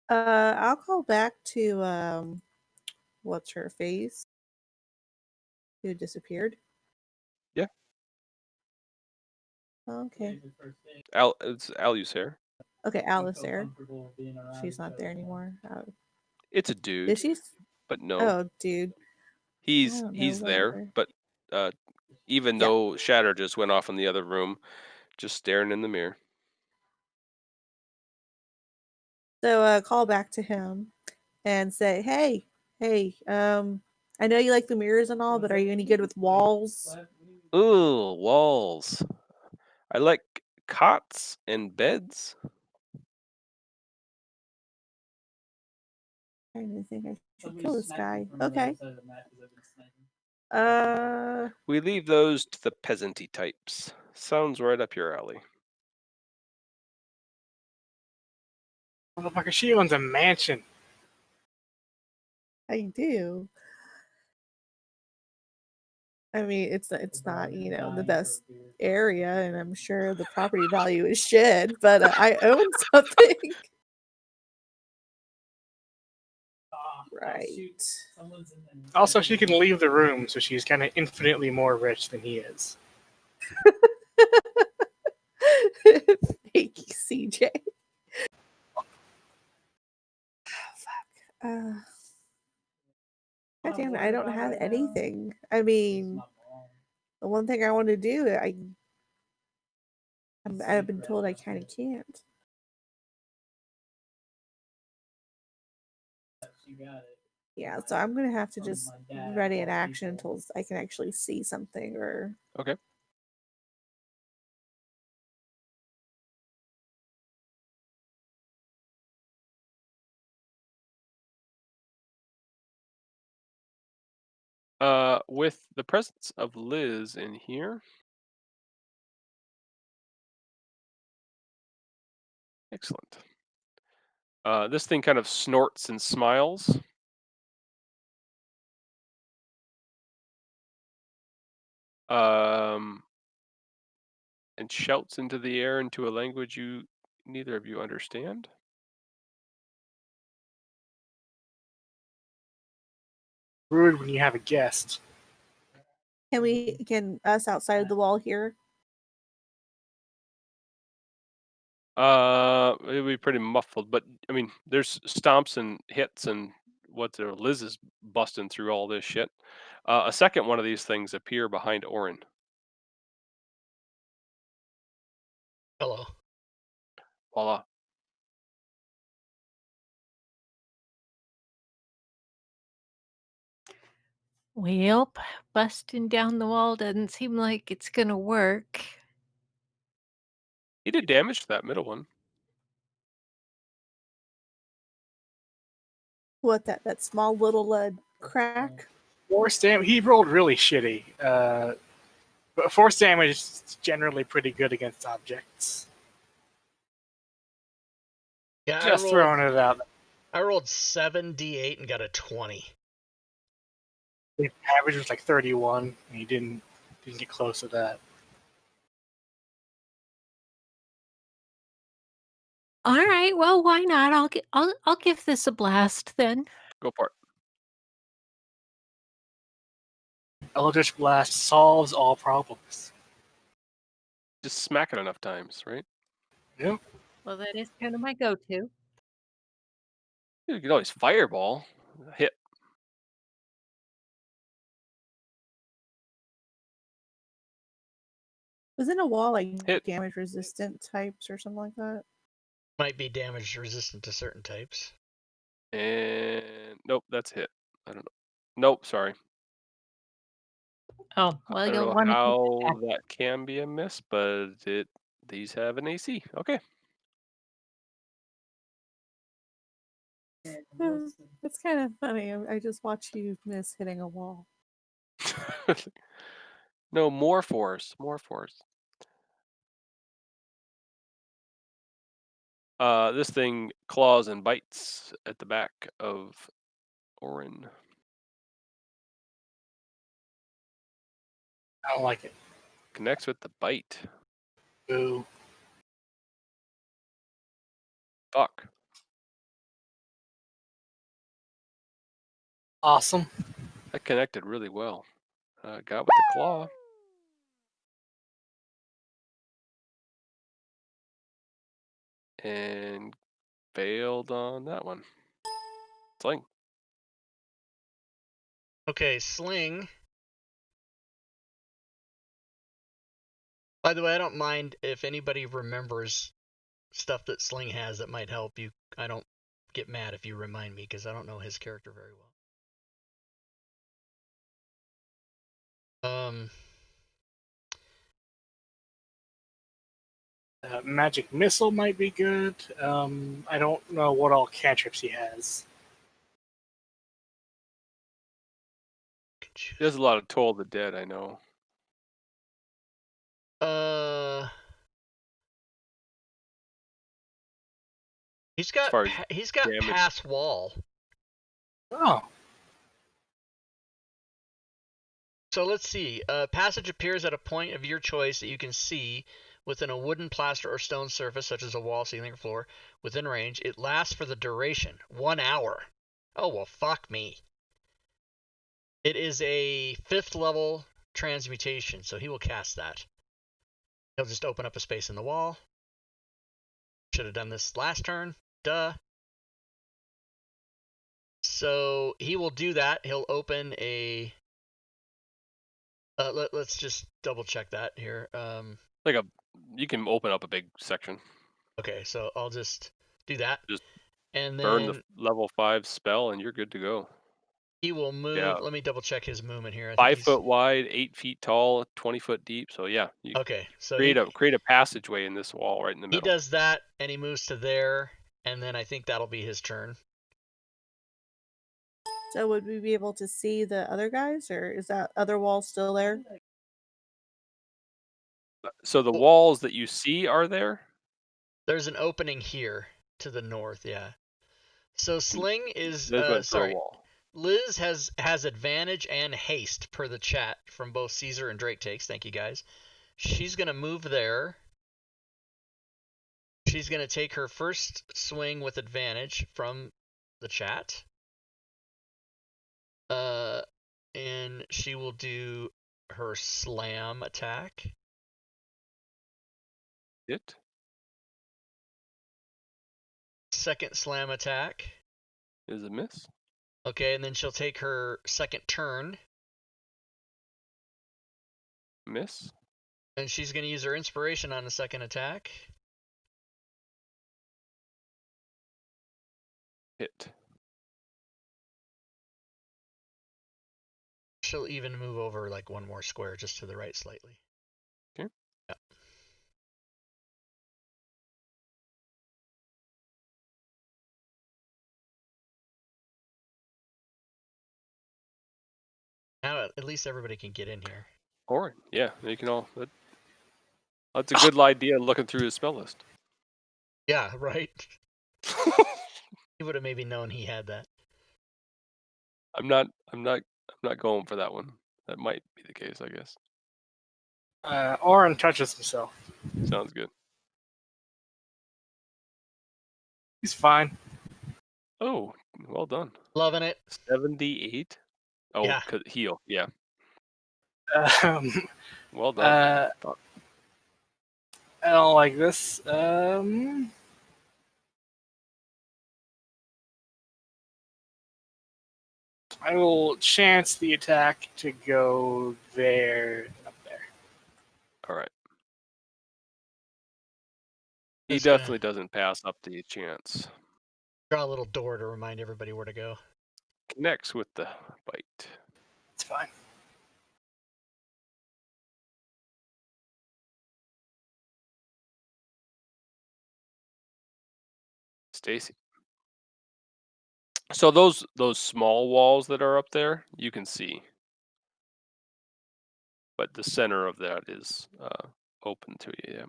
I'll call back to what's her face? Who disappeared? Yeah. Okay. It's Alusair. Okay, Alistair. She's not there anymore. It's a dude. Is she? But no. Oh, dude. He's there, but even though Shatter just went off in the other room, just staring in the mirror. So call back to him and say, hey, I know you like the mirrors and all, but are you any good with walls? Ooh, walls. I like cots and beds. I didn't think I should kill this guy. Okay. We leave those to the peasanty types. Sounds right up your alley. Motherfucker, she owns a mansion. I do. I mean, it's not the best area, and I'm sure the property value is shit. But I own something. Right. Also, she can leave the room, so she's kind of infinitely more rich than he is. Thank you, CJ. God damn it, I don't have anything. I mean, the one thing I want to do, I've been told I kind of can't. Yeah, so I'm gonna have to just ready in action until I can actually see something or. Okay. With the presence of Liz in here. Excellent. This thing kind of snorts and smiles. And shouts into the air into a language neither of you understand. Rude when you have a guest. Can us outside the wall here? It would be pretty muffled, but I mean, there's stomps and hits and Liz is busting through all this shit. A second one of these things appear behind Orin. Hello. Voila. Well, busting down the wall doesn't seem like it's gonna work. He did damage to that middle one. What, that small little crack? Force damage. He rolled really shitty. But force damage is generally pretty good against objects. Yeah, Just throwing it out. I rolled 7d8 and got a 20. The average was like 31, and he didn't get close to that. All right, well, why not? I'll give this a blast then. Go for it. Eldritch Blast solves all problems. Just smack it enough times, right? Yep. Well, that is kind of my go-to. You can always fireball. Hit. Wasn't a wall like Hit. damage resistant types or something like that? Might be damage resistant to certain types. And nope, that's a hit. I don't know. Nope, sorry. Oh, well, I don't you'll know want to how that can be a miss, but these have an AC. Okay. It's kind of funny. I just watch you miss hitting a wall. No, more force. More force. This thing claws and bites at the back of Orin. I don't like it. Connects with the bite. Boo. Fuck. Awesome. That connected really well. Got with the claw. And failed on that one. Sling. Okay, Sling. By the way, I don't mind if anybody remembers stuff that Sling has that might help you. I don't get mad if you remind me, because I don't know his character very well. Magic Missile might be good. I don't know what all cantrips he has. He has a lot of Toll the Dead, I know. He's got Pass Wall. Oh. So let's see. Passage appears at a point of your choice that you can see within a wooden, plaster, or stone surface, such as a wall, ceiling, or floor, within range. It lasts for the duration, 1 hour. Oh, well, fuck me. It is a 5th level transmutation, so he will cast that. He'll just open up a space in the wall. Should have done this last turn. Duh. So he will do that. He'll open a... let's just double check that here. You can open up a big section. Okay, so I'll just do that. Just and then burn the level 5 spell and you're good to go. He will move. Yeah. Let me double check his movement here. 5 foot wide, 8 feet tall, 20 foot deep. So yeah, you okay. So create a passageway in this wall right in the middle. He does that, and he moves to there, and then I think that'll be his turn. So would we be able to see the other guys, or is that other wall still there? So the walls that you see are there? There's an opening here to the north, yeah. So Sling is sorry. Wall. Liz has advantage and haste per the chat from both Caesar and Drake Takes. Thank you guys. She's gonna move there. She's gonna take her first swing with advantage from the chat. And she will do her slam attack. Hit. Second slam attack is a miss. Okay, and then she'll take her second turn. Miss. And she's going to use her inspiration on the second attack. Hit. She'll even move over like one more square just to the right slightly. Okay. Yeah. Now at least everybody can get in here. Or yeah, you can all. That's a good idea. Looking through his spell list. Yeah, right. He would have maybe known he had that. I'm not going for that one. That might be the case, I guess. Oren touches himself. Sounds good. He's fine. Oh, well done. Loving it. 78. Oh, yeah. Heal. Yeah. Well done. I don't like this. I will chance the attack to go there, up there. All right. He definitely doesn't pass up the chance. Draw a little door to remind everybody where to go. Connects with the bite. It's fine. Stacy. So those small walls that are up there, you can see. But the center of that is open to you, yeah.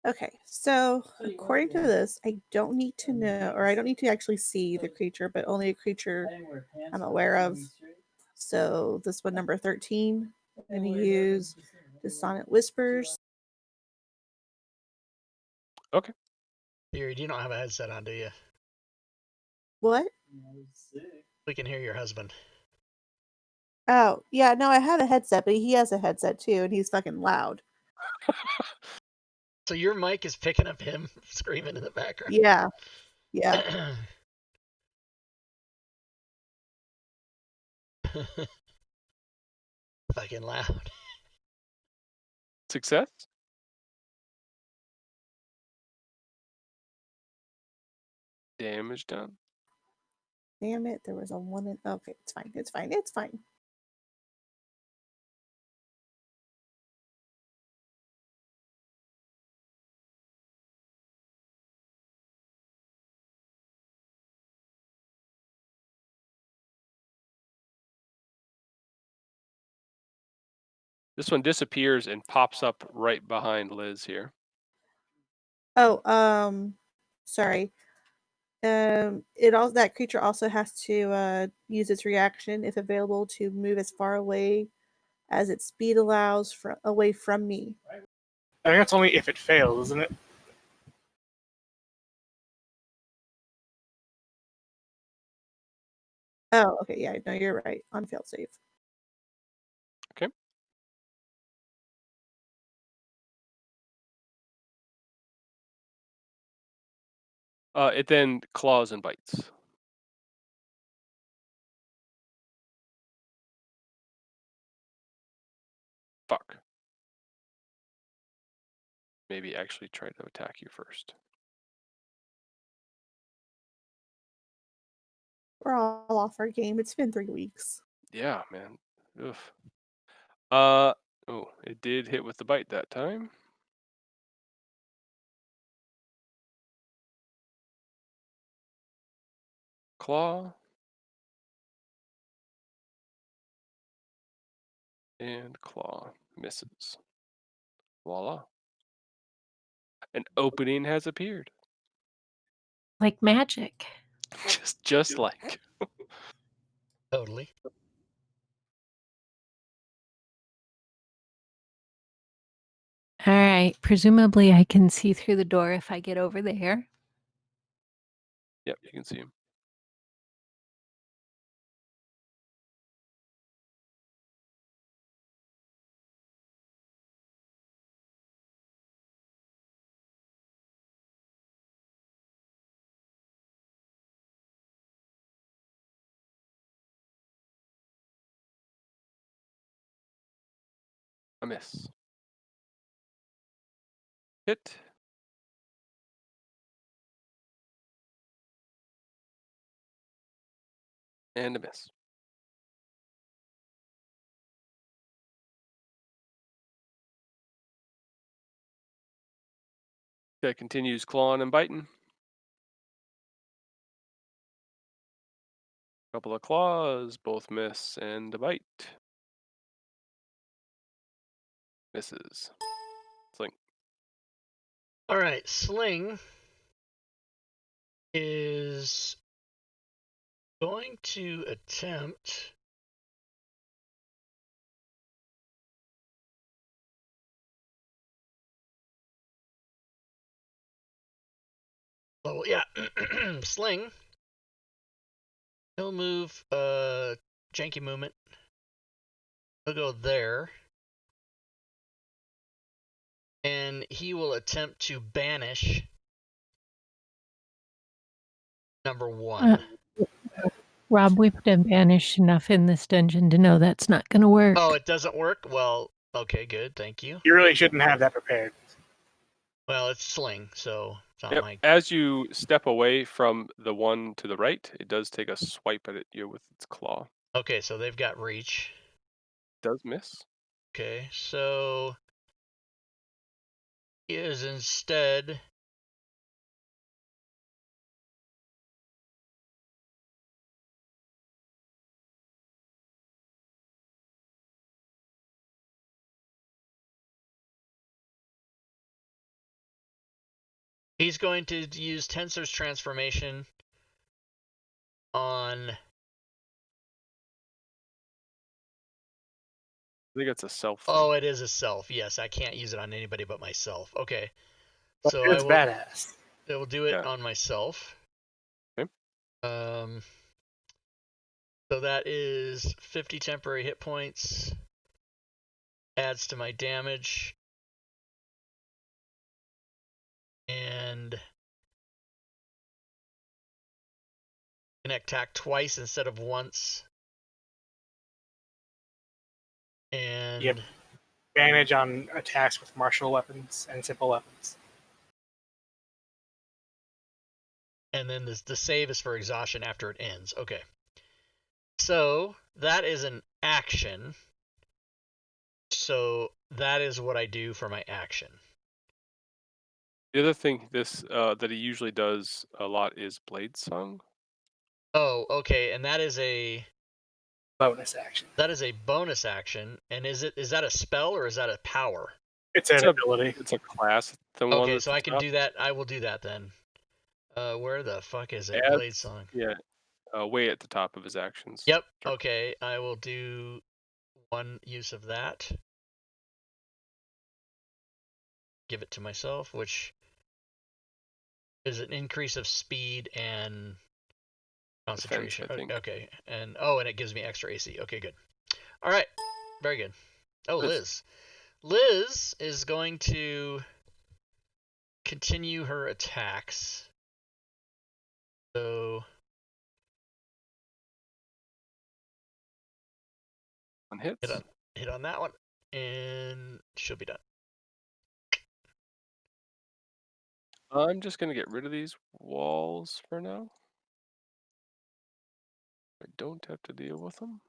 Okay, so according to this, I don't need to know, or I don't need to actually see the creature, but only a creature I'm aware of. So this one, number 13, I'm going to use Dissonant Whispers. Okay. Beard, you don't have a headset on, do you? What? We can hear your husband. Oh, yeah, no, I have a headset, but he has a headset too, and he's fucking loud. So your mic is picking up him screaming in the background. Yeah. Yeah. Fucking loud. Success? Damage done. Damn it, there was a 1 in... Okay, it's fine, it's fine, it's fine. This one disappears and pops up right behind Liz here. Oh, sorry. That creature also has to use its reaction, if available, to move as far away as its speed allows away from me. I think that's only if it fails, isn't it? Oh, okay, yeah, no, you're right. On failed save. Okay. It then claws and bites. Fuck. Maybe actually try to attack you first. We're all off our game. It's been 3 weeks. Yeah, man. Oof. Oh, it did hit with the bite that time. Claw. And claw. Misses. Voila. An opening has appeared. Like magic. Just like. Totally. All right. Presumably I can see through the door if I get over there. Yep, you can see him. A miss. Hit. And a miss. Guy continues clawing and biting. Couple of claws, both miss, and a bite. Misses. Sling. All right, Sling is going to attempt. Oh yeah, Sling. He'll move. Janky movement. He'll go there, and he will attempt to banish number 1. Rob, we've done banished enough in this dungeon to know that's not going to work. Oh, it doesn't work? Well, okay, good. Thank you. You really shouldn't have that prepared. Well, it's Sling, so it's not Yep. my... As you step away from the one to the right, it does take a swipe at you with its claw. Okay, so they've got reach. Does miss. Okay, so he is instead he's going to use Tensor's transformation on... I think it's a self thing. Oh, it is a self. Yes, I can't use it on anybody but myself. Okay. But So it's badass. I will do it Yeah. on myself. Okay. So that is 50 temporary hit points. Adds to my damage. And can attack twice instead of once. And Yep. Advantage on attacks with martial weapons and simple weapons. And then the save is for exhaustion after it ends. Okay. So that is an action. So that is what I do for my action. The other thing that he usually does a lot is Blade Song. Oh, okay, and that is a bonus action. That is a bonus action, and is that a spell or is that a power? It's an ability. It's a class. Okay, so I can do that. I will do that then. Where the fuck is it? Adds- Blade Song. Yeah, way at the top of his actions. Yep. Okay, I will do one use of that. Give it to myself, which is an increase of speed and concentration. Defense, I think. Okay, and and it gives me extra AC. Okay, good. All right, very good. Oh, Liz. Liz is going to continue her attacks. So One hits. Hit on that one, and she'll be done. I'm just gonna get rid of these walls for now. I don't have to deal with them.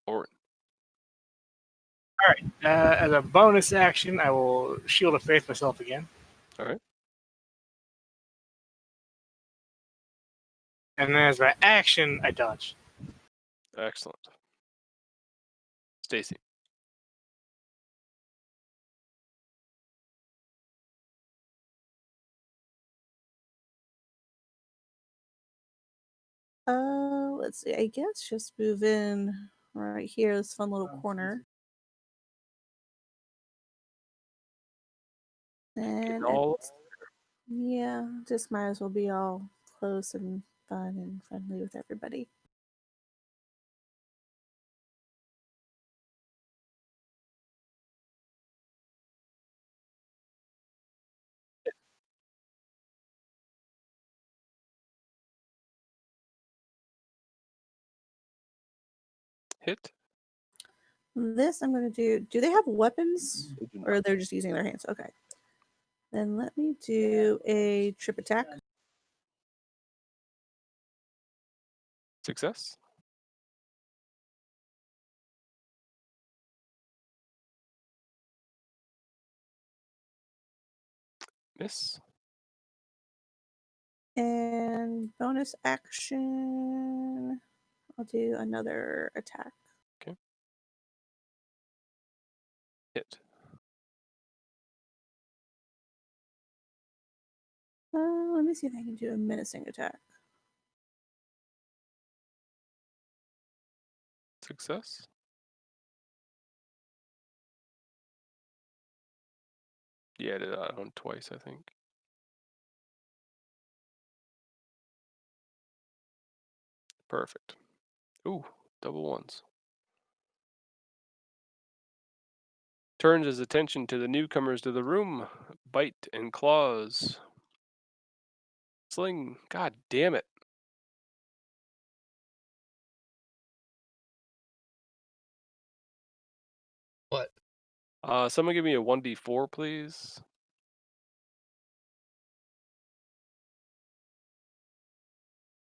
Or All right. As a bonus action, I will Shield of Faith myself again. all right. And then as my action, I dodge. Excellent. Stacy. Let's see. I guess just move in right here, this fun little corner. And yeah, just might as well be all close and fun and friendly with everybody. Hit. This I'm going to do they have weapons or they're just using their hands? Okay. Then let me do a trip attack. Success. Miss. And bonus action, I'll do another attack. Okay. Hit. Let me see if I can do a menacing attack. Success. Yeah, I did that one twice, I think. Perfect. Ooh, double ones. Turns his attention to the newcomers to the room. Bite and claws. Sling. God damn it. What? Someone give me a 1d4, please.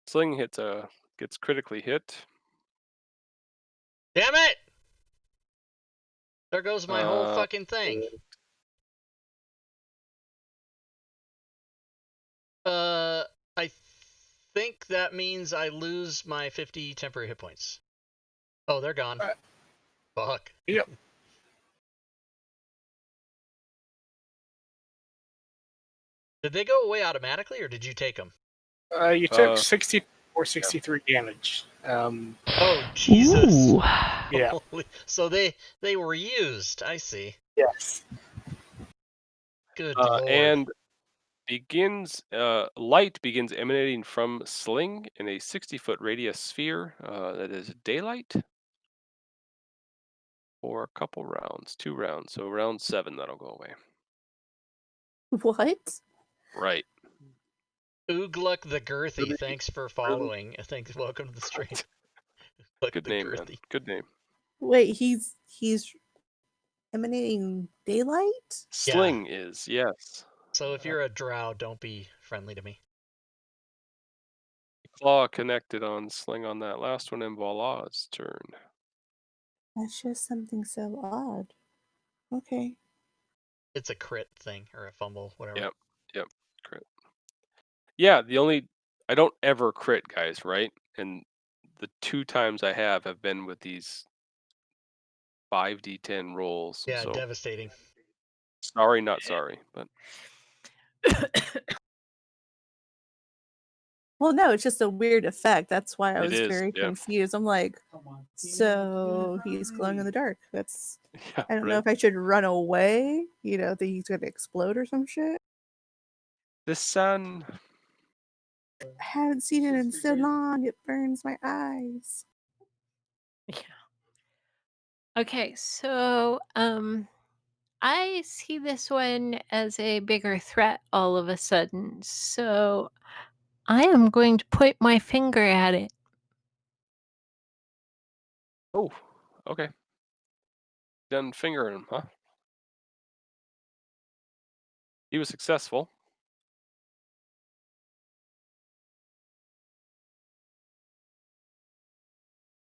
Sling gets critically hit. Damn it! There goes my whole fucking thing. I think that means I lose my 50 temporary hit points. Oh, they're gone. Fuck. Yep. Did they go away automatically, or did you take them? You took 60 or 63 damage. Oh, Jesus. Ooh. Yeah. So they were used. I see. Yes. Good Lord. And light begins emanating from Sling in a 60-foot radius sphere that is daylight for a couple rounds, 2 rounds. So round 7, that'll go away. What? Right. Oogluk the Girthy, thanks for following. Thanks, welcome to the stream. Good name, man. Good name. Wait, he's emanating daylight? Sling is, yes. So if you're a drow, don't be friendly to me. Claw connected on Sling on that last one, and voila, it's turn. That's just something so odd. Okay. It's a crit thing, or a fumble, whatever. Yep, crit. Yeah, I don't ever crit, guys, right? And the 2 times I have been with these 5d10 rolls. Yeah, so devastating. sorry, not sorry, but Well, no, it's just a weird effect. That's why I It was is, very yeah. confused. I'm like, so he's glowing in the dark. That's Yeah, I don't know right. if I should run away. Think he's gonna explode or some shit. The sun. I haven't seen it in so long. It burns my eyes. Yeah. Okay, so I see this one as a bigger threat all of a sudden. So I am going to point my finger at it. Oh, okay. Done fingering him, huh? He was successful.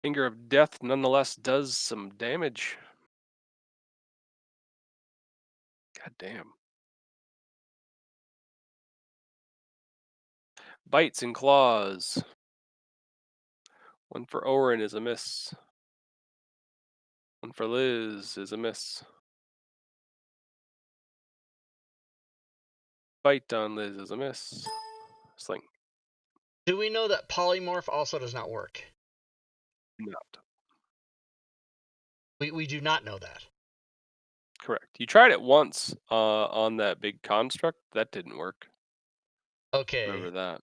Finger of Death nonetheless does some damage. God damn. Bites and claws. One for Orin is a miss. One for Liz is a miss. Bite on Liz is a miss. Sling. Do we know that Polymorph also does not work? Not. We do not know that. Correct. You tried it once on that big construct. That didn't work. Okay. Remember that.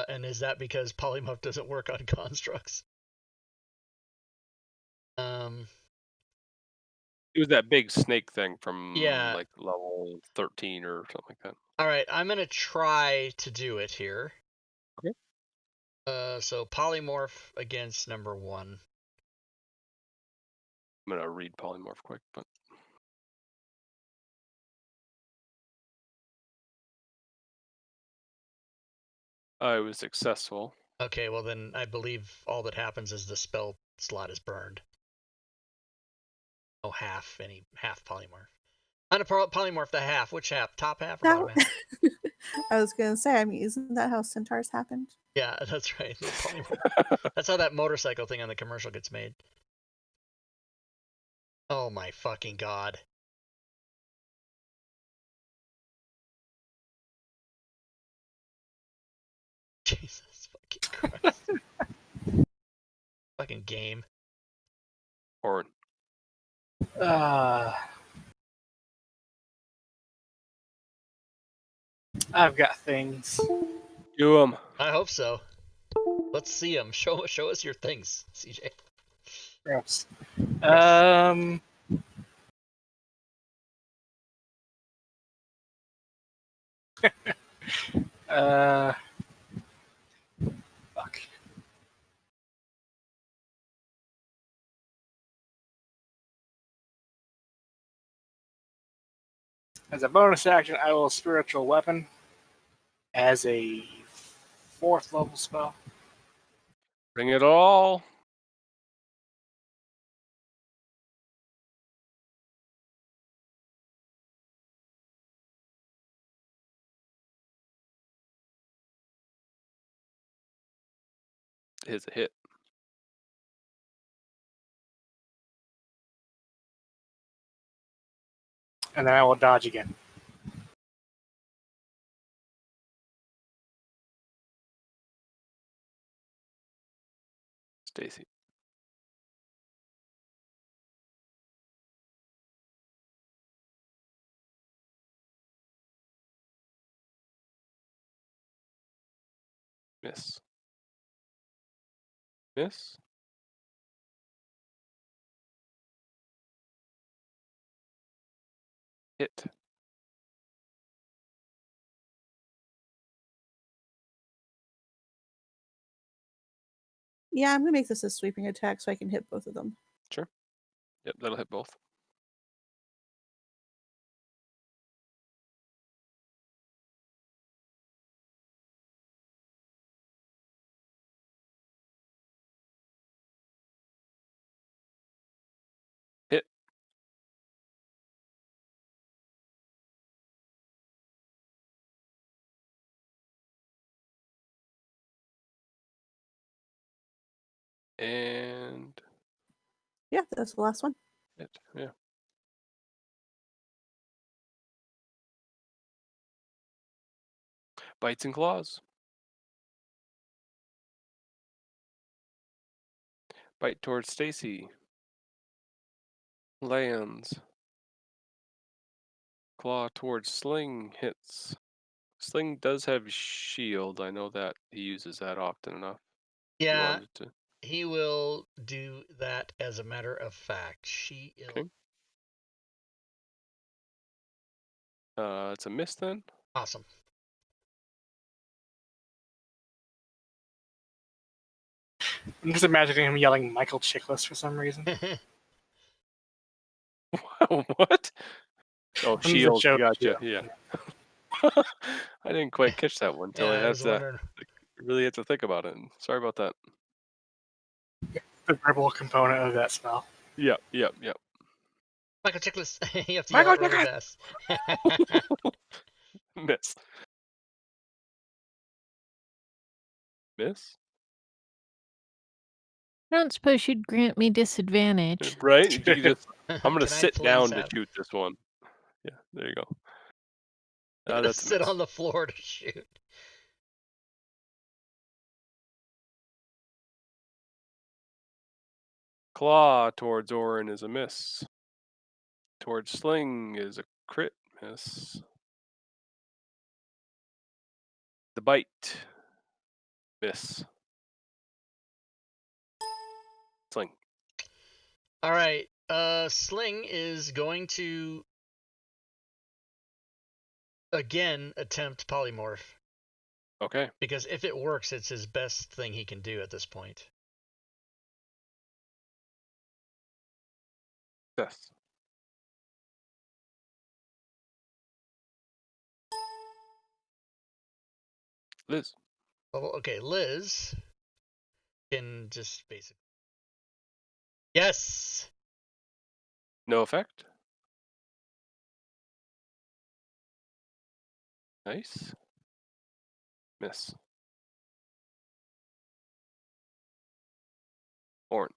And is that because Polymorph doesn't work on constructs? It was that big snake thing from Yeah. like level 13 or something like that. All right, I'm gonna try to do it here. Okay. So Polymorph against number 1. I'm gonna read Polymorph quick, but I was successful. Okay, well then I believe all that happens is the spell slot is burned. Oh, half Polymorph. On a Polymorph, the half. Which half? Top half or bottom half? I was gonna say, isn't that how centaurs happened? Yeah, that's right. That's how that motorcycle thing on the commercial gets made. Oh my fucking god. Jesus fucking Christ. Fucking game. Orin. I've got things. Do him. I hope so. Let's see them. Show us your things, CJ. Gross. Fuck. As a bonus action, I will spiritual weapon as a 4th level spell. Bring it all. Is a hit. And then I will dodge again. Stacy. Miss. Miss. Hit. Yeah, I'm gonna make this a sweeping attack so I can hit both of them. Sure. Yep, that'll hit both. Hit. And Yeah, that's the last one. hit. Yeah. Bites and claws. Bite towards Stacy. Lands. Claw towards Sling. Hits. Sling does have shield. I know that he uses that often enough. You Yeah, wanted to. he will do that as a matter of fact. Okay. It's a miss then. Awesome. I'm just imagining him yelling Michael Chiklis for some reason. What? Oh, shield. Gotcha. Yeah. I didn't quite catch that one until Yeah, I I had was to wondering. really had to think about it. Sorry about that. The verbal component of that spell. Yep. Michael Chiklis, you have to Michael yell it really fast. Miss. Miss? I don't suppose you'd grant me disadvantage. Right? You could just, I'm going to Can I sit please down to have- shoot this one. Yeah, there you go. That's That's a sit miss. on the floor to shoot. Claw towards Orin is a miss. Towards Sling is a crit miss. The bite. Miss. Sling. All right. Sling is going to again attempt polymorph. Okay. Because if it works, it's his best thing he can do at this point. Yes. Liz. Well, okay, Liz can just basically. Yes. No effect. Nice. Miss. Orin.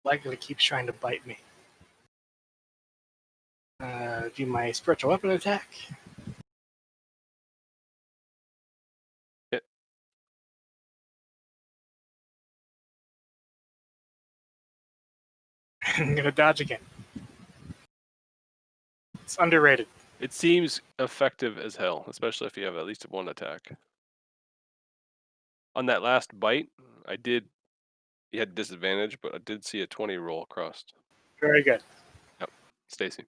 Likely keeps trying to bite me. Do my spiritual weapon attack. Hit. I'm gonna dodge again. It's underrated. It seems effective as hell, especially if you have at least one attack. On that last bite, you had disadvantage, but I did see a 20 roll across. Very good. Yep. Stacy.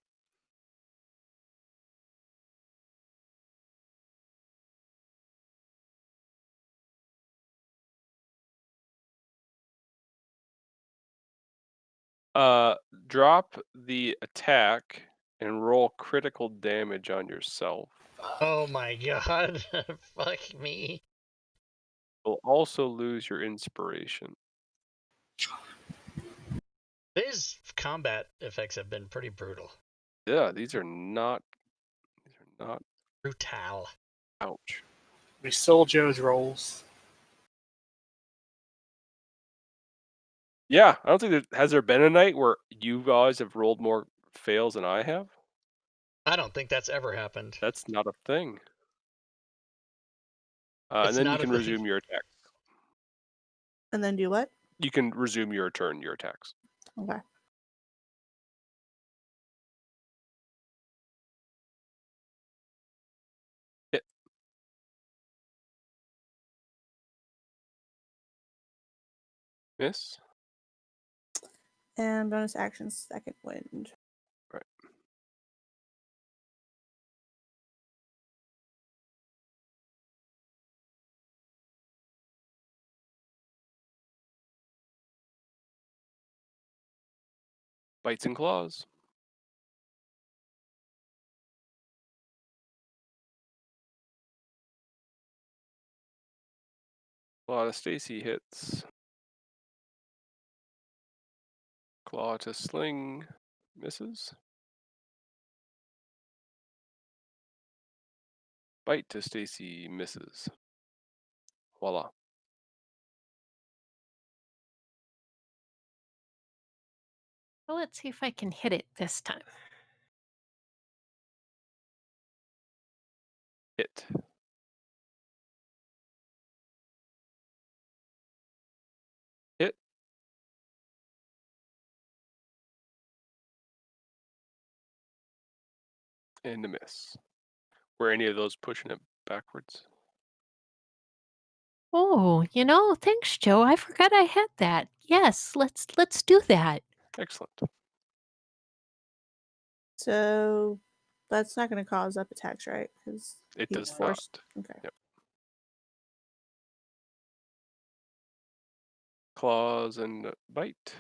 Drop the attack and roll critical damage on yourself. Oh my god. Fuck me. You'll also lose your inspiration. These combat effects have been pretty brutal. Yeah, these are not Brutal. ouch. We stole Joe's rolls. Yeah, I don't think has there been a night where you guys have rolled more fails than I have? I don't think that's ever happened. That's not a thing. It's and then you not a can thing. resume your attacks. And then do what? You can resume your turn, your attacks. Okay. Hit. Miss. And bonus action, second wind. Right. Bites and claws. Claw to Stacy hits. Claw to Sling misses. Bite to Stacy misses. Voila. Well, let's see if I can hit it this time. Hit. And a miss. Were any of those pushing it backwards? Oh, thanks, Joe. I forgot I had that. Yes, let's do that. Excellent. So that's not going to cause up attacks, right? Because It he's does forced. not. Okay. Yep. Claws and bite.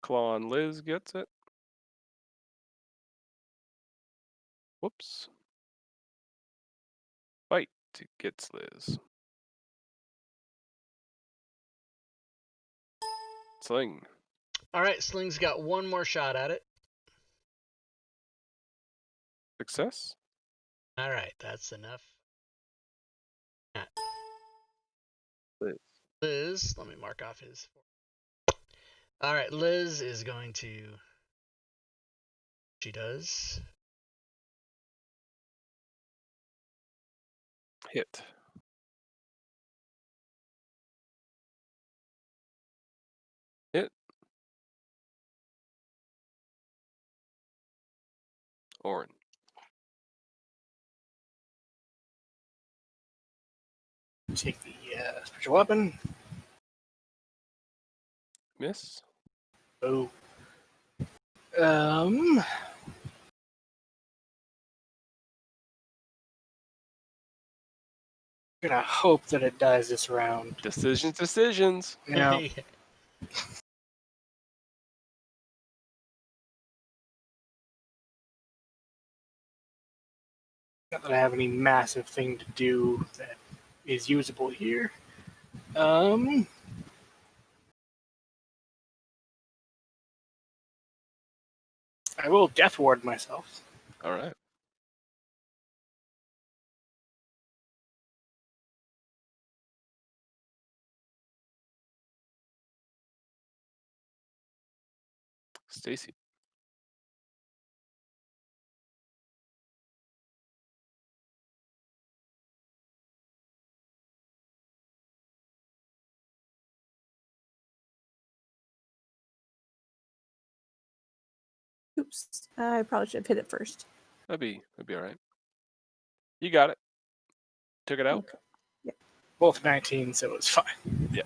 Claw on Liz gets it. Whoops. Bite gets Liz. Sling. All right, Sling's got one more shot at it. Success. All right, that's enough. Liz, let me mark off his. All right, Liz is going to. She does. Hit. Hit. Orin. Take the special weapon. Miss. Oh. Gonna hope that it does this round. Decisions. Yeah. Not that I have any massive thing to do that is usable here. I will death ward myself. All right. Stacy. Oops. I probably should have hit it first. That'd be all right. You got it. Took it out. Okay. Yeah. Both 19, so it's fine. Yeah.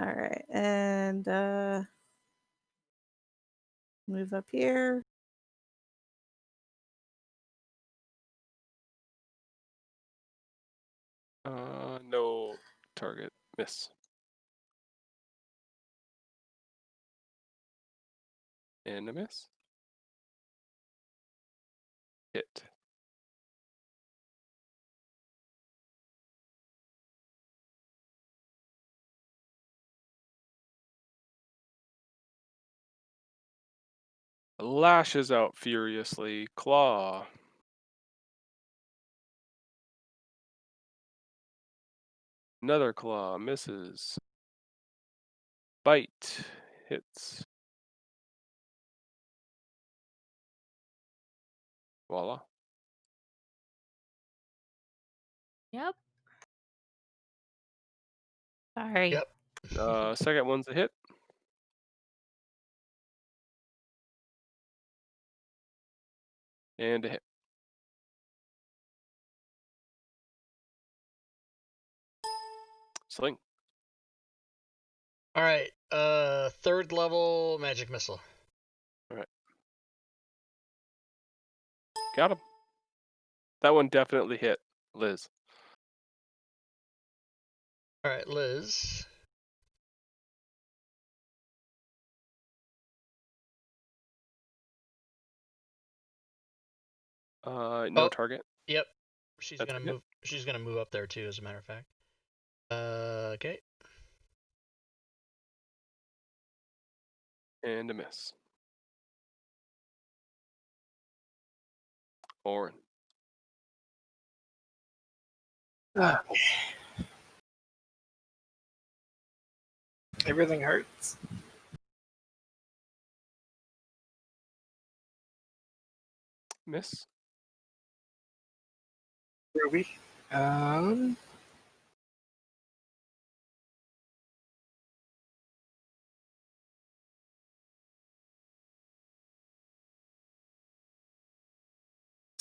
All right. And move up here. No target. Miss. And a miss. Hit. Lashes out furiously. Claw. Another claw. Misses. Bite. Hits. Voila. Yep. Sorry. Yep. Second one's a hit. And a hit. Sling. All right. Third level magic missile. All right. Got him. That one definitely hit Liz. All right, Liz. No target. Yep. She's That's gonna a hit. move. She's gonna move up there too, as a matter of fact. Okay. And a miss. Orin. Everything hurts. Miss. Ruby.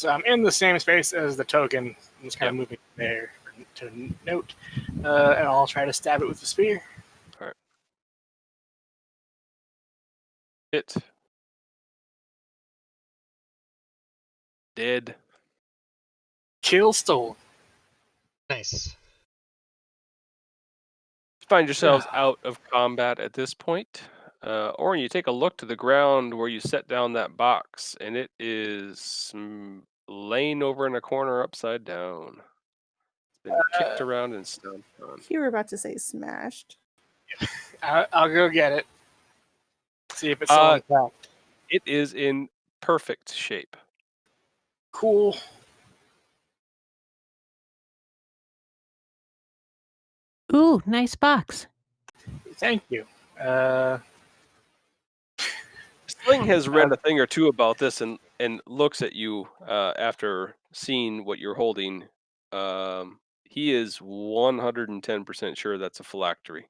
So I'm in the same space as the token. I'm just kind of moving there to note, and I'll try to stab it with the spear. All right. Hit. Dead. Kill stolen. Nice. Find yourselves out of combat at this point. Or you take a look to the ground where you set down that box, and it is laying over in a corner upside down. It's been kicked around and stomped on. You were about to say smashed. I'll go get it. See if it's still intact. It is in perfect shape. Cool. Ooh, nice box. Thank you. Sling has read a thing or two about this and looks at you after seeing what you're holding. He is 110% sure that's a phylactery.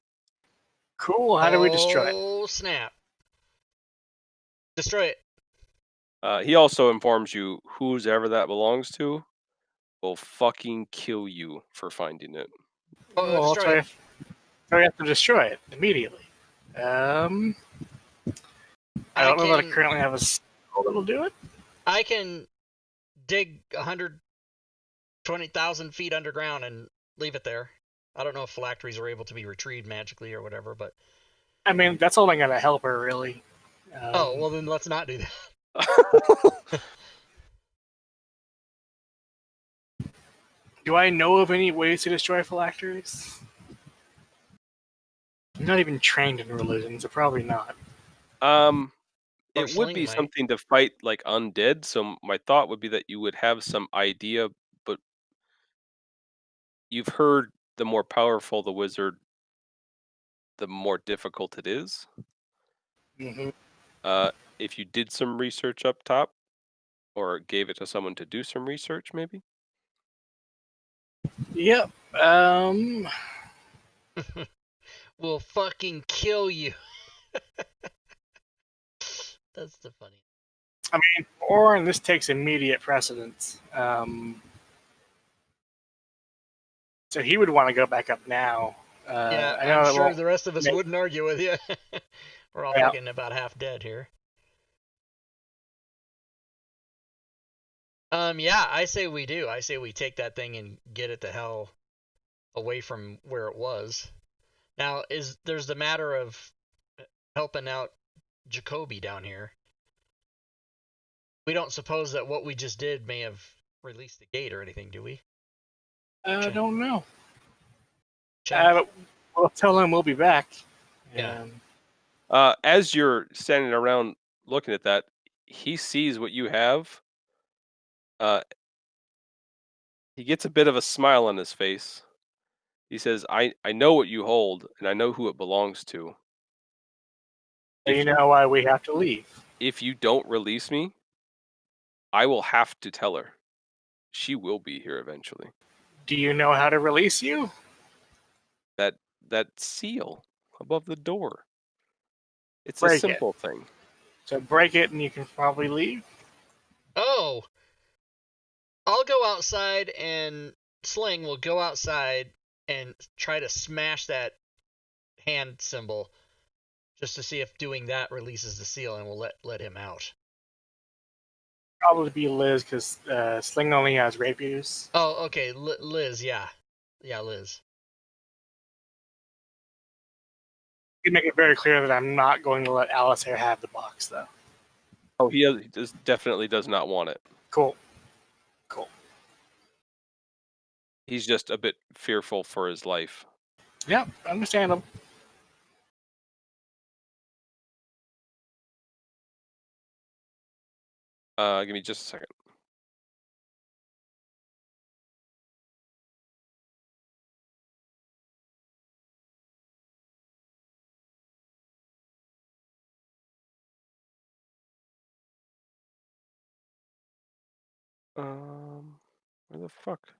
Cool. How do we destroy it? Oh, snap. Destroy it. He also informs you whose ever that belongs to will fucking kill you for finding it. Oh, destroy it. So we have to destroy it immediately. I don't know that I currently have a skill that'll do it. I can dig 120,000 feet underground and leave it there. I don't know if phylacteries are able to be retrieved magically or whatever, but... I mean, that's only going to help her, really. Oh, well then let's not do that. Do I know of any ways to destroy phylacteries? I'm not even trained in religion, so probably not. It would be something to fight like undead, so my thought would be that you would have some idea, but you've heard the more powerful the wizard, the more difficult it is. Mm-hmm. If you did some research up top, or gave it to someone to do some research, maybe? Yep. We'll fucking kill you. That's the funny. I mean, or this takes immediate precedence. So he would want to go back up now. Yeah, I'm sure the rest of us wouldn't argue with you. We're all fucking about half dead here. Yeah, I say we do. I say we take that thing and get it the hell away from where it was. Now, there's the matter of helping out Jacoby down here. We don't suppose that what we just did may have released the gate or anything, do we? I don't know. We'll tell him we'll be back. Yeah. As you're standing around looking at that, he sees what you have. He gets a bit of a smile on his face. He says, I know what you hold, and I know who it belongs to. So you know why we have to leave. If you don't release me, I will have to tell her. She will be here eventually. Do you know how to release you? That seal above the door. It's break a simple thing. So break it and you can probably leave. Oh. I'll go outside and Sling will go outside and try to smash that hand symbol just to see if doing that releases the seal and we'll let him out. Probably be Liz because Sling only has rapiers. Oh, okay. Liz, yeah. Yeah, Liz. You can make it very clear that I'm not going to let Alistair have the box, though. Oh, he definitely does not want it. Cool. He's just a bit fearful for his life. Yep, understandable. Give me just a second. Where the fuck?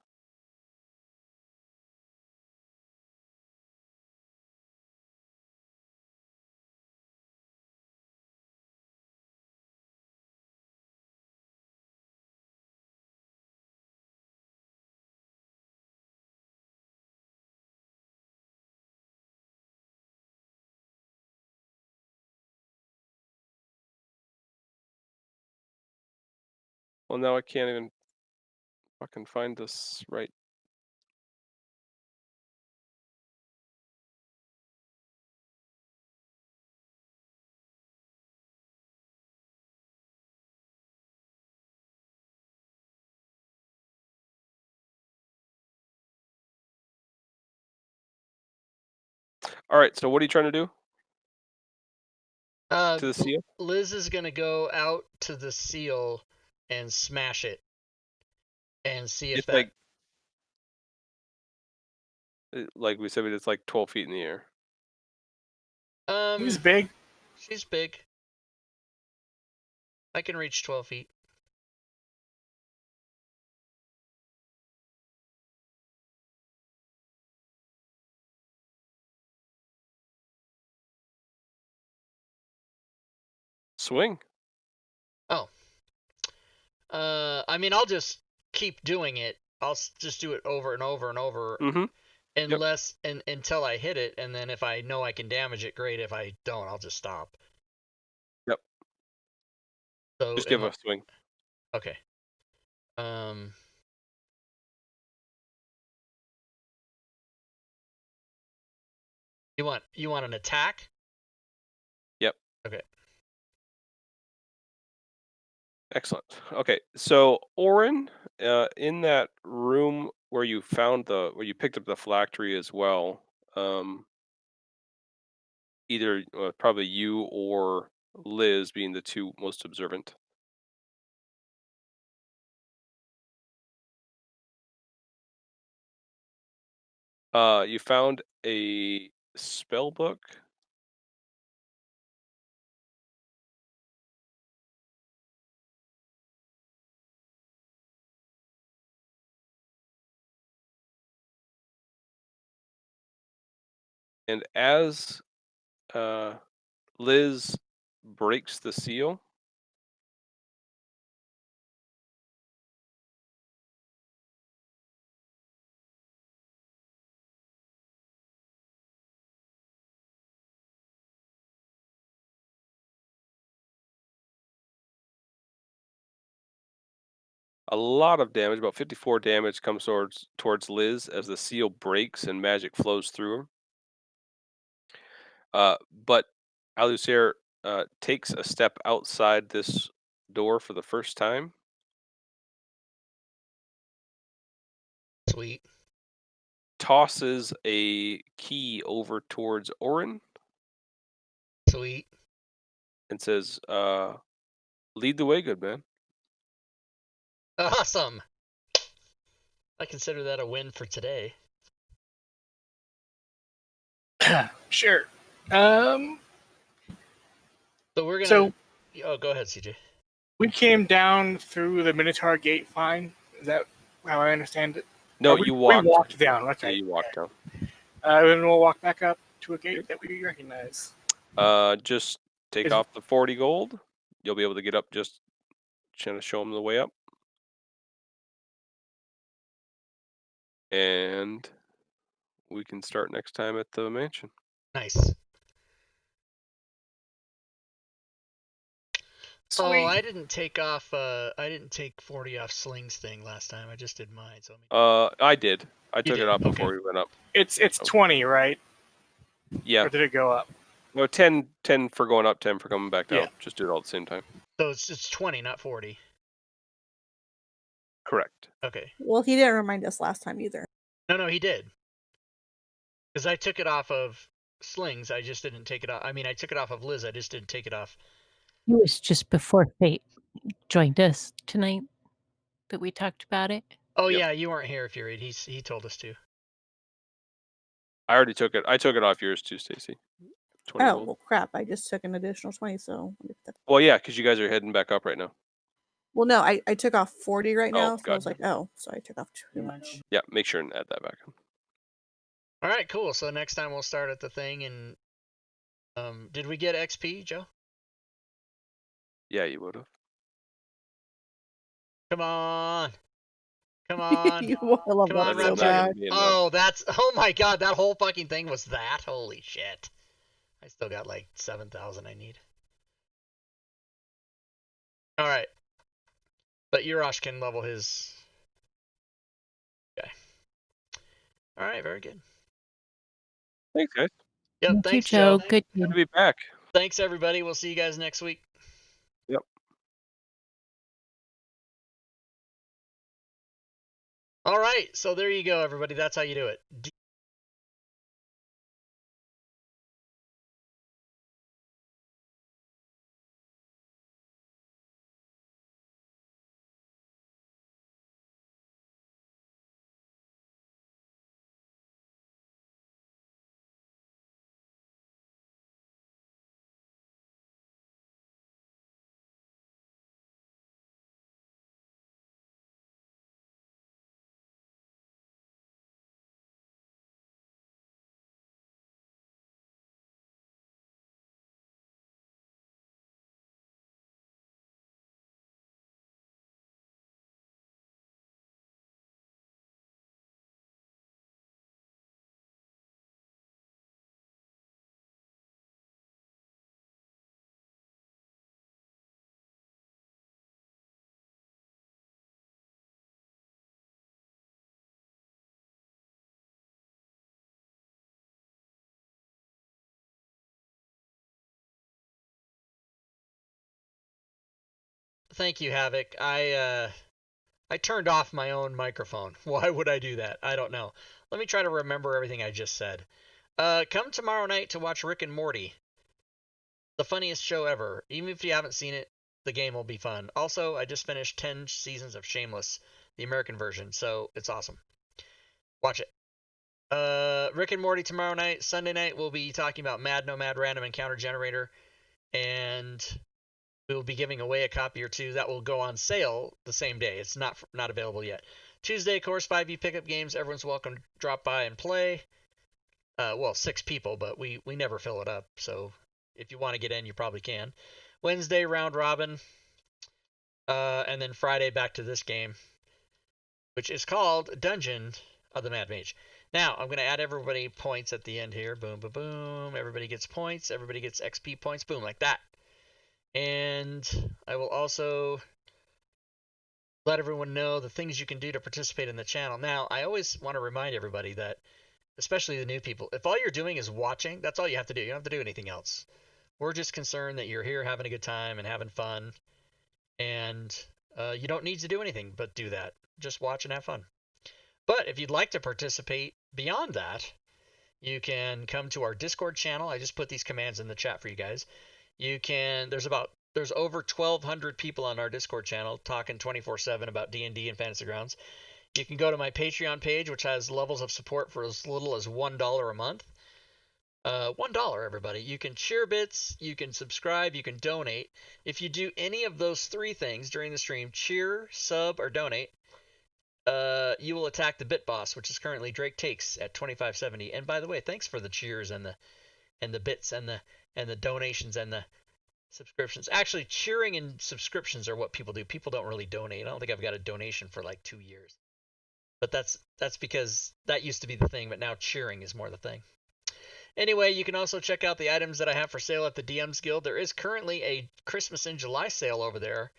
Well, now I can't even fucking find this right. All right, so what are you trying to do? To the seal? Liz is gonna go out to the seal and smash it, and see if It's that. Like we said, it's like 12 feet in the air. He's big. She's big. I can reach 12 feet. Swing. Oh. I mean, I'll just keep doing it. I'll just do it over and over and over, unless until I hit it, and then if I know I can damage it, great. If I don't, I'll just stop. Yep. So just give a swing. Okay. You want an attack? Yep. Okay. Excellent. Okay, so Orin, in that room where you picked up the phylactery as well, either probably you or Liz being the two most observant. You found a spell book. And as Liz breaks the seal, a lot of damage, about 54 damage, comes towards Liz as the seal breaks and magic flows through her. But Alusair takes a step outside this door for the first time. Sweet. Tosses a key over towards Orin. Sweet. And says, lead the way, good man. Awesome. I consider that a win for today. Sure. So we're gonna. So go ahead, CJ. We came down through the Minotaur Gate. Fine. Is that how I understand it? No, we walked down. Okay. Yeah, you walked down. Then we'll walk back up to a gate that we recognize. Just take off the 40 gold. You'll be able to get up. Just trying to show them the way up. And we can start next time at the mansion. Nice. Sweet. Oh, I didn't take 40 off Sling's thing last time. I just did mine. So I did. I took it off before we went up. It's 20, right? Yeah. Or did it go up? No, 10 for going up, 10 for coming back down. Just do it all at the same time. So it's 20, not 40. Correct. Okay. Well, he didn't remind us last time either. No, he did. Because I took it off of Slings. I just didn't take it off. I mean, I took it off of Liz. I just didn't take it off. It was just before Fate joined us tonight that we talked about it. Oh, yeah, you weren't here, Fury. He told us to. I already took it. I took it off yours too, Stacy. Well, crap. I just took an additional 20, so... Well, yeah, because you guys are heading back up right now. Well, no, I took off 40 right now, so gotcha. I was like, so I took off too much. Yeah, make sure and add that back. All right, cool. So next time we'll start at the thing, and did we get XP, Joe? Yeah, you would have. Come on. Come on. You want to level up so bad. Oh, oh my god, that whole fucking thing was that? Holy shit. I still got like 7,000 I need. All right. But Urash can level his. Okay. All right, very good. Thanks, guys. Yep, Thank thanks, you, Joe. Joe. Good. Good to be back. Thanks, everybody. We'll see you guys next week. Yep. All right, so there you go, everybody. That's how you do it. Thank you, Havoc. I turned off my own microphone. Why would I do that? I don't know. Let me try to remember everything I just said. Come tomorrow night to watch Rick and Morty. The funniest show ever. Even if you haven't seen it, the game will be fun. Also, I just finished 10 seasons of Shameless, the American version, so it's awesome. Watch it. Rick and Morty tomorrow night. Sunday night, we'll be talking about Mad Nomad Random Encounter Generator, and we will be giving away a copy or two that will go on sale the same day. It's not available yet. Tuesday, of course, 5e pickup games. Everyone's welcome to drop by and play. Well, 6 people, but we never fill it up, so if you want to get in, you probably can. Wednesday, round robin. And then Friday, back to this game, which is called Dungeon of the Mad Mage. Now, I'm going to add everybody points at the end here. Boom, boom, boom. Everybody gets points. Everybody gets XP points. Boom, like that. And I will also let everyone know the things you can do to participate in the channel. Now, I always want to remind everybody that, especially the new people, if all you're doing is watching, that's all you have to do. You don't have to do anything else. We're just concerned that you're here having a good time and having fun, and you don't need to do anything but do that. Just watch and have fun. But if you'd like to participate beyond that, you can come to our Discord channel. I just put these commands in the chat for you guys. You can, there's over 1,200 people on our Discord channel talking 24/7 about D&D and Fantasy Grounds. You can go to my Patreon page, which has levels of support for as little as $1 a month. $1, everybody. You can cheer bits, you can subscribe, you can donate. If you do any of those 3 things during the stream, cheer, sub, or donate, you will attack the bit boss, which is currently Drake Takes at 2570. And by the way, thanks for the cheers and the bits and the donations and the subscriptions. Actually, cheering and subscriptions are what people do. People don't really donate. I don't think I've got a donation for like 2 years. But that's because that used to be the thing, but now cheering is more the thing. Anyway, you can also check out the items that I have for sale at the DM's Guild. There is currently a Christmas in July sale over there,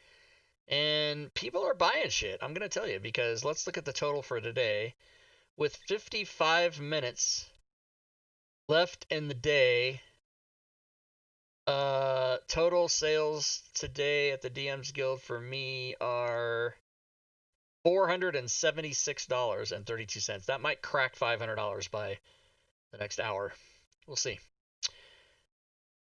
and people are buying shit. I'm going to tell you, because let's look at the total for today. With 55 minutes left in the day, total sales today at the DM's Guild for me are $476.32. That might crack $500 by the next hour. We'll see.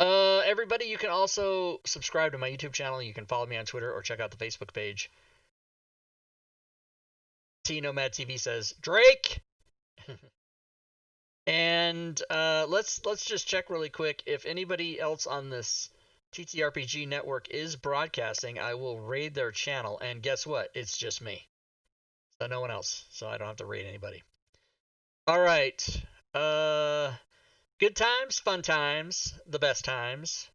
Everybody, you can also subscribe to my YouTube channel. You can follow me on Twitter or check out the Facebook page. T Nomad TV says Drake. And let's just check really quick if anybody else on this TTRPG network is broadcasting. I will raid their channel, and guess what? It's just me. So no one else. So I don't have to raid anybody. All right. Good times, fun times, the best times.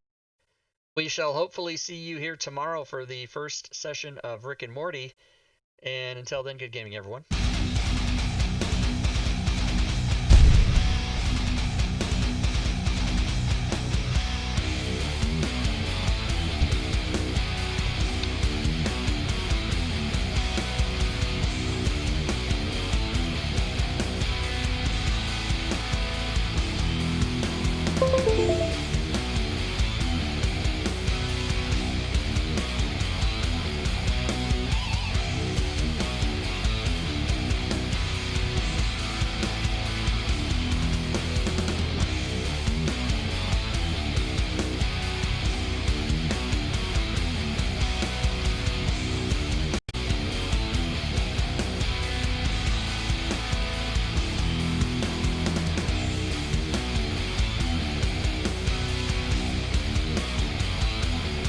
We shall hopefully see you here tomorrow for the first session of Rick and Morty. And until then, good gaming, everyone.